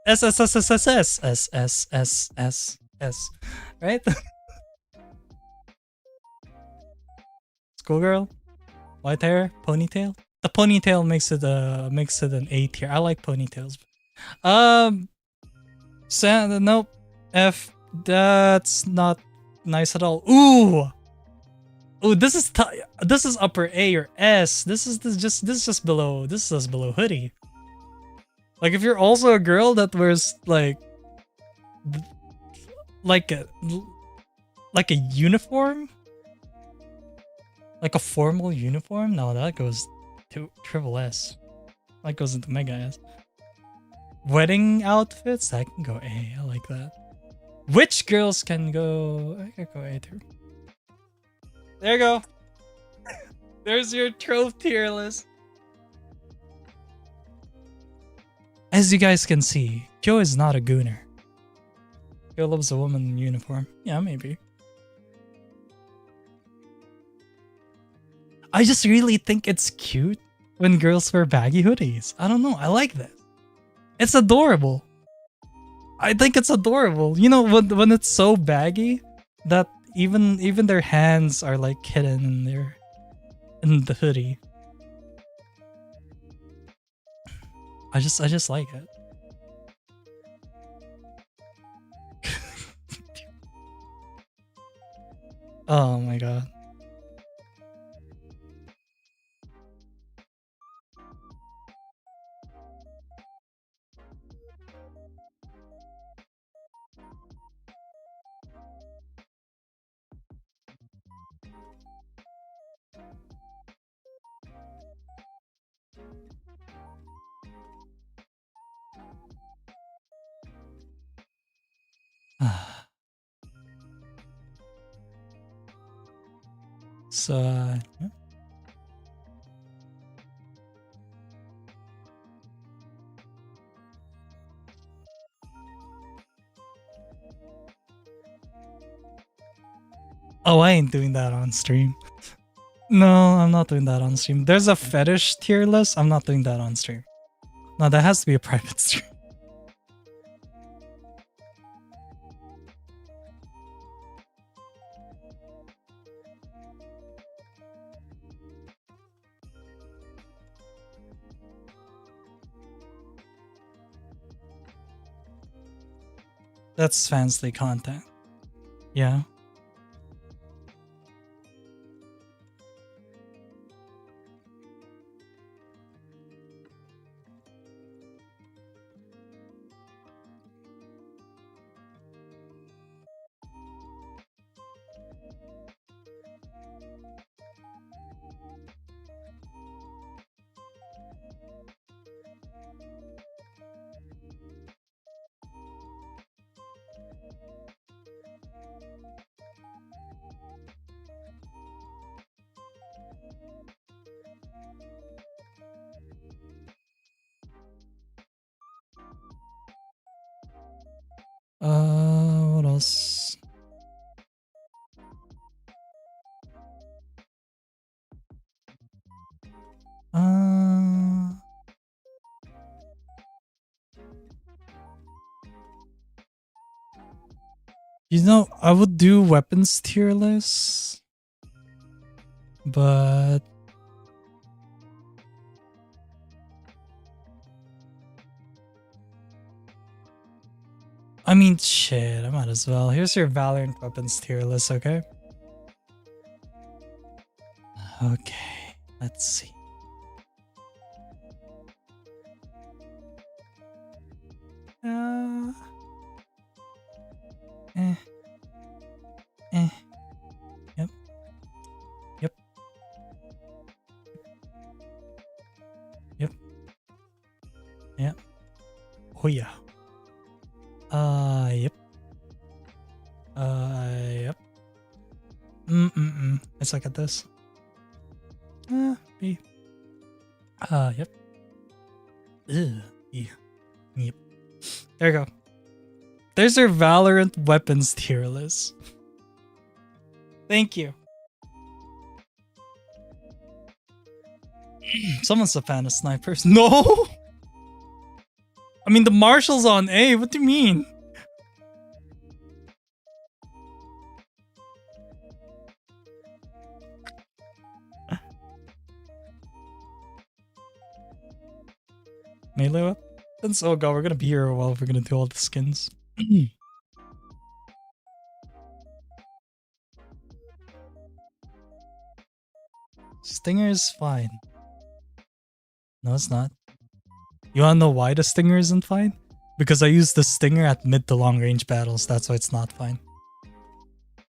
S S S S S S S S S S S, right? Schoolgirl, white hair, ponytail. The ponytail makes it an A tier. I like ponytails. Nope. F. That's not nice at all. Ooh. Ooh, this is upper A or S. This is just below hoodie. Like if you're also a girl that wears like a uniform, like a formal uniform. No, that goes to triple S. That goes into mega S. Wedding outfits, that can go A. I like that. Which girls can go? I can go A too. There you go. There's your trope tier list. As you guys can see, Joe is not a gooner. Joe loves a woman in uniform. Yeah, maybe. I just really think it's cute when girls wear baggy hoodies. I don't know. I like this. It's adorable. I think it's adorable. You know, when it's so baggy that even their hands are like hidden in the hoodie. I just like it. Oh my god. So, yeah. Oh, I ain't doing that on stream. No, I'm not doing that on stream. There's a fetish tier list. I'm not doing that on stream. No, that has to be a private stream. That's fansly content. Yeah. What else? You know, I would do weapons tier list, but I mean, shit, I might as well. Here's your Valorant weapons tier list, okay? Okay, let's see. Yep. Yep. Yep. Yep. Oh yeah. Yep. Yep. Let's look at this. B. Yep. Ugh. Yeah. Yep. There you go. There's our Valorant weapons tier list. Thank you. Someone's a fan of snipers. No! I mean, the Marshall's on A. What do you mean? Melee weapons? Oh god, we're gonna be here a while if we're gonna do all the skins. Stinger is fine. No, it's not. You wanna know why the Stinger isn't fine? Because I use the Stinger at mid to long range battles, that's why it's not fine.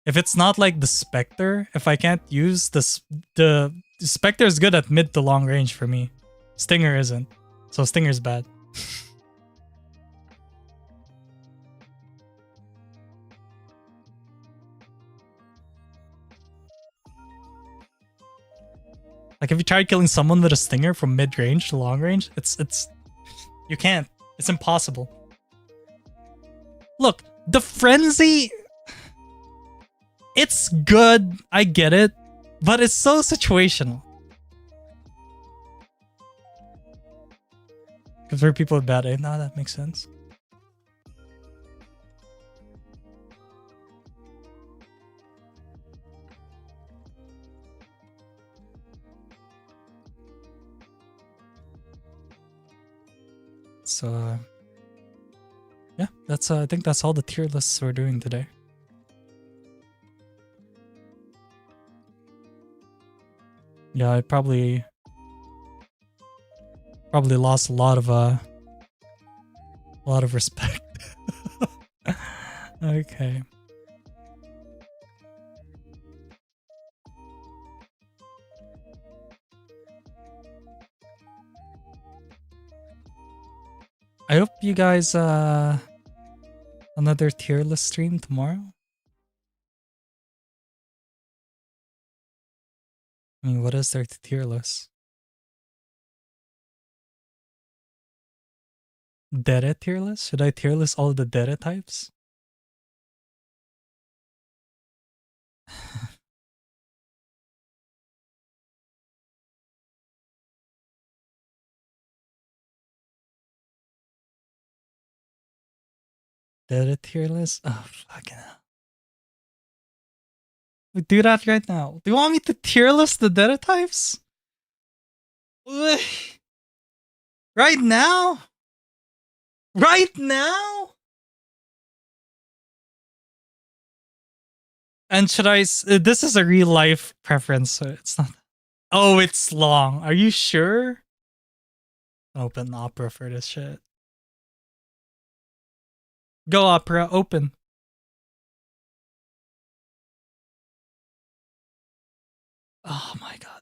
If it's not like the Spectre, if I can't use the Spectre is good at mid to long range for me. Stinger isn't. So Stinger's bad. Like, if you tried killing someone with a Stinger from mid-range to long range, it's you can't. It's impossible. Look, the Frenzy, it's good, I get it, but it's so situational. Because for people with bad aim, nah, that makes sense. So, yeah, that's I think that's all the tier lists we're doing today. Yeah, I probably lost a lot of respect. Okay. I hope you guys another tier list stream tomorrow. I mean, what is there to tier list? Dere tier list? Should I tier list all the Dere types? Dere tier list? Oh, fucking hell. We do that right now. Do you want me to tier list the Dere types? Right now? Right now? And should I... this is a real life preference, so it's not... Oh, it's long. Are you sure? Open Opera for this shit. Go Opera, open. Oh my god.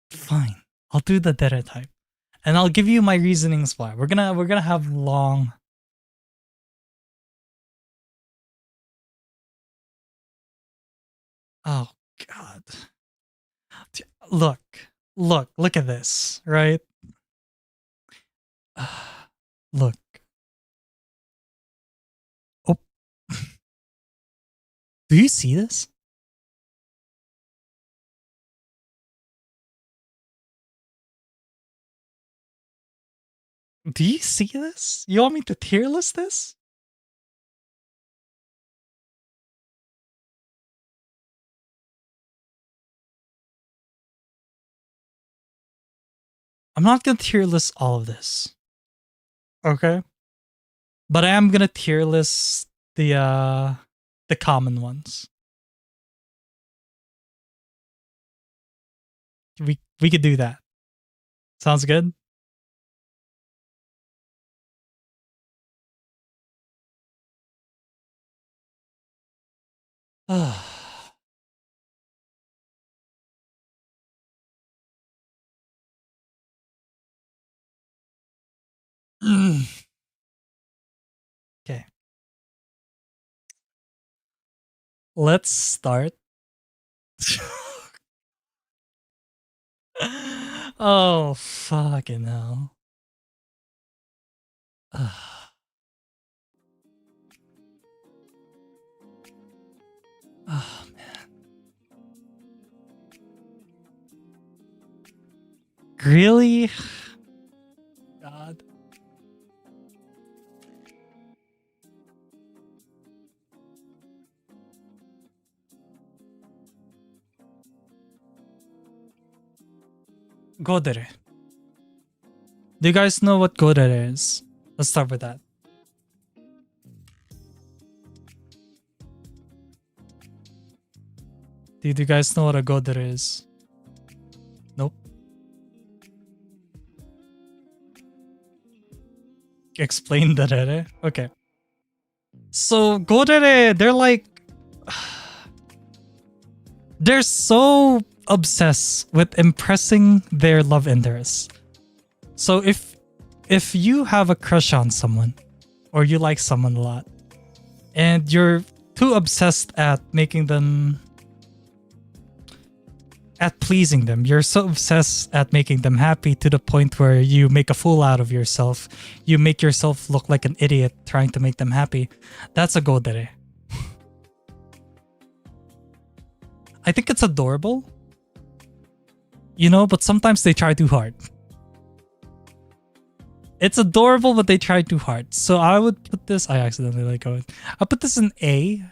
Fine. I'll do the Dere type. And I'll give you my reasonings why. We're gonna have long... Oh god. Look at this, right? Look. Oh. Do you see this? Do you see this? You want me to tier list this? I'm not gonna tier list all of this. Okay? But I am gonna tier list the common ones. We could do that. Sounds good? Okay. Let's start. Oh, fucking hell. Oh, man. Really? God. Godere. Do you guys know what godere is? Let's start with that. Do you guys know what a godere is? Nope. Explain darere? Okay. So godere, they're like... They're so obsessed with impressing their love interests. So if you have a crush on someone, or you like someone a lot, and you're too obsessed at making them... at pleasing them. You're so obsessed at making them happy to the point where you make a fool out of yourself. You make yourself look like an idiot trying to make them happy. That's a godere. I think it's adorable. You know, but sometimes they try too hard. It's adorable, but they try too hard. So I would put this... I accidentally let go. I'll put this in A.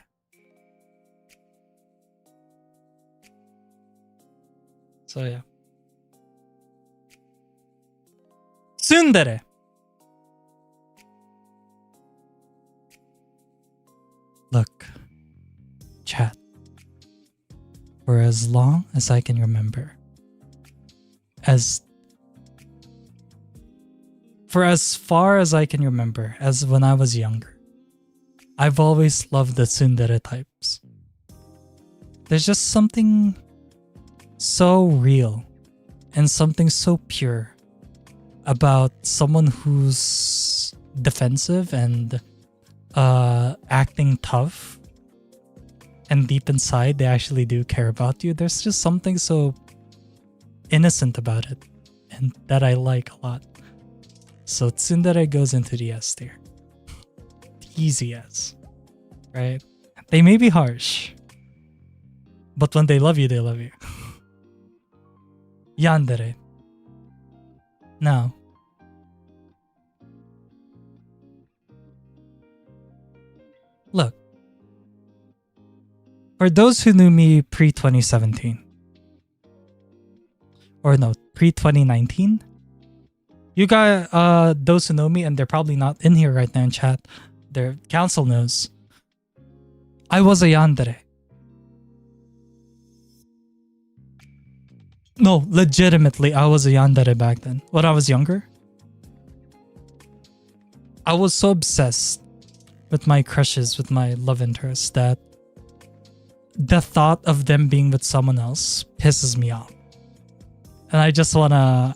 So yeah. Tsundere. Look, chat. For as long as I can remember, for as far as I can remember, as when I was younger, I've always loved the tsundere types. There's just something so real and something so pure about someone who's defensive and acting tough, and deep inside they actually do care about you. There's just something so innocent about it, and that I like a lot. So tsundere goes into the S tier. Easy S, right? They may be harsh, but when they love you, they love you. Yandere. Now, look, for those who knew me pre-2017, or no, pre-2019, you guys, those who know me, and they're probably not in here right now in chat, their council knows, I was a yandere. No, legitimately, I was a yandere back then. When I was younger, I was so obsessed with my crushes, with my love interests, that the thought of them being with someone else pisses me off. And I just wanna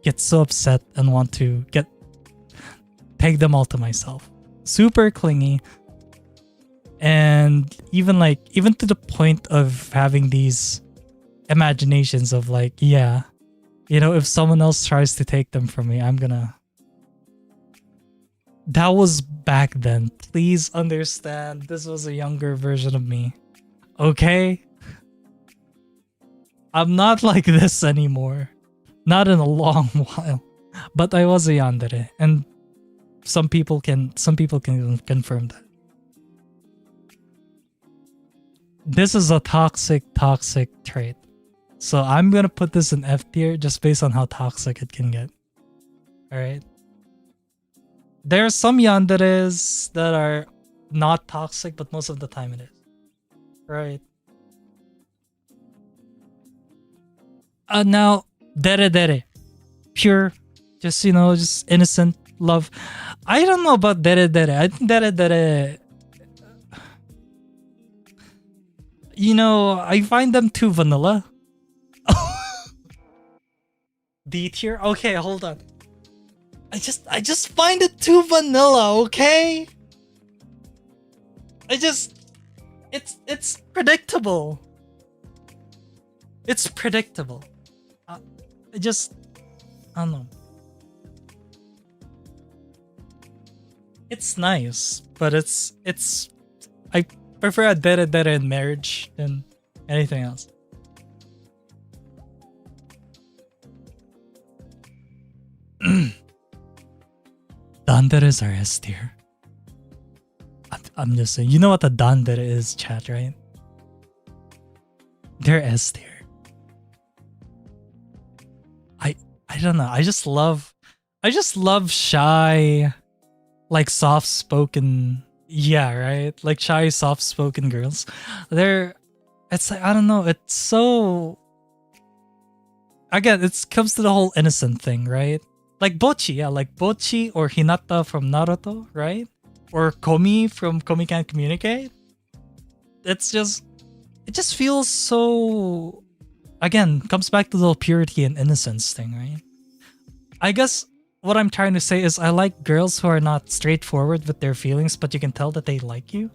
get so upset and want to take them all to myself. Super clingy. And even to the point of having these imaginations of like, yeah, you know, if someone else tries to take them from me, I'm gonna... That was back then. Please understand, this was a younger version of me. Okay? I'm not like this anymore. Not in a long while. But I was a yandere, and some people can confirm that. This is a toxic trait. So I'm gonna put this in F tier just based on how toxic it can get. Alright? There are some yanderes that are not toxic, but most of the time it is. Right. Now, dere dere. Pure, just, you know, just innocent love. I don't know about dere dere. I think dere dere, you know, I find them too vanilla. D tier? Okay, hold on. I just find it too vanilla, okay? It's predictable. It's predictable. I don't know. It's nice, but I prefer a dere dere in marriage than anything else. Danderes are S tier. I'm just saying, you know what a dandere is, chat, right? They're S tier. I don't know. I just love shy, like soft-spoken, yeah, right? Like shy, soft-spoken girls. It's like, I don't know, it's so, again, it comes to the whole innocent thing, right? Like Bochi, yeah, like Bochi or Hinata from Naruto, right? Or Komi from Komi Can't Communicate. It just feels so, again, comes back to the whole purity and innocence thing, right? I guess what I'm trying to say is I like girls who are not straightforward with their feelings, but you can tell that they like you.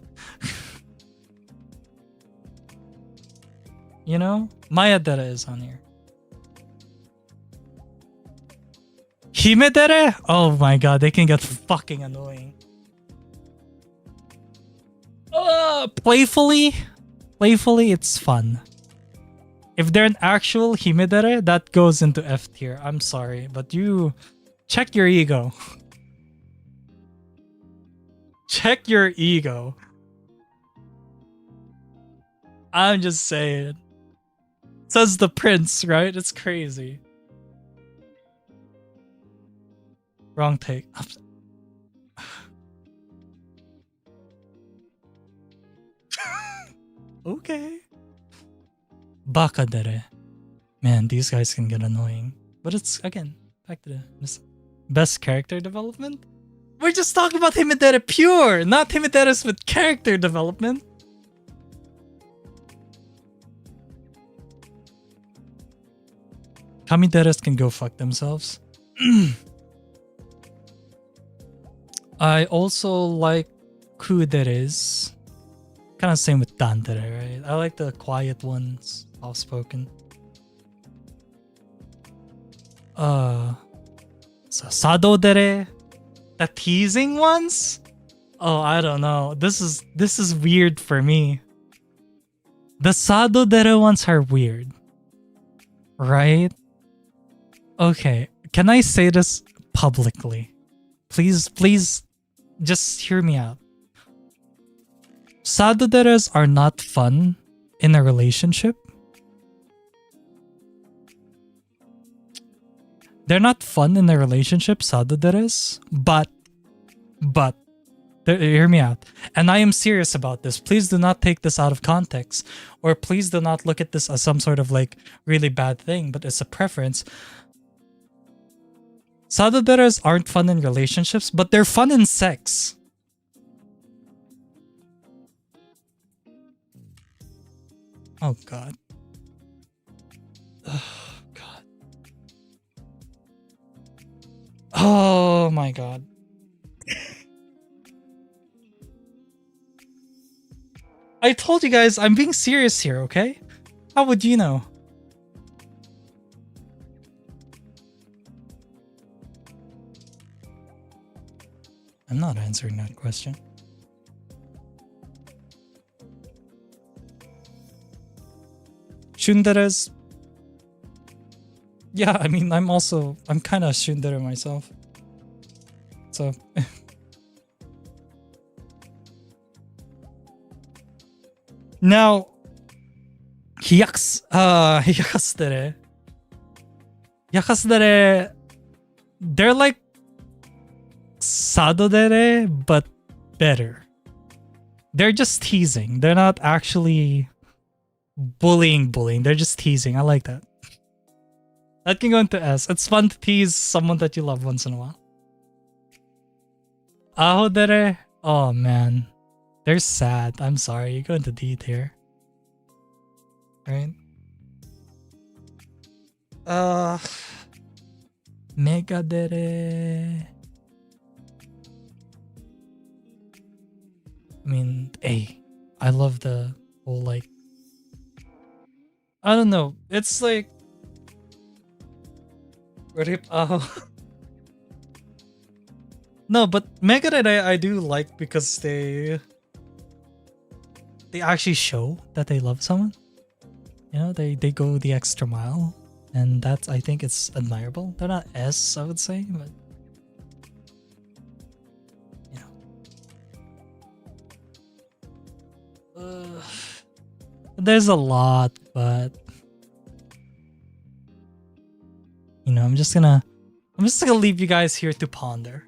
You know? Mayadera is on here. Himedere? Oh my god, they can get fucking annoying. Playfully, it's fun. If they're an actual himedere, that goes into F tier. I'm sorry, but you check your ego. Check your ego. I'm just saying. Says the prince, right? It's crazy. Wrong take. Okay. Bakadere. Man, these guys can get annoying. But it's, again, back to the best character development. We're just talking about Himedere pure, not Himederes with character development. Kamideres can go fuck themselves. I also like Kuderes. Kind of same with Dandere, right? I like the quiet ones, soft-spoken. So Sadodere, the teasing ones? Oh, I don't know. This is weird for me. The Sadodere ones are weird. Right? Okay, can I say this publicly? Please just hear me out. Sadoderes are not fun in a relationship. They're not fun in a relationship, Sadoderes, but hear me out. And I am serious about this. Please do not take this out of context, or please do not look at this as some sort of like really bad thing, but it's a preference. Sadoderes aren't fun in relationships, but they're fun in sex. Oh god. Oh god. Oh my god. I told you guys I'm being serious here, okay? How would you know? I'm not answering that question. Shunderes. Yeah, I mean, I'm kind of shundere myself. So. Now, Hyakasdere. Hyakasdere, they're like sadodere, but better. They're just teasing. They're not actually bullying. They're just teasing. I like that. That can go into S. It's fun to tease someone that you love once in a while. Ahodere. Oh man. They're sad. I'm sorry. You go into D tier. Right? Megadere. I mean, A. I love the whole like. I don't know. It's like. Rip Aho. No, but Megadere I do like because they actually show that they love someone. You know, they go the extra mile, and that's, I think it's admirable. They're not S, I would say, but you know. There's a lot, but you know, I'm just gonna leave you guys here to ponder.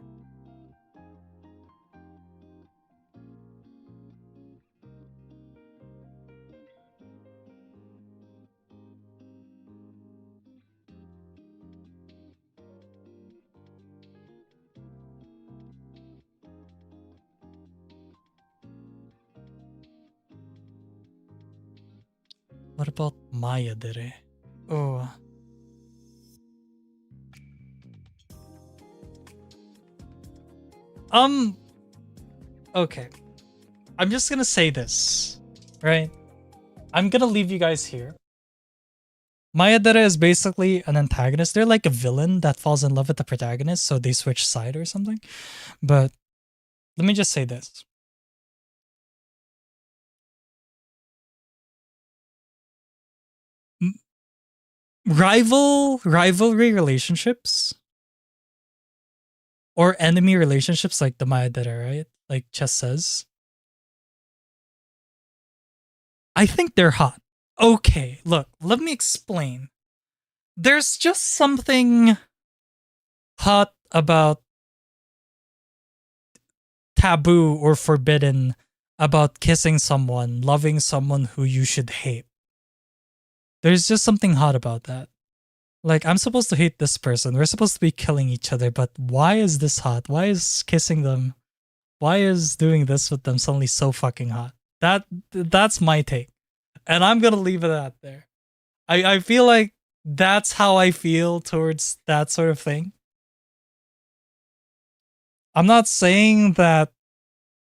What about Maya Dere? Oh. Okay. I'm just gonna say this, right? I'm gonna leave you guys here. Maya Dere is basically an antagonist. They're like a villain that falls in love with the protagonist, so they switch side or something. But let me just say this. Rivalry relationships or enemy relationships like the Maya Dere, right? Like Chess says. I think they're hot. Okay, look, let me explain. There's just something hot about taboo or forbidden about kissing someone, loving someone who you should hate. There's just something hot about that. Like, I'm supposed to hate this person. We're supposed to be killing each other, but why is this hot? Why is kissing them? Why is doing this with them suddenly so fucking hot? That's my take. And I'm gonna leave it at there. I feel like that's how I feel towards that sort of thing. I'm not saying that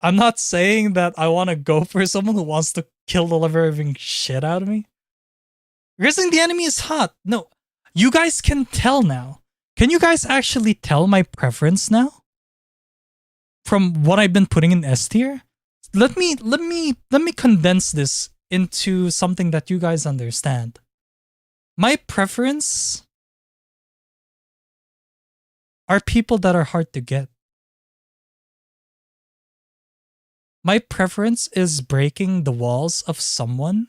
I want to go for someone who wants to kill the living shit out of me. Raising the enemy is hot. No, you guys can tell now. Can you guys actually tell my preference now? From what I've been putting in S tier? Let me condense this into something that you guys understand. My preference are people that are hard to get. My preference is breaking the walls of someone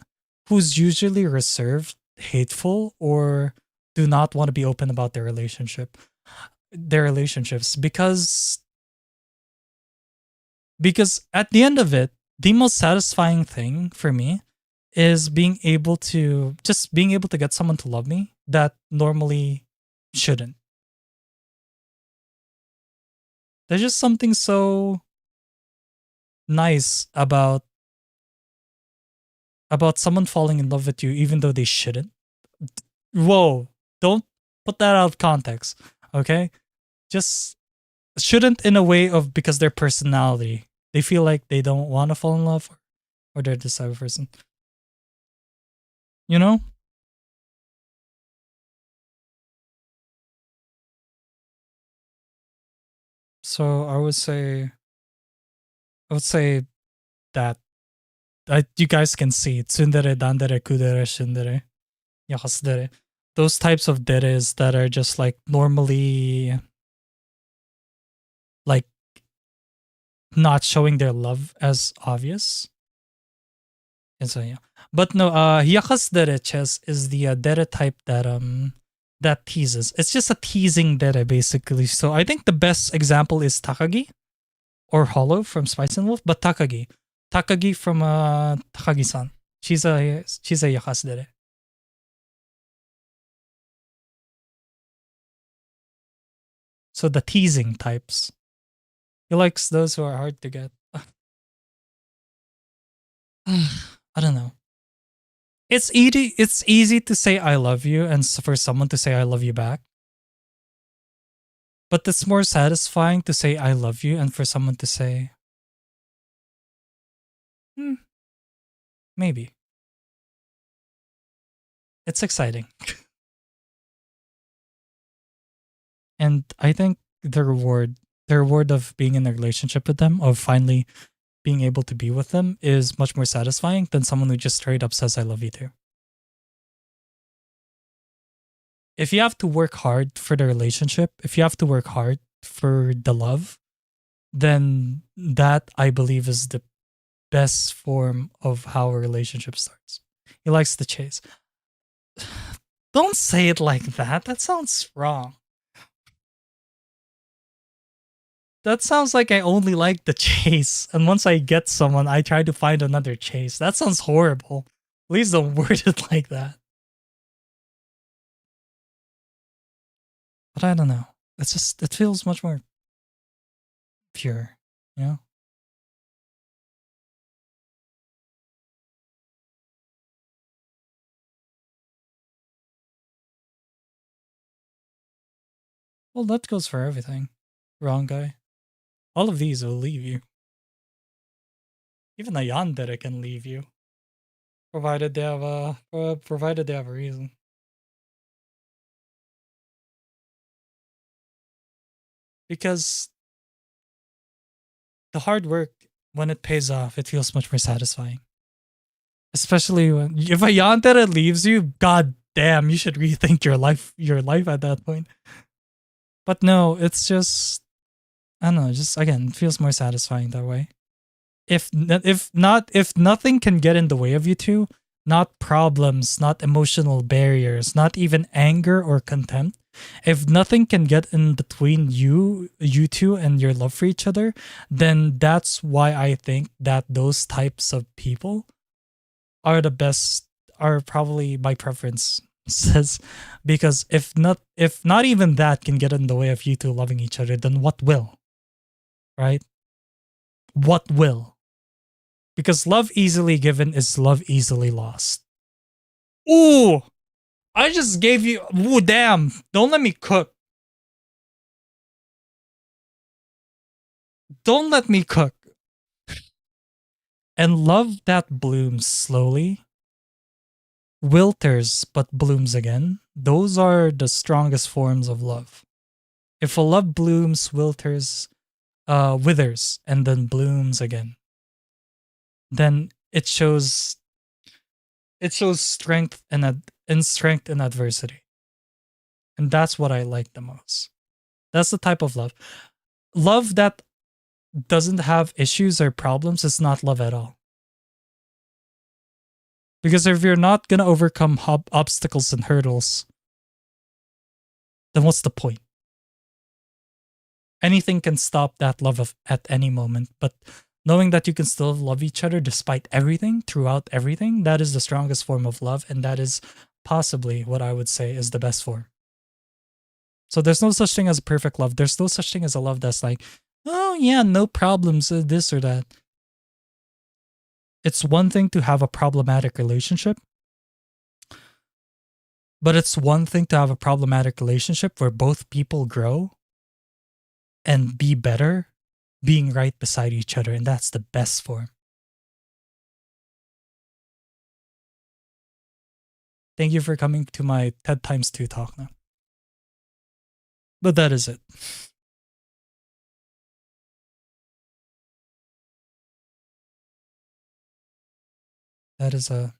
who's usually reserved, hateful, or do not want to be open about their relationships, because at the end of it, the most satisfying thing for me is being able to get someone to love me that normally shouldn't. There's just something so nice about someone falling in love with you even though they shouldn't. Whoa, don't put that out of context, okay? Just shouldn't in a way of because their personality. They feel like they don't want to fall in love, or they're this type of person. You know? So I would say that you guys can see tsundere, dandere, kudere, shundere, yakasudere. Those types of deres that are just like normally like not showing their love as obvious. And so yeah. But no, Yakas dere chess is the dere type that that teases. It's just a teasing dere, basically. So I think the best example is Takagi or Hollow from Spice and Wolf, but Takagi. Takagi from Takagi-san. She's a yakas dere. So the teasing types. He likes those who are hard to get. I don't know. It's easy to say I love you and for someone to say I love you back. But it's more satisfying to say I love you and for someone to say maybe. It's exciting. And I think the reward of being in a relationship with them, of finally being able to be with them, is much more satisfying than someone who just straight up says I love you too. If you have to work hard for the relationship, if you have to work hard for the love, then that, I believe, is the best form of how a relationship starts. He likes the chase. Don't say it like that. That sounds wrong. That sounds like I only like the chase, and once I get someone, I try to find another chase. That sounds horrible. Please don't word it like that. But I don't know. It's just, it feels much more pure, you know? Well, that goes for everything. Wrong guy. All of these will leave you. Even a yandere can leave you, provided they have a reason. Because the hard work, when it pays off, it feels much more satisfying. Especially when, if a yandere leaves you, god damn, you should rethink your life at that point. But no, it's just, I don't know, just again, it feels more satisfying that way. If nothing can get in the way of you two, not problems, not emotional barriers, not even anger or contempt, if nothing can get in between you two and your love for each other, then that's why I think that those types of people are the best, are probably my preference. Says, because if not even that can get in the way of you two loving each other, then what will? Right? What will? Because love easily given is love easily lost. Ooh! I just gave you... Ooh, damn! Don't let me cook. Don't let me cook. And love that blooms slowly, wilters but blooms again, those are the strongest forms of love. If a love blooms, wilters, withers, and then blooms again, then it shows strength and strength in adversity. And that's what I like the most. That's the type of love. Love that doesn't have issues or problems is not love at all. Because if you're not going to overcome obstacles and hurdles, then what's the point? Anything can stop that love at any moment. But knowing that you can still love each other despite everything, throughout everything, that is the strongest form of love. And that is possibly what I would say is the best form. So there's no such thing as a perfect love. There's no such thing as a love that's like, oh yeah, no problems, this or that. It's one thing to have a problematic relationship, but it's one thing to have a problematic relationship where both people grow and be better, being right beside each other, and that's the best form. Thank you for coming to my TED Times 2 talk now. But that is it. That is gonna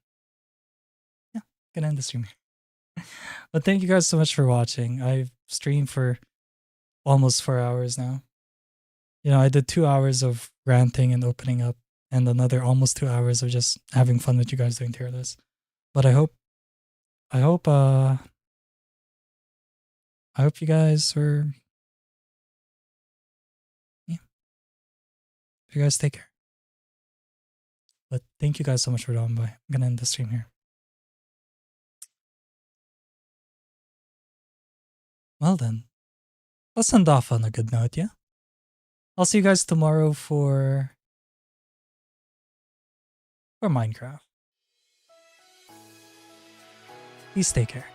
end the stream here. But thank you guys so much for watching. I've streamed for almost 4 hours now. You know, I did 2 hours of ranting and opening up, and another almost 2 hours of just having fun with you guys doing tier lists. But I hope I hope you guys were. Yeah. You guys take care. But thank you guys so much for dropping by. I'm gonna end the stream here. Well then, let's end off on a good note, yeah? I'll see you guys tomorrow for Minecraft. Please take care.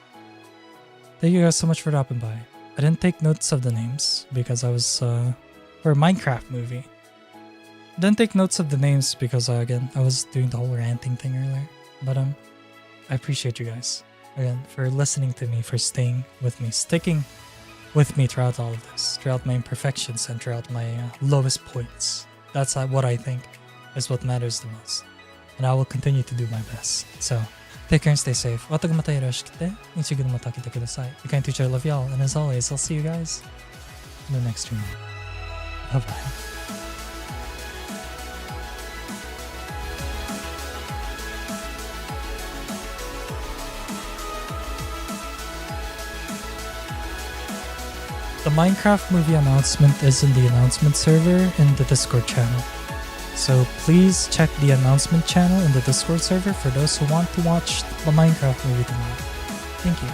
Thank you guys so much for dropping by. I didn't take notes of the names because I was for a Minecraft movie. I didn't take notes of the names because again I was doing the whole ranting thing earlier. But I appreciate you guys again for listening to me, for staying with me, sticking with me throughout all of this, throughout my imperfections and throughout my lowest points. That's what I think is what matters the most. And I will continue to do my best. So, take care and stay safe. 私がまたよろしくて、一度また来てください。You can teach I love y'all. And as always, I'll see you guys in the next stream. Bye bye. The Minecraft movie announcement is in the announcement server in the Discord channel. So please check the announcement channel in the Discord server for those who want to watch the Minecraft movie tomorrow. Thank you.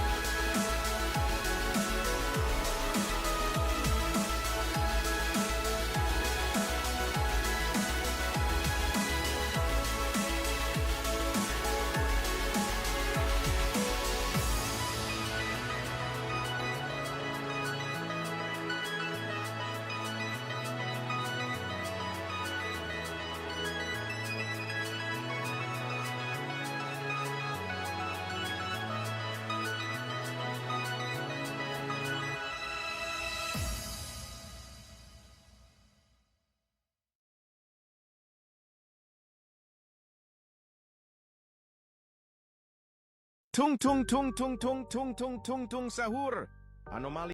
Tung tung tung tung tung tung tung tung tung sahur. Anomali